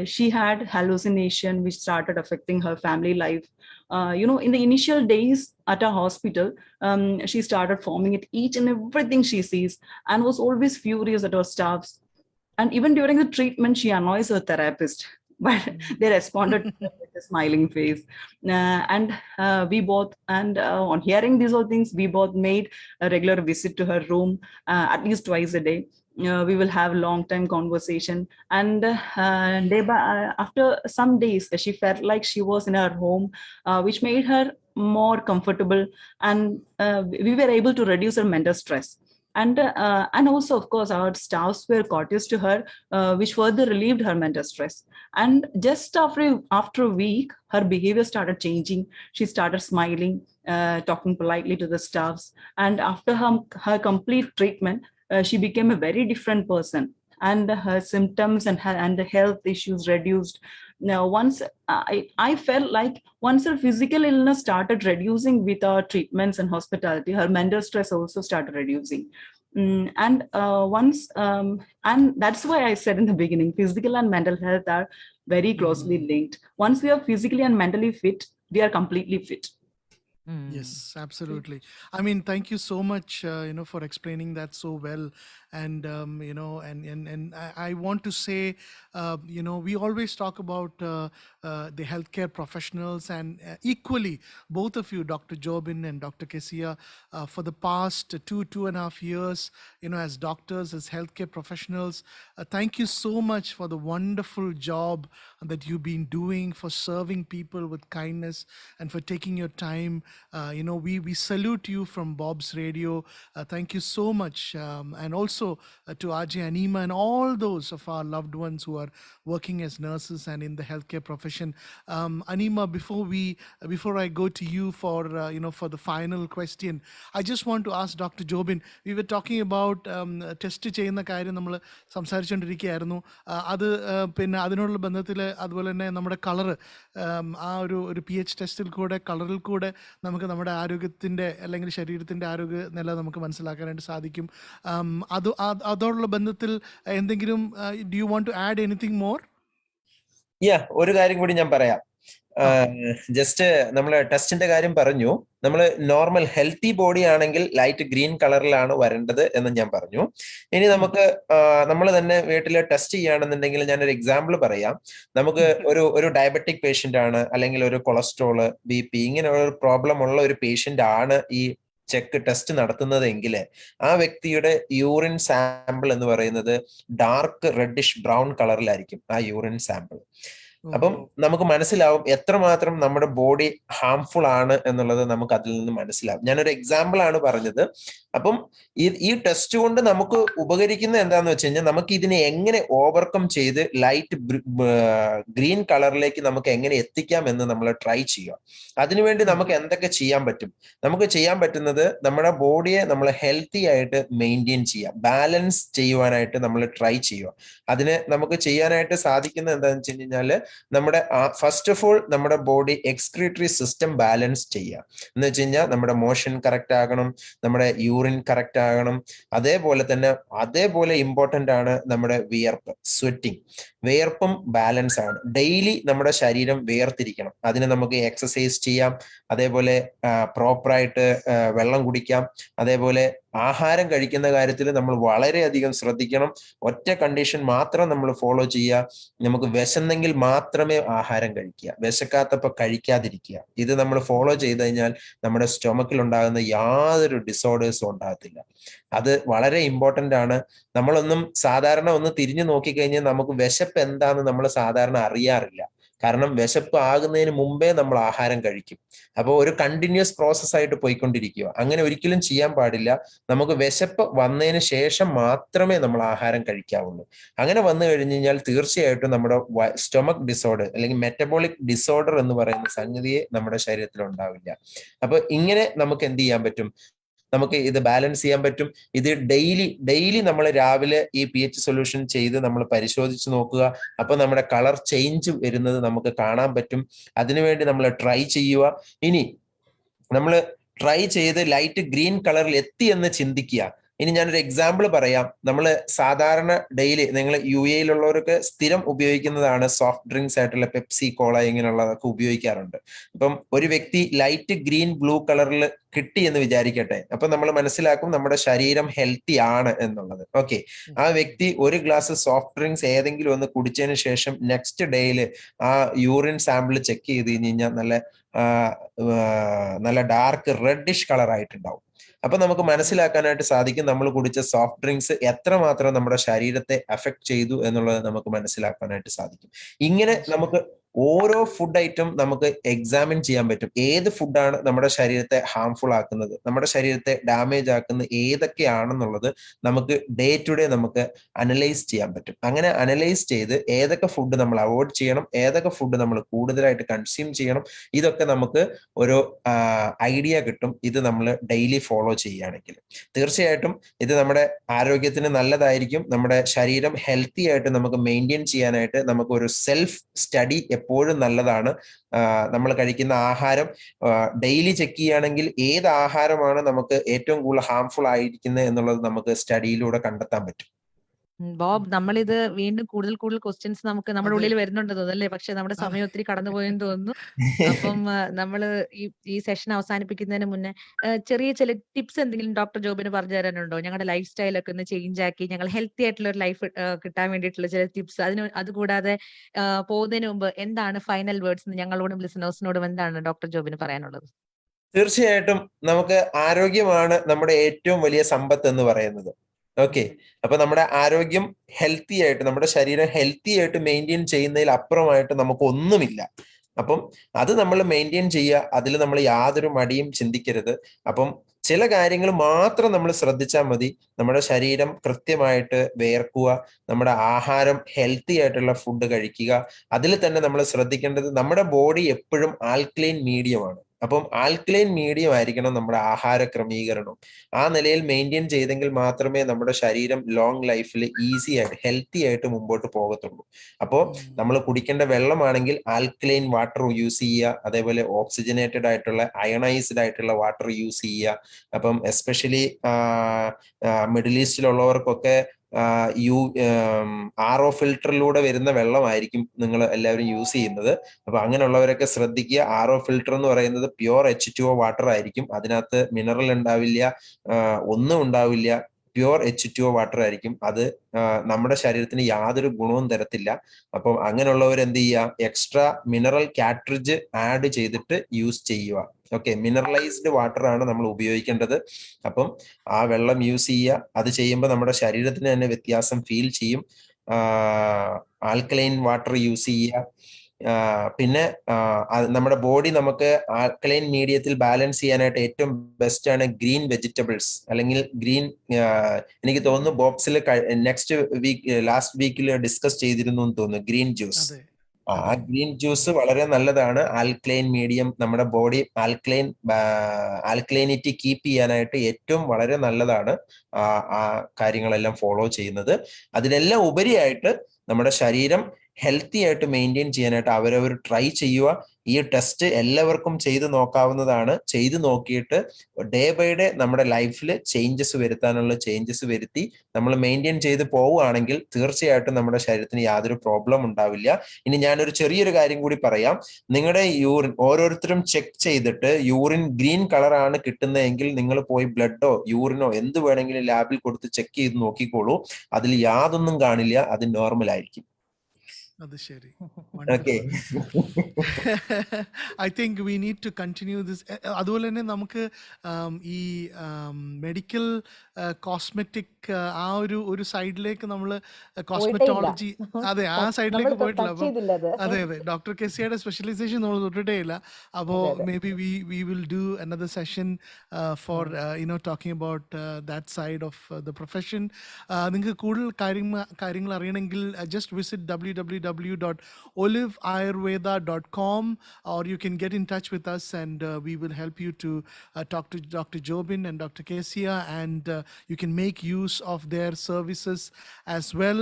She had hallucination, which started affecting her family life. In the initial days at a hospital, she started foaming at each and everything she sees and was always furious at her staffs. And even during the treatment, she annoys her therapist, but they responded with a smiling face. On hearing these all things, we both made a regular visit to her room at least twice a day. We will have long-time conversation. And after some days, she felt like she was in her home, which made her more comfortable. And we were able to reduce her mental stress. And also, of course, our staffs were courteous to her, which further relieved her mental stress. And just after a week, her behavior started changing. She started smiling, talking politely to the staffs. And after her complete treatment, she became a very different person. And her symptoms and the health issues reduced. Now, I felt like once her physical illness started reducing with our treatments and hospitality, her mental stress also started reducing. And that's why I said in the beginning, physical and mental health are very closely linked. Once we are physically and mentally fit, we are completely fit. Yes, absolutely. I mean, thank you so much, for explaining that so well. And I want to say, we always talk about the healthcare professionals, and equally, both of you, Dr. Jobin and Dr. Kesia, for the past 2.5 years, as doctors, as healthcare professionals, thank you so much for the wonderful job that you've been doing for serving people with kindness and for taking your time. We salute you from Bob's Radio. Thank you so much. And also to Ajay, Anima, and all those of our loved ones who are working as nurses and in the healthcare profession. Anima, before I go to you for the final question, I just want to ask Dr. Jobin. We were talking about test ചെയ്യുന്ന കാര്യം നമ്മൾ സംസാരിച്ചുകൊണ്ടിരിക്കുകയായിരുന്നു. അത് പിന്നെ അതിനോടുള്ള ബന്ധത്തിൽ അതുപോലെ തന്നെ നമ്മുടെ കളറ്, ആ ഒരു PH ടെസ്റ്റിൽ കൂടെ, കളറിൽ കൂടെ നമുക്ക് നമ്മുടെ ആരോഗ്യത്തിൻ്റെ അല്ലെങ്കിൽ ശരീരത്തിൻ്റെ ആരോഗ്യ നില നമുക്ക് മനസ്സിലാക്കാനായിട്ട് സാധിക്കും. അതോടുള്ള ബന്ധത്തിൽ എന്തെങ്കിലും do you want to add anything more? ഒരു കാര്യം കൂടി ഞാൻ പറയാം. ജസ്റ്റ് നമ്മൾ ടെസ്റ്റിന്റെ കാര്യം പറഞ്ഞു. നമ്മൾ നോർമൽ ഹെൽത്തി ബോഡി ആണെങ്കിൽ ലൈറ്റ് ഗ്രീൻ കളറിലാണ് വരേണ്ടത് എന്ന് ഞാൻ പറഞ്ഞു. ഇനി നമ്മൾ തന്നെ വീട്ടിൽ ടെസ്റ്റ് ചെയ്യുകയാണെന്നുണ്ടെങ്കിൽ ഞാനൊരു എക്സാമ്പിൾ പറയാം. നമുക്ക് ഒരു ഡയബറ്റിക് പേഷ്യന്റ് ആണ്, അല്ലെങ്കിൽ ഒരു കൊളസ്ട്രോള്, BP ഇങ്ങനെ ഒരു പ്രോബ്ലം ഉള്ള ഒരു പേഷ്യന്റ് ആണ് ഈ ചെക്ക് ടെസ്റ്റ് നടത്തുന്നതെങ്കിൽ ആ വ്യക്തിയുടെ യൂറിൻ സാമ്പിൾ എന്ന് പറയുന്നത് ഡാർക്ക് റെഡിഷ് ബ്രൗൺ കളറിലായിരിക്കും ആ യൂറിൻ സാമ്പിൾ. അപ്പം നമുക്ക് മനസ്സിലാവും എത്രമാത്രം നമ്മുടെ ബോഡി ഹാംഫുൾ ആണ് എന്നുള്ളത് നമുക്ക് അതിൽ നിന്ന് മനസ്സിലാവും. ഞാനൊരു എക്സാമ്പിൾ ആണ് പറഞ്ഞത്. അപ്പം ഈ ടെസ്റ്റ് കൊണ്ട് നമുക്ക് ഉപകരിക്കുന്ന എന്താന്ന് വെച്ച് കഴിഞ്ഞാൽ, നമുക്ക് ഇതിനെ എങ്ങനെ ഓവർകം ചെയ്ത് ലൈറ്റ് ഗ്രീൻ കളറിലേക്ക് നമുക്ക് എങ്ങനെ എത്തിക്കാം എന്ന് നമ്മൾ ട്രൈ ചെയ്യുക. അതിനുവേണ്ടി നമുക്ക് എന്തൊക്കെ ചെയ്യാൻ പറ്റും? നമുക്ക് ചെയ്യാൻ പറ്റുന്നത് നമ്മുടെ ബോഡിയെ നമ്മൾ ഹെൽത്തി ആയിട്ട് മെയിൻറ്റെയിൻ ചെയ്യുക, ബാലൻസ് ചെയ്യുവാനായിട്ട് നമ്മൾ ട്രൈ ചെയ്യുക. അതിന് നമുക്ക് ചെയ്യാനായിട്ട് സാധിക്കുന്നത് എന്താണെന്ന് വെച്ച് കഴിഞ്ഞാല് നമ്മുടെ ഫസ്റ്റ് ഓഫ് ഓൾ നമ്മുടെ ബോഡി എക്സ്ക്രീറ്ററി സിസ്റ്റം ബാലൻസ് ചെയ്യുക എന്ന് വെച്ച് കഴിഞ്ഞാൽ നമ്മുടെ മോഷൻ കറക്റ്റ് ആകണം, നമ്മുടെ യൂറിൻ കറക്റ്റ് ആകണം. അതേപോലെ ഇമ്പോർട്ടന്റ് ആണ് നമ്മുടെ വിയർപ്പ്, സ്വെറ്റിംഗ്. വിയർപ്പും ബാലൻസ് ആണ്. ഡെയിലി നമ്മുടെ ശരീരം വിയർത്തിരിക്കണം. അതിന് നമുക്ക് എക്സസൈസ് ചെയ്യാം, അതേപോലെ പ്രോപ്പറായിട്ട് വെള്ളം കുടിക്കാം, അതേപോലെ ആഹാരം കഴിക്കുന്ന കാര്യത്തിൽ നമ്മൾ വളരെയധികം ശ്രദ്ധിക്കണം. ഒറ്റ കണ്ടീഷൻ മാത്രം നമ്മൾ ഫോളോ ചെയ്യുക, നമുക്ക് വിശന്നെങ്കിൽ മാത്രമേ ആഹാരം കഴിക്കുക, വിശക്കാത്തപ്പോൾ കഴിക്കാതിരിക്കുക. ഇത് നമ്മൾ ഫോളോ ചെയ്ത് കഴിഞ്ഞാൽ നമ്മുടെ സ്റ്റൊമക്കിൽ ഉണ്ടാകുന്ന യാതൊരു ഡിസോർഡേഴ്സും ഉണ്ടാകത്തില്ല. അത് വളരെ ഇമ്പോർട്ടന്റ് ആണ്. നമ്മളൊന്നും സാധാരണ ഒന്ന് തിരിഞ്ഞു നോക്കിക്കഴിഞ്ഞാൽ നമുക്ക് വിശപ്പ് എന്താണെന്ന് നമ്മൾ സാധാരണ അറിയാറില്ല. കാരണം വിശപ്പ് ആകുന്നതിന് മുമ്പേ നമ്മൾ ആഹാരം കഴിക്കും. അപ്പോൾ ഒരു കണ്ടിന്യൂസ് പ്രോസസ് ആയിട്ട് പോയിക്കൊണ്ടിരിക്കുക. അങ്ങനെ ഒരിക്കലും ചെയ്യാൻ പാടില്ല. നമുക്ക് വിശപ്പ് വന്നതിന് ശേഷം മാത്രമേ നമ്മൾ ആഹാരം കഴിക്കാവുള്ളൂ. അങ്ങനെ വന്നു കഴിഞ്ഞു കഴിഞ്ഞാൽ തീർച്ചയായിട്ടും നമ്മുടെ സ്റ്റൊമക് ഡിസോർഡർ അല്ലെങ്കിൽ മെറ്റബോളിക് ഡിസോർഡർ എന്ന് പറയുന്ന സംഗതിയെ നമ്മുടെ ശരീരത്തിൽ ഉണ്ടാവില്ല. അപ്പൊ ഇങ്ങനെ നമുക്ക് എന്ത് ചെയ്യാൻ പറ്റും? നമുക്ക് ഇത് ബാലൻസ് ചെയ്യാൻ പറ്റും. ഇത് ഡെയിലി നമ്മൾ രാവിലെ ഈ pH സൊല്യൂഷൻ ചെയ്ത് നമ്മൾ പരിശോധിച്ച് നോക്കുക. അപ്പൊ നമ്മുടെ കളർ ചേഞ്ച് വരുന്നത് നമുക്ക് കാണാൻ പറ്റും. അതിനുവേണ്ടി നമ്മൾ ട്രൈ ചെയ്യുക. ഇനി നമ്മൾ ട്രൈ ചെയ്ത് ലൈറ്റ് ഗ്രീൻ കളറിൽ എത്തി എന്ന് ചിന്തിക്കുക. ഇനി ഞാനൊരു എക്സാമ്പിൾ പറയാം. നമ്മൾ സാധാരണ ഡെയിലി നിങ്ങൾ UAE-യിലുള്ളവർക്ക് സ്ഥിരം ഉപയോഗിക്കുന്നതാണ് സോഫ്റ്റ് ഡ്രിങ്ക്സ് ആയിട്ടുള്ള പെപ്സി, കോള ഇങ്ങനെയുള്ളതൊക്കെ ഉപയോഗിക്കാറുണ്ട്. അപ്പം ഒരു വ്യക്തി ലൈറ്റ് ഗ്രീൻ ബ്ലൂ കളറിൽ കിട്ടി എന്ന് വിചാരിക്കട്ടെ. അപ്പൊ നമ്മൾ മനസ്സിലാക്കും നമ്മുടെ ശരീരം ഹെൽത്തി ആണ് എന്നുള്ളത്. ഓക്കെ, ആ വ്യക്തി ഒരു ഗ്ലാസ് സോഫ്റ്റ് ഡ്രിങ്ക്സ് ഏതെങ്കിലും ഒന്ന് കുടിച്ചതിന് ശേഷം നെക്സ്റ്റ് ഡേയിൽ ആ യൂറിൻ സാമ്പിൾ ചെക്ക് ചെയ്ത് കഴിഞ്ഞാൽ നല്ല ഡാർക്ക് റെഡിഷ് കളർ ആയിട്ടുണ്ടാവും. അപ്പൊ നമുക്ക് മനസ്സിലാക്കാനായിട്ട് സാധിക്കും നമ്മൾ കുടിച്ച സോഫ്റ്റ് ഡ്രിങ്ക്സ് എത്രമാത്രം നമ്മുടെ ശരീരത്തെ അഫക്ട് ചെയ്തു എന്നുള്ളത് നമുക്ക് മനസ്സിലാക്കാനായിട്ട് സാധിക്കും. ഇങ്ങനെ നമുക്ക് ഓരോ ഫുഡ് ഐറ്റം നമുക്ക് എക്സാമിൻ ചെയ്യാൻ പറ്റും. ഏത് ഫുഡാണ് നമ്മുടെ ശരീരത്തെ ഹാംഫുൾ ആക്കുന്നത്, നമ്മുടെ ശരീരത്തെ ഡാമേജ് ആക്കുന്നത് ഏതൊക്കെയാണെന്നുള്ളത് നമുക്ക് ഡേ ടു ഡേ നമുക്ക് അനലൈസ് ചെയ്യാൻ പറ്റും. അങ്ങനെ അനലൈസ് ചെയ്ത് ഏതൊക്കെ ഫുഡ് നമ്മൾ അവോയ്ഡ് ചെയ്യണം, ഏതൊക്കെ ഫുഡ് നമ്മൾ കൂടുതലായിട്ട് കൺസ്യൂം ചെയ്യണം, ഇതൊക്കെ നമുക്ക് ഒരു ഐഡിയ കിട്ടും. ഇത് നമ്മൾ ഡെയിലി ഫോളോ ചെയ്യുകയാണെങ്കിൽ തീർച്ചയായിട്ടും ഇത് നമ്മുടെ ആരോഗ്യത്തിന് നല്ലതായിരിക്കും. നമ്മുടെ ശരീരം ഹെൽത്തി ആയിട്ട് നമുക്ക് മെയിൻറ്റെയിൻ ചെയ്യാനായിട്ട് നമുക്ക് ഒരു സെൽഫ് സ്റ്റഡി എപ്പോഴും നല്ലതാണ്. നമ്മൾ കഴിക്കുന്ന ആഹാരം ഡെയിലി ചെക്ക് ചെയ്യുകയാണെങ്കിൽ ഏത് ആഹാരമാണ് നമുക്ക് ഏറ്റവും കൂടുതൽ ഹാംഫുൾ ആയിരിക്കുന്നത് എന്നുള്ളത് നമുക്ക് സ്റ്റഡിയിലൂടെ കണ്ടെത്താൻ പറ്റും. ബോബ്, നമ്മളിത് വീണ്ടും കൂടുതൽ ക്വസ്റ്റ്യൻസ് നമുക്ക് നമ്മുടെ ഉള്ളിൽ വരുന്നുണ്ട് തോന്നുന്നല്ലേ? പക്ഷെ നമ്മുടെ സമയം ഒത്തിരി കടന്നുപോയെന്ന് തോന്നുന്നു. അപ്പം നമ്മള് ഈ സെഷൻ അവസാനിപ്പിക്കുന്നതിന് മുന്നേ ചെറിയ ചില ടിപ്സ് എന്തെങ്കിലും ഡോക്ടർ ജോബിന് പറഞ്ഞു തരാനുണ്ടോ? ഞങ്ങളുടെ ലൈഫ് സ്റ്റൈലൊക്കെ ഒന്ന് ചേഞ്ച് ആക്കി ഞങ്ങൾ ഹെൽത്തി ആയിട്ടുള്ള ഒരു ലൈഫ് കിട്ടാൻ വേണ്ടിയിട്ടുള്ള ചില ടിപ്സ്. അതുകൂടാതെ പോകുന്നതിന് മുമ്പ് എന്താണ് ഫൈനൽ വേർഡ്സ് ഞങ്ങളോടും ലിസണേഴ്സിനോടും എന്താണ് ഡോക്ടർ ജോബിന് പറയാനുള്ളത്? തീർച്ചയായിട്ടും നമുക്ക് ആരോഗ്യമാണ് നമ്മുടെ ഏറ്റവും വലിയ സമ്പത്ത് എന്ന് പറയുന്നത്. ഓക്കെ, അപ്പൊ നമ്മുടെ ആരോഗ്യം ഹെൽത്തി ആയിട്ട്, നമ്മുടെ ശരീരം ഹെൽത്തി ആയിട്ട് മെയിൻറ്റെയിൻ ചെയ്യുന്നതിൽ അപ്പുറമായിട്ട് നമുക്ക് ഒന്നുമില്ല. അപ്പം അത് നമ്മൾ മെയിൻറ്റെയിൻ ചെയ്യുക. അതിൽ നമ്മൾ യാതൊരു മടിയും ചിന്തിക്കരുത്. അപ്പം ചില കാര്യങ്ങൾ മാത്രം നമ്മൾ ശ്രദ്ധിച്ചാൽ മതി. നമ്മുടെ ശരീരം കൃത്യമായിട്ട് വേർക്കുക, നമ്മുടെ ആഹാരം ഹെൽത്തി ആയിട്ടുള്ള ഫുഡ് കഴിക്കുക. അതിൽ തന്നെ നമ്മൾ ശ്രദ്ധിക്കേണ്ടത് നമ്മുടെ ബോഡി എപ്പോഴും ആൽക്കലൈൻ മീഡിയമാണ്. അപ്പം ആൽക്കലൈൻ മീഡിയം ആയിരിക്കണം നമ്മുടെ ആഹാര ക്രമീകരണം. ആ നിലയിൽ മെയിൻറ്റെയിൻ ചെയ്തെങ്കിൽ മാത്രമേ നമ്മുടെ ശരീരം ലോങ് ലൈഫിൽ ഈസി ആയിട്ട് ഹെൽത്തി ആയിട്ട് മുമ്പോട്ട് പോകത്തുള്ളൂ. അപ്പോൾ നമ്മൾ കുടിക്കേണ്ട വെള്ളമാണെങ്കിൽ ആൽക്കലൈൻ വാട്ടർ യൂസ് ചെയ്യുക. അതേപോലെ ഓക്സിജനേറ്റഡ് ആയിട്ടുള്ള അയണൈസ്ഡ് ആയിട്ടുള്ള വാട്ടർ യൂസ് ചെയ്യുക. അപ്പം എസ്പെഷ്യലി മിഡിൽ ഈസ്റ്റിലുള്ളവർക്കൊക്കെ RO ഫിൽറ്ററിലൂടെ വരുന്ന വെള്ളമായിരിക്കും നിങ്ങൾ എല്ലാവരും യൂസ് ചെയ്യുന്നത്. അപ്പൊ അങ്ങനെയുള്ളവരൊക്കെ ശ്രദ്ധിക്കുക. RO ഫിൽറ്റർ എന്ന് പറയുന്നത് പ്യുവർ H2O വാട്ടർ ആയിരിക്കും. അതിനകത്ത് മിനറൽ ഉണ്ടാവില്ല, ഒന്നും ഉണ്ടാവില്ല. പ്യുവർ H2O വാട്ടർ ആയിരിക്കും. അത് നമ്മുടെ ശരീരത്തിന് യാതൊരു ഗുണവും തരത്തില്ല. അപ്പം അങ്ങനെയുള്ളവർ എന്ത് ചെയ്യുക, എക്സ്ട്രാ മിനറൽ കാട്രിഡ്ജ് ആഡ് ചെയ്തിട്ട് യൂസ് ചെയ്യുക. ഓക്കെ, മിനറലൈസ്ഡ് വാട്ടർ ആണ് നമ്മൾ ഉപയോഗിക്കേണ്ടത്. അപ്പം ആ വെള്ളം യൂസ് ചെയ്യുക. അത് ചെയ്യുമ്പോൾ നമ്മുടെ ശരീരത്തിന് തന്നെ വ്യത്യാസം ഫീൽ ചെയ്യും. ആൽക്കലൈൻ വാട്ടർ യൂസ് ചെയ്യുക. പിന്നെ നമ്മുടെ ബോഡി നമുക്ക് ആൽക്കലൈൻ മീഡിയത്തിൽ ബാലൻസ് ചെയ്യാനായിട്ട് ഏറ്റവും ബെസ്റ്റ് ആണ് ഗ്രീൻ വെജിറ്റബിൾസ് അല്ലെങ്കിൽ ഗ്രീൻ. എനിക്ക് തോന്നുന്നു ബോക്സിൽ ലാസ്റ്റ് വീക്കിൽ ഡിസ്കസ് ചെയ്തിരുന്നു എന്ന് തോന്നുന്നു ഗ്രീൻ ജ്യൂസ്. ആ ഗ്രീൻ ജ്യൂസ് വളരെ നല്ലതാണ്. ആൽക്കലൈൻ മീഡിയം നമ്മുടെ ബോഡി ആൽക്കലൈനിറ്റി കീപ്പ് ചെയ്യാനായിട്ട് ഏറ്റവും വളരെ നല്ലതാണ് ആ കാര്യങ്ങളെല്ലാം ഫോളോ ചെയ്യുന്നത്. അതിനെല്ലാം ഉപരിയായിട്ട് നമ്മുടെ ശരീരം ഹെൽത്തി ആയിട്ട് മെയിൻറ്റെയിൻ ചെയ്യാനായിട്ട് അവരവർ ട്രൈ ചെയ്യുക. ഈ ടെസ്റ്റ് എല്ലാവർക്കും ചെയ്ത് നോക്കാവുന്നതാണ്. ചെയ്ത് നോക്കിയിട്ട് ഡേ ബൈ ഡേ നമ്മുടെ ലൈഫിൽ ചേഞ്ചസ് വരുത്തി നമ്മൾ മെയിൻറ്റെയിൻ ചെയ്ത് പോവുകയാണെങ്കിൽ തീർച്ചയായിട്ടും നമ്മുടെ ശരീരത്തിന് യാതൊരു പ്രോബ്ലം ഉണ്ടാവില്ല. ഇനി ഞാനൊരു ചെറിയൊരു കാര്യം കൂടി പറയാം. നിങ്ങളുടെ യൂറിൻ ഓരോരുത്തരും ചെക്ക് ചെയ്തിട്ട് യൂറിൻ ഗ്രീൻ കളറാണ് കിട്ടുന്നതെങ്കിൽ നിങ്ങൾ പോയി ബ്ലഡോ യൂറിനോ എന്ത് വേണമെങ്കിലും ലാബിൽ കൊടുത്ത് ചെക്ക് ചെയ്ത് നോക്കിക്കോളൂ. അതിൽ യാതൊന്നും കാണില്ല, അത് നോർമൽ ആയിരിക്കും. അത് ശരി. Okay. I think we need to continue this. അതുപോലെ തന്നെ നമുക്ക് ഈ മെഡിക്കൽ കോസ്മെറ്റിക് ആ ഒരു സൈഡിലേക്ക് നമ്മൾ കോസ്മെറ്റോളജി അതെ ആ സൈഡിലേക്ക് പോയിട്ടില്ല. അപ്പം അതെ ഡോക്ടർ കെസിയുടെ സ്പെഷ്യലൈസേഷൻ നമ്മൾ തൊട്ടിട്ടേ ഇല്ല. അപ്പോൾ may be we will do another session four talking about that side of the profession. നിങ്ങൾക്ക് കൂടുതൽ കാര്യങ്ങൾ അറിയണമെങ്കിൽ just visit www.oliveayurveda.com, or you can get in touch with us and we will help you to talk to Dr. Jobin and Dr. Kesia, and you can make use of their services as well.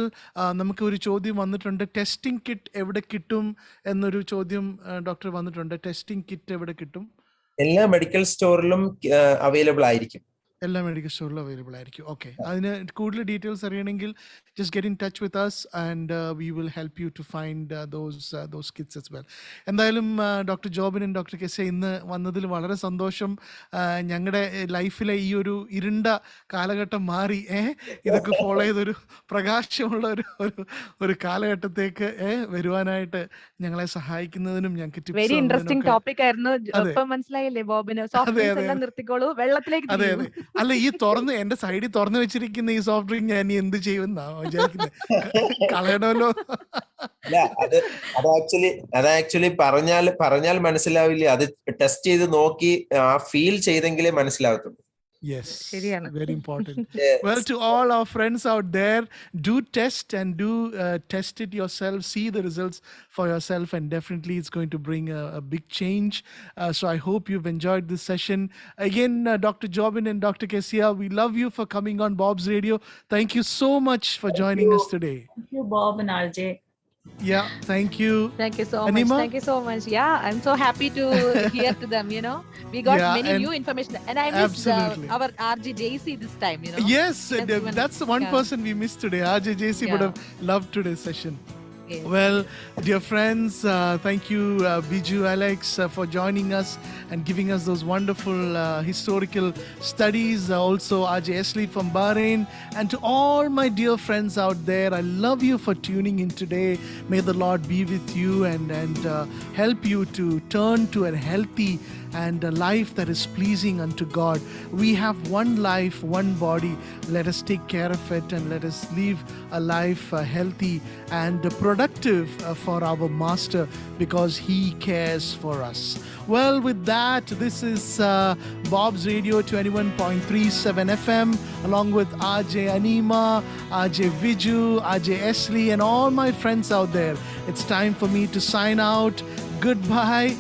നമുക്ക് ഒരു ചോദ്യം വന്നിട്ടുണ്ട്, ടെസ്റ്റിംഗ് കിറ്റ് എവിടെ കിട്ടും എന്നൊരു ചോദ്യം ഡോക്ടർ വന്നിട്ടുണ്ട്. ടെസ്റ്റിംഗ് കിറ്റ് എവിടെ കിട്ടും? എല്ലാ മെഡിക്കൽ സ്റ്റോറിലും അവൈലബിൾ ആയിരിക്കും. എല്ലാ മെഡിക്കൽ സ്റ്റോറിലും അവൈലബിൾ ആയിരിക്കും. ഓക്കെ, അതിന് കൂടുതൽ ഡീറ്റെയിൽസ് അറിയണമെങ്കിൽ just get in touch with us and we will help you to find those kits as well. എന്തായാലും doctor Jobin and doctor Kezia ഇന്ന് വന്നതിൽ വളരെ സന്തോഷം. ഞങ്ങളുടെ ലൈഫിലെ ഈ ഒരു ഇരുണ്ട കാലഘട്ടം മാറി ഇതൊക്കെ ഫോളോ ചെയ്തൊരു പ്രകാശമുള്ള ഒരു കാലഘട്ടത്തേക്ക് വരുവാനായിട്ട് ഞങ്ങളെ സഹായിക്കുന്നതിനും ഞങ്ങൾക്ക് വെരി ഇൻട്രസ്റ്റിംഗ് ടോപ്പിക് ആയിരുന്നു. ഇപ്പം മനസ്സിലായില്ലേ ബോബിന്? സോഫ്റ്റ് എല്ലാം നിർത്തിക്കോളൂ, വെള്ളത്തിലേക്ക് അതെ അതെ. അല്ല, ഈ എന്റെ സൈഡിൽ തുറന്നു വെച്ചിരിക്കുന്ന ഈ സോഫ്റ്റ് ഡ്രിങ്ക് ഞാൻ എന്ത് ചെയ്യുമെന്നാ വിചാരിക്കുന്നത്? കളയണമല്ലോ. അത് ആക്ച്വലി പറഞ്ഞാൽ മനസ്സിലാവില്ല. അത് ടെസ്റ്റ് ചെയ്ത് നോക്കി feel ചെയ്തെങ്കിലേ മനസ്സിലാവത്തുള്ളൂ. Yes, very important. Well, to all our friends out there, do test and do test it yourself, see the results for yourself, and definitely it's going to bring a big change. So I hope you've enjoyed this session. Again, Dr. Jobin and Dr. Kesia, we love you for coming on Bob's Radio. Thank you so much for joining us today. Thank you, Bob and RJ. Yeah, thank you. Thank you so Anima? much. Thank you so much. Yeah, I'm so happy to hear to them. We got many new information, and I missed our RJ JC this time. Yes, that's the one person we missed today. RJ JC would have loved today's session. Yes. Well, dear friends, thank you, Biju, Alex, for joining us and giving us those wonderful historical studies. Also, RJ Esley from Bahrain. And to all my dear friends out there, I love you for tuning in today. May the Lord be with you and help you to turn to a healthy and a life that is pleasing unto God. We have one life, one body. Let us take care of it and let us live a life healthy and productive for our Master, because He cares for us. Well, with that, this is Bob's Radio 21.37 FM, along with RJ Anima, RJ Viju, RJ Esley, and all my friends out there. It's time for me to sign out. Goodbye,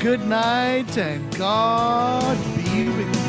good night, and God be with you.